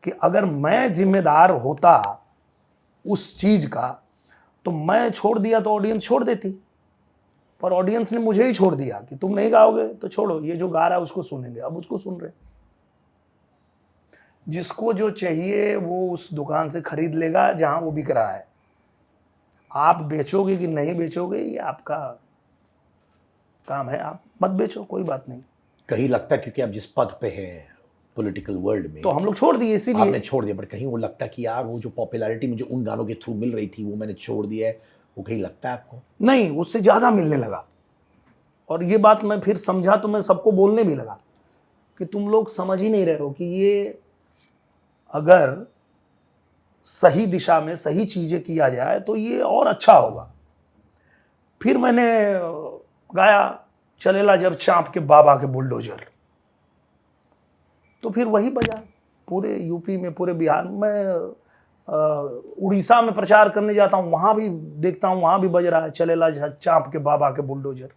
कि अगर मैं जिम्मेदार होता उस चीज का तो मैं छोड़ दिया तो ऑडियंस छोड़ देती, पर ऑडियंस ने मुझे ही छोड़ दिया कि तुम नहीं गाओगे तो छोड़ो, ये जो गा रहा है उसको सुनेंगे। अब उसको सुन रहे, जिसको जो चाहिए वो उस दुकान से खरीद लेगा जहां वो बिक रहा है। आप बेचोगे कि नहीं बेचोगे ये आपका काम है, आप मत बेचो, कोई बात नहीं। कहीं लगता है क्योंकि आप जिस पद पे हैं पॉलिटिकल वर्ल्ड में, तो हम लोग छोड़ दिए इसीलिए। आपने छोड़ दिया, बट कहीं वो लगता है कि यार वो जो पॉपुलैरिटी मुझे उन गानों के थ्रू मिल रही थी वो मैंने छोड़ दिया है, वो कहीं लगता है आपको? नहीं, उससे ज्यादा मिलने लगा। और ये बात मैं फिर समझा तो मैं सबको बोलने भी लगा कि तुम लोग समझ ही नहीं रहे हो कि ये अगर सही दिशा में सही चीजें किया जाए तो ये और अच्छा होगा। फिर मैंने गाया चलेला जब चाँप के बाबा के बुलडोजर, तो फिर वही बजा पूरे यूपी में, पूरे बिहार में। उड़ीसा में प्रचार करने जाता हूँ, वहाँ भी देखता हूँ, वहाँ भी बज रहा है चलेला चाँप के बाबा के बुलडोजर।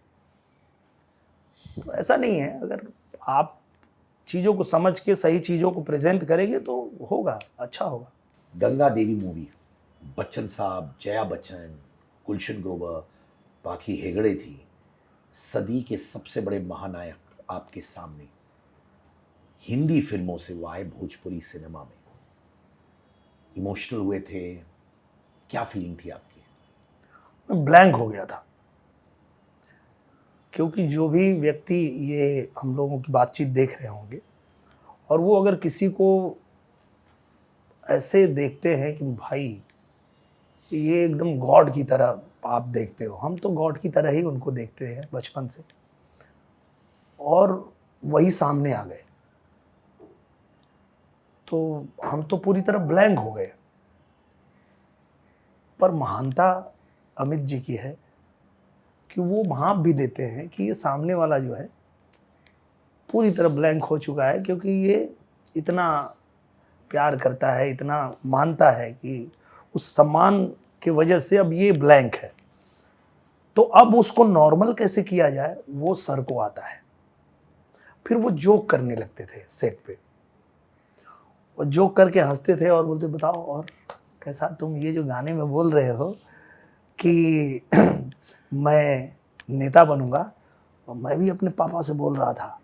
तो ऐसा नहीं है, अगर आप चीज़ों को समझ के सही चीज़ों को प्रेजेंट करेंगे तो होगा, अच्छा होगा। गंगा देवी मूवी, बच्चन साहब, जया बच्चन, गुलशन ग्रोवर, बाकी हेगड़े थी, सदी के सबसे बड़े महानायक आपके सामने। हिंदी फिल्मों से वो आए भोजपुरी सिनेमा में, इमोशनल हुए थे, क्या फीलिंग थी आपकी? मैं ब्लैंक हो गया था, क्योंकि जो भी व्यक्ति ये हम लोगों की बातचीत देख रहे होंगे और वो अगर किसी को ऐसे देखते हैं कि भाई ये एकदम गॉड की तरह आप देखते हो, हम तो गॉड की तरह ही उनको देखते हैं बचपन से, और वही सामने आ गए तो हम तो पूरी तरह ब्लैंक हो गए। पर महानता अमित जी की है कि वो भांप भी देते हैं कि ये सामने वाला जो है पूरी तरह ब्लैंक हो चुका है, क्योंकि ये इतना प्यार करता है, इतना मानता है कि उस सम्मान के वजह से अब ये ब्लैंक है। तो अब उसको नॉर्मल कैसे किया जाए वो सर को आता है। फिर वो जोक करने लगते थे सेट पे, और जोक करके हंसते थे और बोलते बताओ और कैसा, तुम ये जो गाने में बोल रहे हो कि मैं नेता बनूंगा, और मैं भी अपने पापा से बोल रहा था,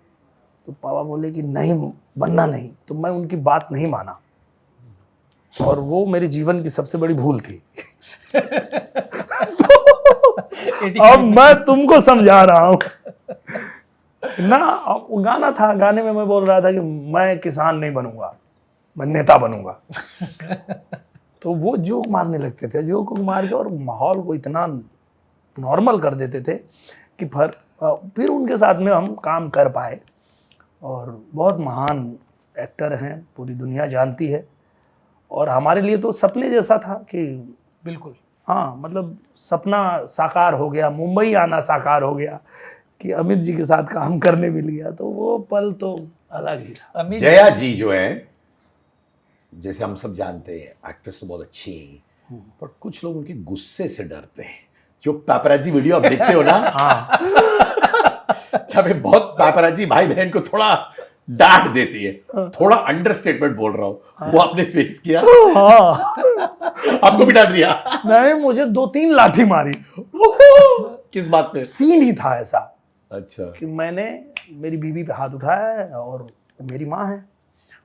तो पापा बोले कि नहीं बनना नहीं, तो मैं उनकी बात नहीं माना, और वो मेरे जीवन की सबसे बड़ी भूल थी। अब मैं तुमको समझा रहा हूँ ना, वो गाना था, गाने में मैं बोल रहा था कि मैं किसान नहीं बनूंगा, मैं नेता बनूंगा। तो वो जोक मारने लगते थे, जोक मार के और माहौल को इतना नॉर्मल कर देते थे कि फिर उनके साथ में हम काम कर पाए, और बहुत महान एक्टर हैं, पूरी दुनिया जानती है। और हमारे लिए तो सपने जैसा था कि बिल्कुल, हाँ, मतलब सपना साकार हो गया, मुंबई आना साकार हो गया कि अमित जी के साथ काम करने मिल गया, तो वो पल तो अलग ही था। जया जी जो है, जैसे हम सब जानते हैं एक्ट्रेस तो बहुत अच्छी हैं, पर कुछ लोग उनके गुस्से से डरते हैं। जो पैपराजी वीडियो आप देखते हो ना, जब ये बहुत पैपराजी भाई बहन को थोड़ा डांट देती है, थोड़ा अंडरस्टेटमेंट बोल रहा हूँ, वो आपने फेस किया? आपको भी डांट दिया? नहीं, मुझे 2-3 लाठी मारी। किस बात पे? सीन ही था ऐसा अच्छा, कि मैंने मेरी बीवी पे हाथ उठाया है, और मेरी माँ है,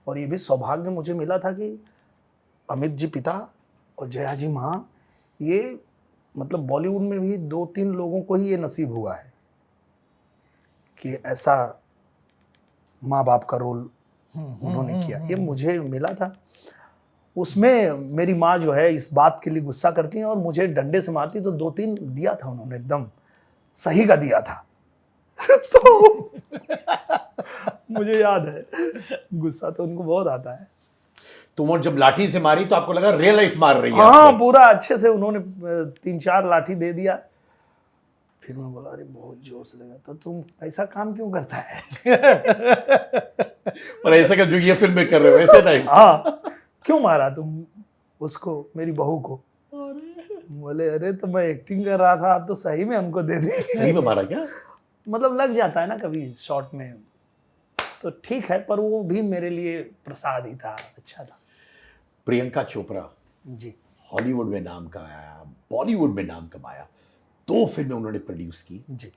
और ये भी सौभाग्य मुझे मिला था कि अमित जी पिता और जया जी माँ, ये मतलब बॉलीवुड में भी 2-3 लोगों को ही ये नसीब हुआ है कि ऐसा माँ बाप का रोल उन्होंने किया। ये मुझे मिला था। उसमें मेरी माँ जो है इस बात के लिए गुस्सा करती हैं और मुझे डंडे से मारती, तो 2-3 दिया था उन्होंने, एकदम सही का दिया था। तो मुझे याद है, गुस्सा तो उनको बहुत आता है। तो वो जब लाठी से मारी तो आपको लगा रियल लाइफ मार रही है हाँ, आपको? पूरा अच्छे से उन्होंने 3-4 लाठी दे दिया। फिर मैं बोला अरे बहुत जोर से लगा। तो तुम ऐसा काम क्यों करता है? और ऐसा क्या जो ये फिल्म में कर रहे हो ऐसे टाइप? हाँ, क्यों मारा तुम उसको, मेरी बहू को? बोले अरे तो मैं एक्टिंग कर रहा था, आप तो सही में हमको दे दी। सही में मारा क्या? मतलब लग जाता है ना कभी शॉर्ट में, तो ठीक है, पर वो भी मेरे लिए प्रसाद ही था, अच्छा था। प्रियंका चोपड़ा जी हॉलीवुड में नाम कमाया, बॉलीवुड में नाम कमाया, 2 फिल्में उन्होंने प्रोड्यूस की। जी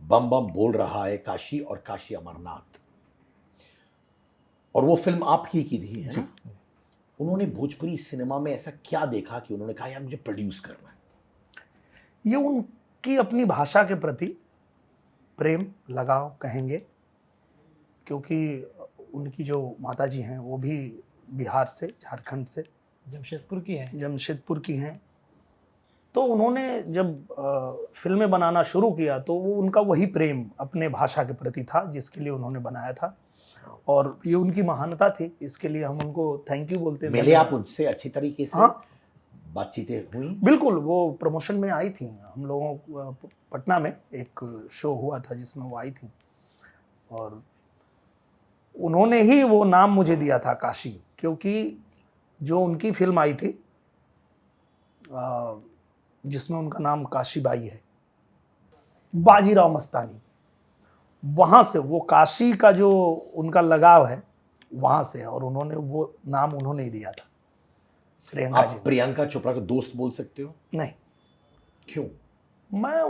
बम बम बोल रहा है काशी और काशी अमरनाथ, और वो फिल्म आपकी की थी, है ना? उन्होंने भोजपुरी सिनेमा में ऐसा क्या देखा कि उन्होंने कहा यार मुझे प्रोड्यूस करना है? ये उनकी अपनी भाषा के प्रति प्रेम, लगाव कहेंगे, क्योंकि उनकी जो माताजी हैं वो भी बिहार से, झारखंड से, जमशेदपुर की है। जमशेदपुर की हैं। तो उन्होंने जब फिल्में बनाना शुरू किया तो वो उनका वही प्रेम अपने भाषा के प्रति था जिसके लिए उन्होंने बनाया था, और ये उनकी महानता थी, इसके लिए हम उनको थैंक यू बोलते हैं। मिले आप उनसे अच्छी तरीके से? हाँ, बातचीतें हुई? बिल्कुल। वो प्रमोशन में आई थी, हम लोगों पटना में एक शो हुआ था जिसमें वो आई थी, और उन्होंने ही वो नाम मुझे दिया था काशी, क्योंकि जो उनकी फिल्म आई थी जिसमें उनका नाम काशी बाई है, बाजीराव मस्तानी, वहाँ से वो काशी का जो उनका लगाव है वहाँ से, और उन्होंने वो नाम उन्होंने ही दिया था, प्रियंका जी। आप प्रियंका चोपड़ा का दोस्त बोल सकते हो? नहीं, क्यों? मैं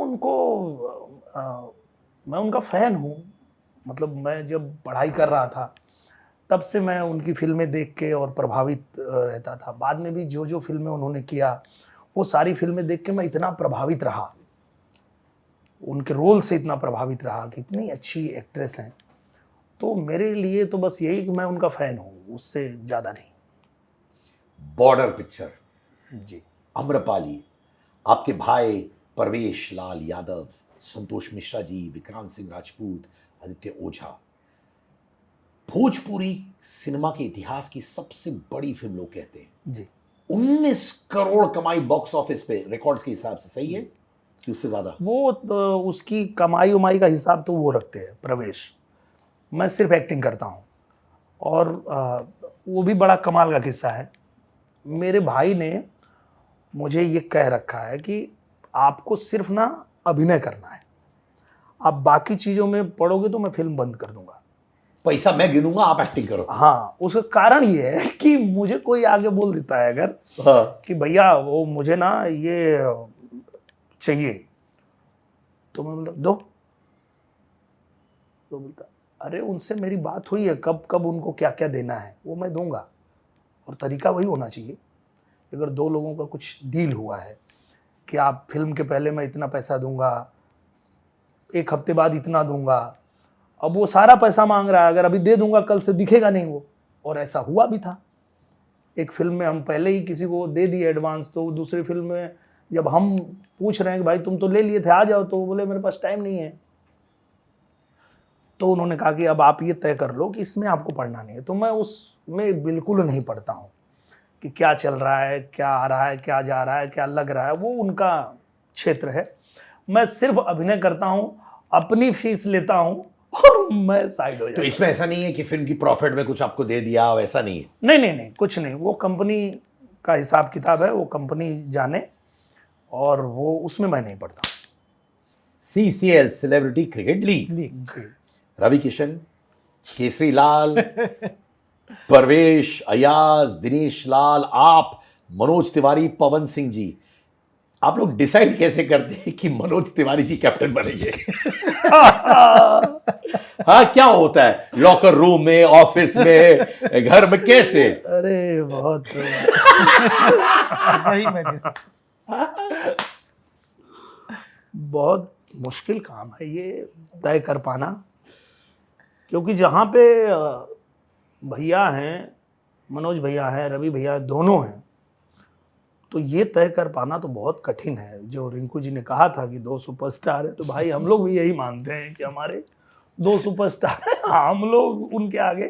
उनका फ़ैन हूँ। मतलब मैं जब पढ़ाई कर रहा था तब से मैं उनकी फिल्में देख के और प्रभावित रहता था। बाद में भी जो जो फिल्में उन्होंने किया वो सारी फिल्में देख के मैं इतना प्रभावित रहा, उनके रोल से इतना प्रभावित रहा कि इतनी अच्छी एक्ट्रेस हैं। तो मेरे लिए तो बस यही कि मैं उनका फ़ैन हूँ, उससे ज़्यादा नहीं। बॉर्डर पिक्चर, जी आम्रपाली, आपके भाई परवेश लाल यादव, संतोष मिश्रा जी, विक्रांत सिंह राजपूत, आदित्य ओझा, भोजपुरी सिनेमा के इतिहास की सबसे बड़ी फिल्म लोग कहते हैं। जी 19 करोड़ कमाई बॉक्स ऑफिस पे, रिकॉर्ड्स के हिसाब से, सही है कि उससे ज्यादा? वो उसकी कमाई उमाई का हिसाब तो वो रखते हैं प्रवेश, मैं सिर्फ एक्टिंग करता हूँ। और वो भी बड़ा कमाल का किस्सा है, मेरे भाई ने मुझे ये कह रखा है कि आपको सिर्फ ना अभिनय करना है, आप बाकी चीज़ों में पढ़ोगे तो मैं फिल्म बंद कर दूंगा। पैसा मैं गिनूंगा, आप एक्टिंग करो। हाँ, उसका कारण ये है कि मुझे कोई आगे बोल देता है अगर कि भैया वो मुझे ना ये चाहिए, तो मैं बोलता दो, तो बोलता अरे उनसे मेरी बात हुई है, कब कब उनको क्या क्या देना है वो मैं दूंगा, और तरीका वही होना चाहिए। अगर 2 लोगों का कुछ डील हुआ है कि आप फिल्म के पहले मैं इतना पैसा दूंगा, 1 हफ्ते बाद इतना दूंगा, अब वो सारा पैसा मांग रहा है, अगर अभी दे दूंगा कल से दिखेगा नहीं वो। और ऐसा हुआ भी था, एक फिल्म में हम पहले ही किसी को दे दिए एडवांस, तो दूसरी फिल्म में जब हम पूछ रहे हैं कि भाई तुम तो ले लिए थे आ जाओ, तो वो बोले मेरे पास टाइम नहीं है। तो उन्होंने कहा कि अब आप ये तय कर लो कि इसमें आपको पढ़ना नहीं है। तो मैं उसमें बिल्कुल नहीं पढ़ता हूँ कि क्या चल रहा है, क्या आ रहा है, क्या जा रहा है, क्या लग रहा है, वो उनका क्षेत्र है। मैं सिर्फ अभिनय करता हूँ, अपनी फीस लेता हूँ और मैं साइड हो जाता तो हूँ। इसमें ऐसा नहीं है कि फिल्म की प्रॉफिट में कुछ आपको दे दिया, वैसा नहीं है? नहीं नहीं नहीं, कुछ नहीं, वो कंपनी का हिसाब किताब है, वो कंपनी जाने, और वो उसमें मैं नहीं पढ़ता। CCL सेलिब्रिटी क्रिकेट लीग, जी रवि किशन, केसरी लाल, परवेश, अयाज, दिनेश लाल, आप, मनोज तिवारी, पवन सिंह जी, आप लोग डिसाइड कैसे करते हैं कि मनोज तिवारी जी कैप्टन बनेंगे? हाँ, क्या होता है लॉकर रूम में, ऑफिस में, घर में, कैसे? अरे बहुत सही में बहुत मुश्किल काम है ये तय कर पाना, क्योंकि जहाँ पे भैया हैं, मनोज भैया हैं, रवि भैया दोनों हैं, तो ये तय कर पाना तो बहुत कठिन है। जो रिंकू जी ने कहा था कि 2 सुपरस्टार है, तो भाई हम लोग भी यही मानते हैं कि हमारे 2 सुपरस्टार हैं। हम लोग उनके आगे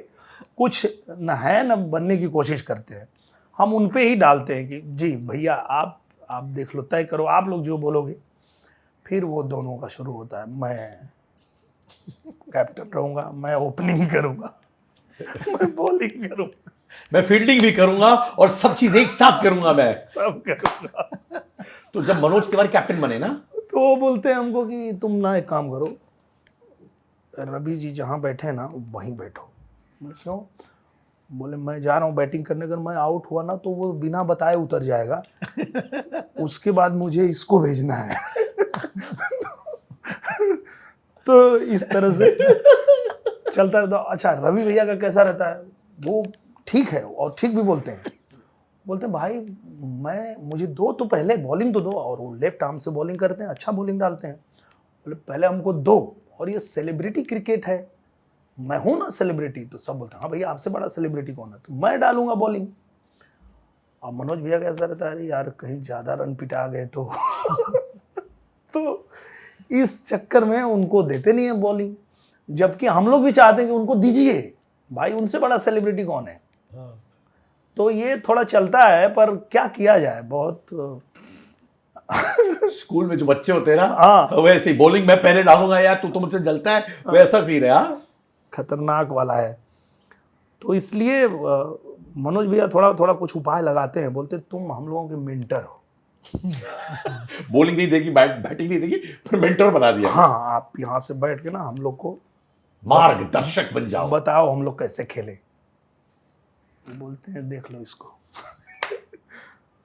कुछ न है न बनने की कोशिश करते हैं। हम उन पे ही डालते हैं कि जी भैया आप देख लो, तय करो, आप लोग जो बोलोगे। फिर वो दोनों का शुरू होता है, मैं कैप्टन रहूँगा, मैं ओपनिंग करूँगा, मैं बॉलिंग करूँगा, मैं फील्डिंग भी करूंगा और सब चीज एक साथ करूंगा मैं। सब करूँगा। तो जब मनोज तिवारी कैप्टन बने ना, तो वो बोलते हैं हमको कि तुम ना एक काम करो, रवि जी जहाँ बैठे हैं ना वहीं बैठो। बोले क्यों? बोले मैं जा रहा हूँ बैटिंग करने, अगर मैं आउट हुआ ना तो वो बिना बताए उतर जाएगा, उसके बाद मुझे इसको भेजना है। तो इस तरह से चलता रहता। अच्छा, रवि भैया का कैसा रहता है? वो ठीक है और ठीक भी बोलते हैं। बोलते हैं भाई मुझे दो तो पहले बॉलिंग तो दो, और वो लेफ्ट आर्म से बॉलिंग करते हैं, अच्छा बॉलिंग डालते हैं। बोले पहले हमको दो, और ये सेलिब्रिटी क्रिकेट है, मैं हूं ना सेलिब्रिटी। तो सब बोलते हैं हाँ भैया आपसे बड़ा सेलिब्रिटी कौन है, तो मैं डालूंगा बॉलिंग। अब मनोज भैया कैसा रहता है, अरे यार कहीं ज़्यादा रन पिटा गए तो तो इस चक्कर में उनको देते नहीं है बॉलिंग, जबकि हम लोग भी चाहते हैं कि उनको दीजिए, भाई उनसे बड़ा सेलिब्रिटी कौन है। तो ये थोड़ा चलता है, पर क्या किया जाए, बहुत स्कूल में जो बच्चे होते हैं ना, हाँ। वैसे ही बॉलिंग मैं पहले डालूंगा यार, तू तो मुझसे जलता है, वैसा सीन है। हाँ, खतरनाक वाला है। तो इसलिए मनोज भैया थोड़ा थोड़ा कुछ उपाय लगाते हैं, बोलते तुम हम लोगों के मेंटर हो। बॉलिंग नहीं देगी, बैटिंग नहीं देगी, पर मेंटर बना दिया। हाँ, आप यहाँ से बैठ के ना हम लोग को मार्गदर्शक बन जाओ। बताओ हम लोग कैसे खेले। तो बोलते हैं देख लो इसको।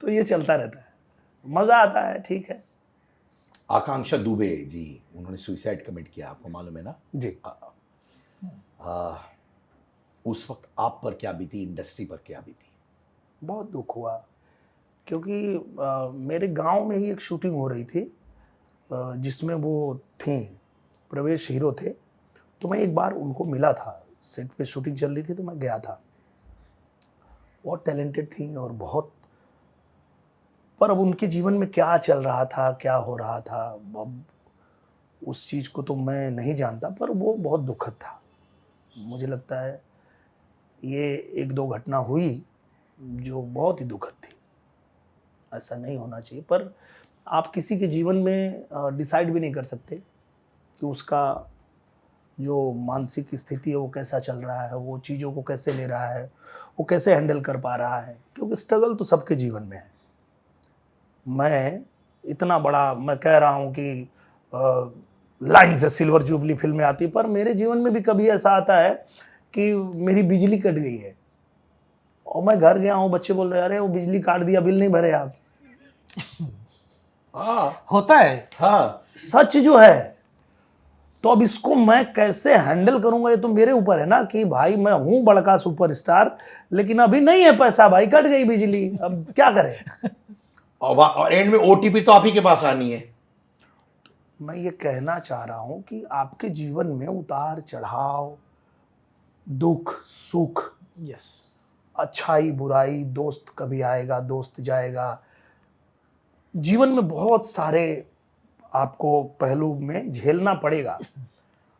तो ये चलता रहता है, मजा आता है, ठीक है। आकांक्षा दुबे जी, उन्होंने सुसाइड कमिट किया, आपको मालूम है ना जी। उस वक्त आप पर क्या बीती, इंडस्ट्री पर क्या बीती? बहुत दुख हुआ, क्योंकि मेरे गांव में ही एक शूटिंग हो रही थी, जिसमें वो थी, प्रवेश हीरो थे। तो मैं एक बार उनको मिला था, सेट पे शूटिंग चल रही थी, तो मैं गया था। बहुत टैलेंटेड थी और बहुत, पर अब उनके जीवन में क्या चल रहा था, क्या हो रहा था, अब उस चीज़ को तो मैं नहीं जानता, पर वो बहुत दुखद था। मुझे लगता है ये 1-2 घटना हुई जो बहुत ही दुखद थी, ऐसा नहीं होना चाहिए। पर आप किसी के जीवन में डिसाइड भी नहीं कर सकते कि उसका जो मानसिक स्थिति है वो कैसा चल रहा है, वो चीज़ों को कैसे ले रहा है, वो कैसे हैंडल कर पा रहा है, क्योंकि स्ट्रगल तो सबके जीवन में है। मैं इतना बड़ा, मैं कह रहा हूँ कि लाइन से सिल्वर जुबली फिल्में आती, पर मेरे जीवन में भी कभी ऐसा आता है कि मेरी बिजली कट गई है और मैं घर गया हूँ, बच्चे बोल रहे हैं अरे वो बिजली काट दिया, बिल नहीं भरे आप। होता है। हाँ, सच जो है। तो अब इसको मैं कैसे हैंडल करूंगा, ये तो मेरे ऊपर है ना, कि भाई मैं हूं बड़का सुपरस्टार, लेकिन अभी नहीं है पैसा, भाई कट गई बिजली, अब क्या करें। और एंड में ओटीपी तो आप ही के पास आनी है। मैं ये कहना चाह रहा हूं कि आपके जीवन में उतार चढ़ाव, दुख सुख, यस, अच्छाई बुराई, दोस्त कभी आएगा दोस्त जाएगा, जीवन में बहुत सारे आपको पहलू में झेलना पड़ेगा।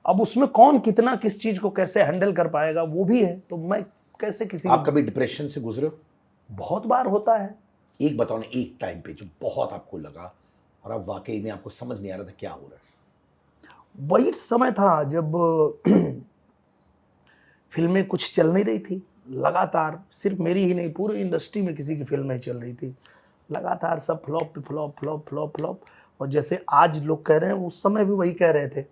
अब उसमें कौन कितना किस चीज को कैसे हैंडल कर पाएगा वो भी है। तो मैं कैसे किसी, आप कभी डिप्रेशन से गुजरे हो? बहुत बार होता है। एक बताओ ना, एक टाइम पे जो बहुत आपको लगा और अब वाकई में आपको समझ नहीं आ रहा था क्या हो रहा है। वही समय था जब फिल्में कुछ चल नहीं रही थी लगातार, सिर्फ मेरी ही नहीं पूरी इंडस्ट्री में किसी की फिल्में चल रही थी लगातार, सब फ्लॉप पे फ्लॉप फ्लॉप फ्लॉप फ्लॉप। और जैसे आज लोग कह रहे हैं उस समय भी वही कह रहे थे,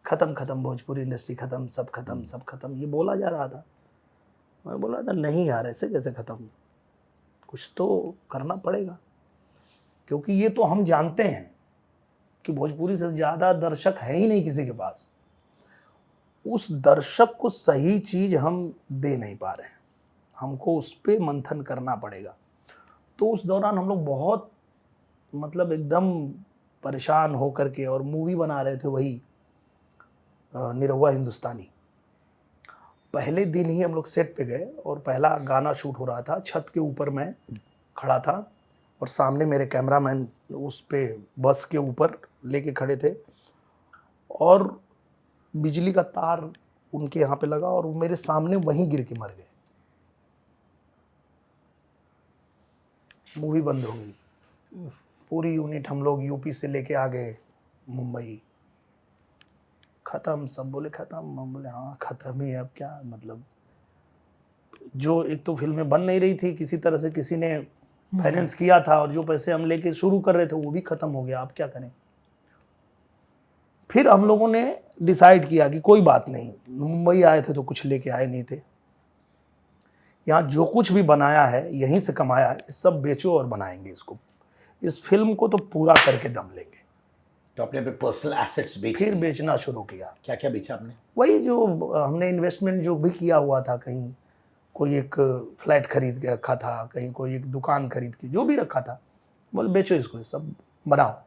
खत्म खत्म भोजपुरी इंडस्ट्री खत्म, सब खत्म सब खत्म, ये बोला जा रहा था। मैं बोल रहा था नहीं यार ऐसे कैसे खत्म, कुछ तो करना पड़ेगा, क्योंकि ये तो हम जानते हैं कि भोजपुरी से ज़्यादा दर्शक है ही नहीं किसी के पास। उस दर्शक को सही चीज़ हम दे नहीं पा रहे हैं, हमको उस पर मंथन करना पड़ेगा। तो उस दौरान हम लोग बहुत मतलब एकदम परेशान हो करके और मूवी बना रहे थे, वही निरहुआ हिंदुस्तानी। पहले दिन ही हम लोग सेट पे गए और पहला गाना शूट हो रहा था, छत के ऊपर मैं खड़ा था और सामने मेरे कैमरामैन उस पे बस के ऊपर लेके खड़े थे और बिजली का तार उनके यहाँ पे लगा और वो मेरे सामने वहीं गिर के मर गए। मूवी बंद हो गई। पूरी यूनिट हम लोग यूपी से लेके आ गए मुंबई। खत्म, सब बोले खत्म, हम बोले हाँ खत्म ही है, अब क्या मतलब। जो एक तो फिल्में बन नहीं रही थी, किसी तरह से किसी ने फाइनेंस किया था और जो पैसे हम लेके शुरू कर रहे थे वो भी खत्म हो गया, आप क्या करें। फिर हम लोगों ने डिसाइड किया कि कोई बात नहीं, मुंबई आए थे तो कुछ लेके आए नहीं थे, यहाँ जो कुछ भी बनाया है यहीं से कमाया है, सब बेचो और बनाएंगे इसको, इस फिल्म को तो पूरा करके दम लेंगे। तो अपने पे पर्सनल एसेट्स बेच फिर बेचना शुरू किया। क्या क्या बेचा आपने? वही जो हमने इन्वेस्टमेंट जो भी किया हुआ था, कहीं कोई एक फ्लैट खरीद के रखा था, कहीं कोई एक दुकान खरीद के, जो भी रखा था, बोले बेचो इसको, ये सब बनाओ।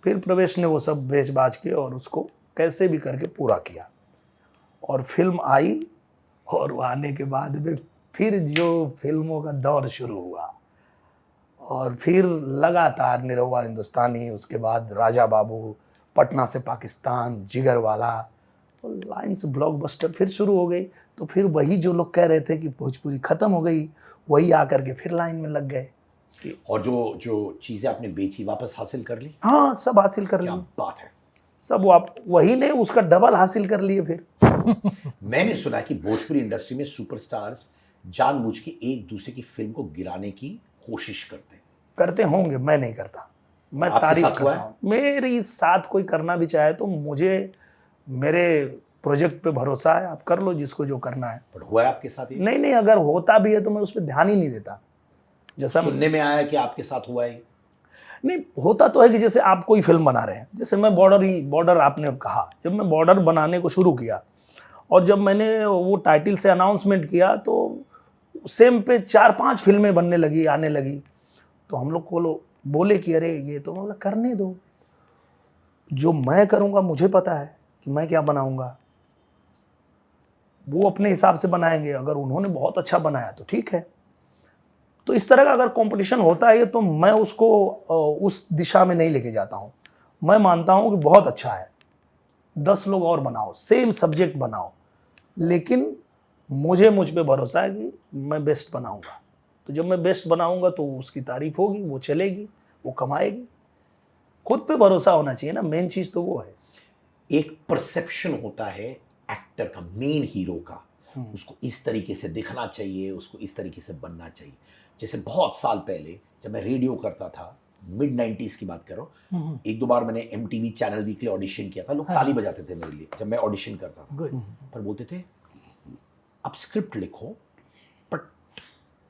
फिर प्रवेश ने वो सब बेच बाच के और उसको कैसे भी करके पूरा किया और फिल्म आई। और वो आने के बाद में फिर जो फिल्मों का दौर शुरू हुआ और फिर लगातार निरहुआ हिंदुस्तानी, उसके बाद राजा बाबू, पटना से पाकिस्तान, जिगरवाला, लाइन से ब्लॉकबस्टर फिर शुरू हो गई। तो फिर वही जो लोग कह रहे थे कि भोजपुरी खत्म हो गई, वही आकर के फिर लाइन में लग गए। और जो जो चीजें आपने बेची वापस हासिल कर ली? हाँ, सब हासिल कर क्या लिए, बात है। सब वही ने उसका डबल हासिल कर लिए फिर। मैंने सुना कि भोजपुरी इंडस्ट्री में सुपरस्टार्स जानबूझ के एक दूसरे की फिल्म को गिराने की कोशिश करते होंगे, मैं नहीं करता, मैं आपके तारीफ साथ हुआ करता हूँ। मेरी साथ कोई करना भी चाहे तो मुझे मेरे प्रोजेक्ट पे भरोसा है, आप कर लो जिसको जो करना है। पर हुआ है आपके साथ ये? नहीं, अगर होता भी है तो मैं उस पर ध्यान ही नहीं देता। जैसा सुनने में आया कि आपके साथ हुआ है। नहीं होता तो है कि जैसे आप कोई फिल्म बना रहे हैं, जैसे मैं बॉर्डर आपने कहा, जब मैं बॉर्डर बनाने को शुरू किया और जब मैंने वो टाइटल से अनाउंसमेंट किया तो सेम पे 4-5 फिल्में बनने लगी, आने लगी। तो हम लोग को बोले कि अरे ये तो, मैं बोला करने दो, जो मैं करूँगा मुझे पता है कि मैं क्या बनाऊँगा, वो अपने हिसाब से बनाएंगे, अगर उन्होंने बहुत अच्छा बनाया तो ठीक है। तो इस तरह का अगर कंपटीशन होता है तो मैं उसको उस दिशा में नहीं लेके जाता हूँ। मैं मानता हूँ कि बहुत अच्छा है, 10 लोग और बनाओ, सेम सब्जेक्ट बनाओ, लेकिन मुझ पे भरोसा है कि मैं बेस्ट बनाऊँगा। तो जब मैं बेस्ट बनाऊँगा तो उसकी तारीफ होगी, वो चलेगी, वो कमाएगी। खुद पे भरोसा होना चाहिए ना, मेन चीज़ तो वो है। एक परसेप्शन होता है एक्टर का, मेन हीरो का, उसको इस तरीके से दिखना चाहिए, उसको इस तरीके से बनना चाहिए। जैसे बहुत साल पहले जब मैं रेडियो करता था, मिड 90s की बात कर रहा हूँ, एक दो बार मैंने MTV चैनल वीक के लिए ऑडिशन किया था। लोग ताली बजाते थे मेरे लिए जब मैं ऑडिशन करता था, पर बोलते थे आप स्क्रिप्ट लिखो, बट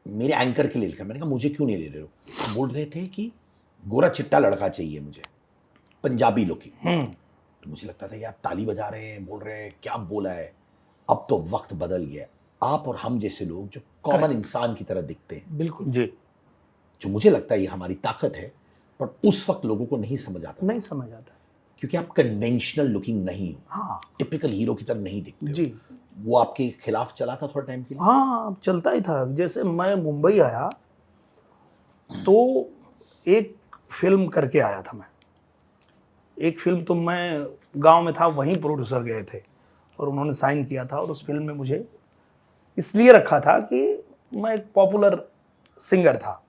मेरे एंकर के लिए लिखा। मैंने कहा मुझे क्यों नहीं ले रहे हो? बोल रहे थे कि गोरा चिट्टा लड़का चाहिए मुझे, पंजाबी लुकिंग। तो मुझे लगता था यार ताली बजा रहे हैं, बोल रहे हैं, क्या बोला है। अब तो वक्त बदल गया, आप और हम जैसे लोग जो कॉमन इंसान की तरह दिखते हैं, बिल्कुल जी, जो मुझे लगता है ये हमारी ताकत है, पर उस वक्त लोगों को नहीं समझ आता, नहीं समझ आता, क्योंकि आप कन्वेंशनल लुकिंग नहीं हो, हाँ टिपिकल हीरो की तरह नहीं दिखते जी। हो। वो आपके खिलाफ चला था थोड़ा टाइम के लिए? हाँ, चलता ही था। जैसे मैं मुंबई आया तो एक फिल्म करके आया था मैं। एक फिल्म तो मैं गांव में था, वहीं प्रोड्यूसर गए थे और उन्होंने साइन किया था, और उस फिल्म में मुझे इसलिए रखा था कि मैं एक पॉपुलर सिंगर था,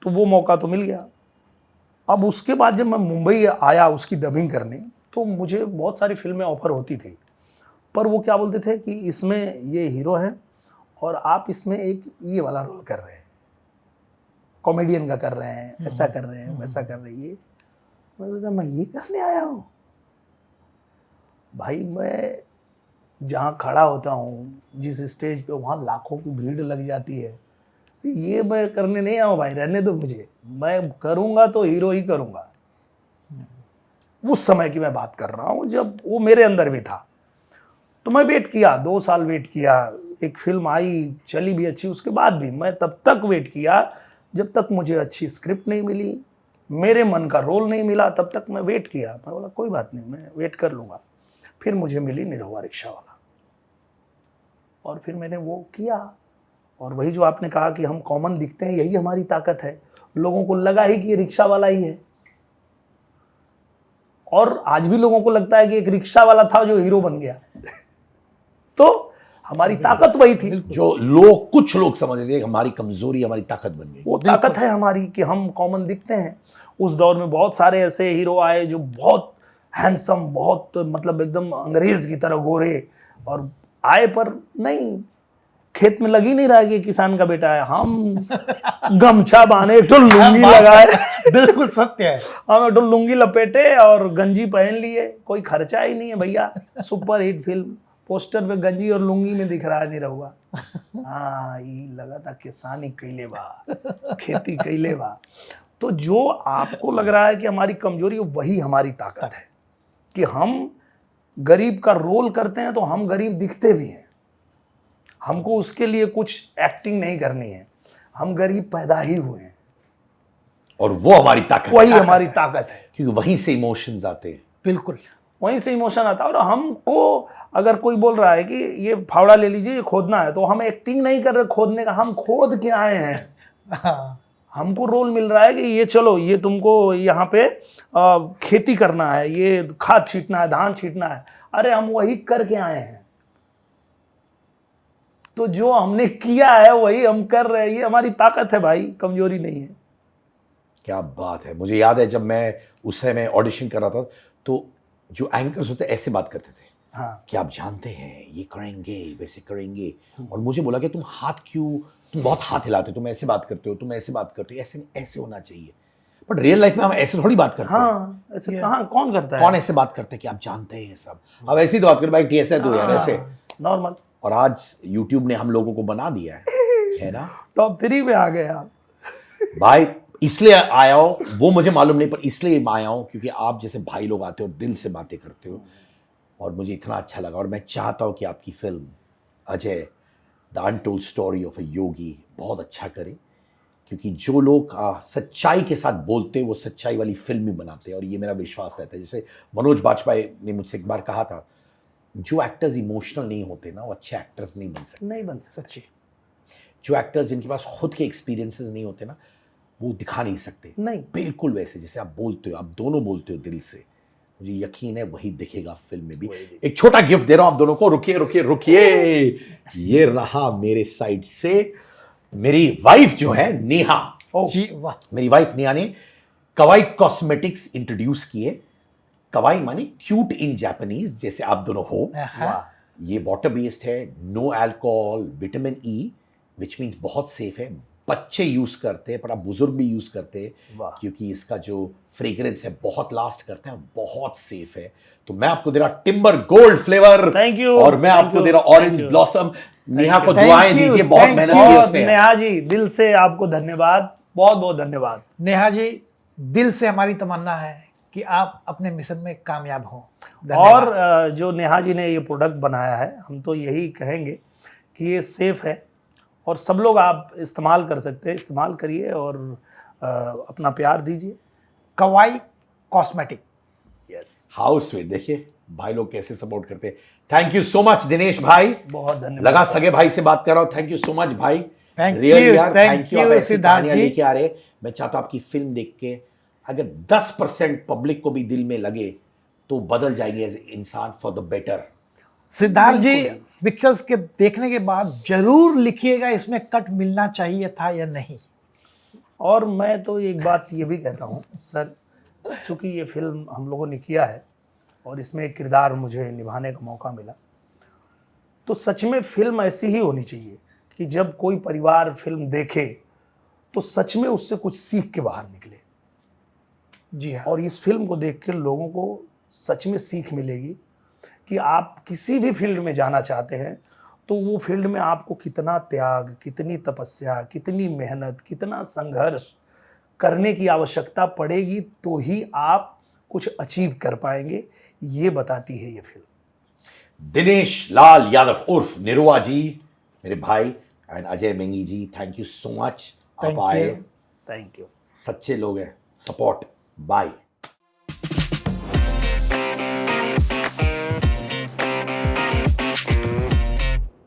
तो वो मौका तो मिल गया। अब उसके बाद जब मैं मुंबई आया उसकी डबिंग करने, तो मुझे बहुत सारी फिल्में ऑफर होती थी, पर वो क्या बोलते थे कि इसमें ये हीरो है और आप इसमें एक ये वाला रोल कर रहे हैं, कॉमेडियन का कर रहे हैं, ऐसा कर रहे हैं, वैसा कर रहे हैं। ये मैं सोचा मैं ये करने आया हूँ भाई। मैं जहाँ खड़ा होता हूँ जिस स्टेज पे, वहाँ लाखों की भीड़ लग जाती है। ये मैं करने नहीं आया हूँ भाई, रहने दो मुझे, मैं करूँगा तो हीरो ही करूँगा। उस समय की मैं बात कर रहा हूँ जब वो मेरे अंदर भी था। तो मैं वेट किया, 2 साल वेट किया। एक फिल्म आई, चली भी अच्छी, उसके बाद भी मैं तब तक वेट किया जब तक मुझे अच्छी स्क्रिप्ट नहीं मिली, मेरे मन का रोल नहीं मिला, तब तक मैं वेट किया। मैं बोला कोई बात नहीं, मैं वेट कर लूँगा। फिर मुझे मिली निरहुआ रिक्शा वाला, और फिर मैंने वो किया और वही जो आपने कहा कि हम कॉमन दिखते हैं, यही हमारी ताकत है। लोगों को लगा ही कि ये रिक्शा वाला ही है, और आज भी लोगों को लगता है कि एक रिक्शा वाला था जो हीरो बन गया। तो हमारी ताकत वही थी। जो कुछ लोग समझ रहे हैं कि हमारी कमजोरी हमारी ताकत बन गई। वो ताकत है हमारी कि हम कॉमन दिखते हैं। उस दौर में बहुत सारे ऐसे हीरो आए जो बहुत हैंडसम, बहुत मतलब एकदम अंग्रेज की तरह गोरे और आए, पर नहीं, खेत में लग ही नहीं रहा कि किसान का बेटा है। हम गमछा बांधे, तो लुंगी लगाए, बिल्कुल सत्य है। हम तो लुंगी लपेटे और गंजी पहन लिए, कोई खर्चा ही नहीं है भैया। सुपर हिट फिल्म, पोस्टर पे गंजी और लुंगी में दिख रहा नहीं रहुआ। हाँ, ये लगा था किसानी कैले बा, खेती कैले बा। तो जो आपको लग रहा है कि हमारी कमजोरी, वही हमारी ताकत है कि हम गरीब का रोल करते हैं तो हम गरीब दिखते भी हैं। हमको उसके लिए कुछ एक्टिंग नहीं करनी है, हम गरीब पैदा ही हुए हैं, और वो हमारी ताकत वही हमारी ताकत है। क्योंकि वहीं से इमोशंस आते हैं। बिल्कुल वहीं से इमोशन आता है। और हमको अगर कोई बोल रहा है कि ये फावड़ा ले लीजिए, ये खोदना है, तो हम एक्टिंग नहीं कर रहे खोदने का, हम खोद के आए हैं। हाँ, हमको रोल मिल रहा है कि ये चलो, ये तुमको यहाँ पे खेती करना है, ये खाद छींटना है, धान छींटना है। अरे हम वही करके आए हैं, तो जो हमने किया है वही हम कर रहे हैं। ये हमारी ताकत है भाई, कमजोरी नहीं है। क्या बात है। मुझे याद है जब मैं उस समय ऑडिशन कर रहा था, तो जो एंकर्स होते ऐसे बात करते थे। हाँ, कि आप जानते हैं ये करेंगे, वैसे करेंगे। और मुझे बोला कि तुम बहुत हाथ हिलाते हो, तुम ऐसे बात करते हो, तुम ऐसे बात करते हो, ऐसे नहीं, ऐसे होना चाहिए। बट रियल लाइफ में हम ऐसे थोड़ी बात करते हैं। हाँ, ऐसे कहाँ कौन करता है? कौन ऐसे बात करते हैं कि आप जानते हैं ये सब? अब ऐसी तो बात कर भाई, ऐसा तो यार ऐसे नॉर्मल। और आज YouTube ने हम लोगों को बना दिया है ना? टॉप 3 में आ गए आप भाई। इसलिए आया हो वो मुझे मालूम नहीं, पर इसलिए आया हूं क्योंकि आप जैसे भाई लोग आते हो, दिल से बातें करते हो, और मुझे इतना अच्छा लगा। और मैं चाहता हूं कि आपकी film Ajay the untold story of a Yogi बहुत अच्छा करे, क्योंकि जो लोग सच्चाई के साथ बोलते हैं वो सच्चाई वाली फिल्म ही बनाते हैं, और ये मेरा विश्वास रहता है। जैसे मनोज बाजपेयी ने मुझसे एक बार कहा था, जो एक्टर्स इमोशनल नहीं होते ना, वो अच्छे एक्टर्स नहीं बन सकते। नहीं बन सकते। सच्ची। जो एक्टर्स जिनके पास खुद के एक्सपीरियंसेस नहीं होते ना, वो दिखा नहीं सकते। नहीं, बिल्कुल वैसे जैसे आप बोलते हो, आप दोनों बोलते हो दिल से, मुझे यकीन है वही दिखेगा फिल्म में भी। एक छोटा गिफ्ट दे रहा हूं आप दोनों को। रुकिए रुकिए रुकिए, ये रहा मेरे साइड से मेरी वाइफ जो है नेहा। जी वाह। मेरी वाइफ नेहा ने कवाई कॉस्मेटिक्स इंट्रोड्यूस किए। कवाई माने क्यूट इन जापानीज, जैसे आप दोनों हो। हाँ, ये वाटर बेस्ड है, no alcohol, vitamin E, which means बहुत सेफ है। बच्चे यूज करते हैं, पर आप बुजुर्ग भी यूज करते हैं, वाह। क्योंकि इसका जो फ्रेग्रेंस है बहुत लास्ट करता है, बहुत सेफ है। तो मैं आपको दे रहा timber gold flavour. Thank you, और मैं thank आपको you, दे रहा thank orange you. Blossom. Neha को Thank दुआएं you, दीजिए, बहुत thank मेहनत you. की और उसने। नेहा जी, दिल से आपको धन्यवाद, बहुत बहुत धन्यवाद। नेहा जी, दिल से हमारी तमन्ना है कि आप अपने मिशन में कामयाब हों। और जो नेहा जी ने ये प्रोडक्ट बनाया है, हम तो यही कहेंगे कि ये सेफ है और सब लोग आप इस्तेमाल कर सकते हैं। इस्तेमाल करिए और अपना प्यार दीजिए। कवाई कॉस्मेटिक। Yes, how sweet. देखिए भाई लोग कैसे सपोर्ट करते हैं। Thank you so much Dinesh भाई। बहुत धन्यवाद। लगा सगे भाई से बात कर रहा हूं। थैंक यू सो मच भाई। Thank Really you, यार, thank thank you। आप you, ऐसी सिद्धार्थ कहानियां जी। लेके आ रहे। मैं चाहता हूं आपकी फिल्म देख के अगर 10% पब्लिक को भी दिल में लगे तो बदल जाएंगे एज इंसान for the better. Siddharth ji, pictures के देखने के बाद जरूर लिखिएगा इसमें कट मिलना चाहिए था या नहीं। और मैं तो एक बात ये भी कहता हूँ सर, चूँकि ये फिल्म हम लोगों ने किया है और इसमें एक किरदार मुझे निभाने का मौका मिला, तो सच में फिल्म ऐसी ही होनी चाहिए कि जब कोई परिवार फिल्म देखे तो सच में उससे कुछ सीख के बाहर निकले। जी हाँ। और इस फिल्म को देख के लोगों को सच में सीख मिलेगी कि आप किसी भी फील्ड में जाना चाहते हैं तो वो फील्ड में आपको कितना त्याग, कितनी तपस्या, कितनी मेहनत, कितना संघर्ष करने की आवश्यकता पड़ेगी, तो ही आप कुछ अचीव कर पाएंगे। ये बताती है ये फिल्म। दिनेश लाल यादव उर्फ निरुआ जी, मेरे भाई, and Ajay Mengi ji, thank you so much. आप Thank आए, you. Thank you. सच्चे लोग हैं। सपोर्ट। बाय।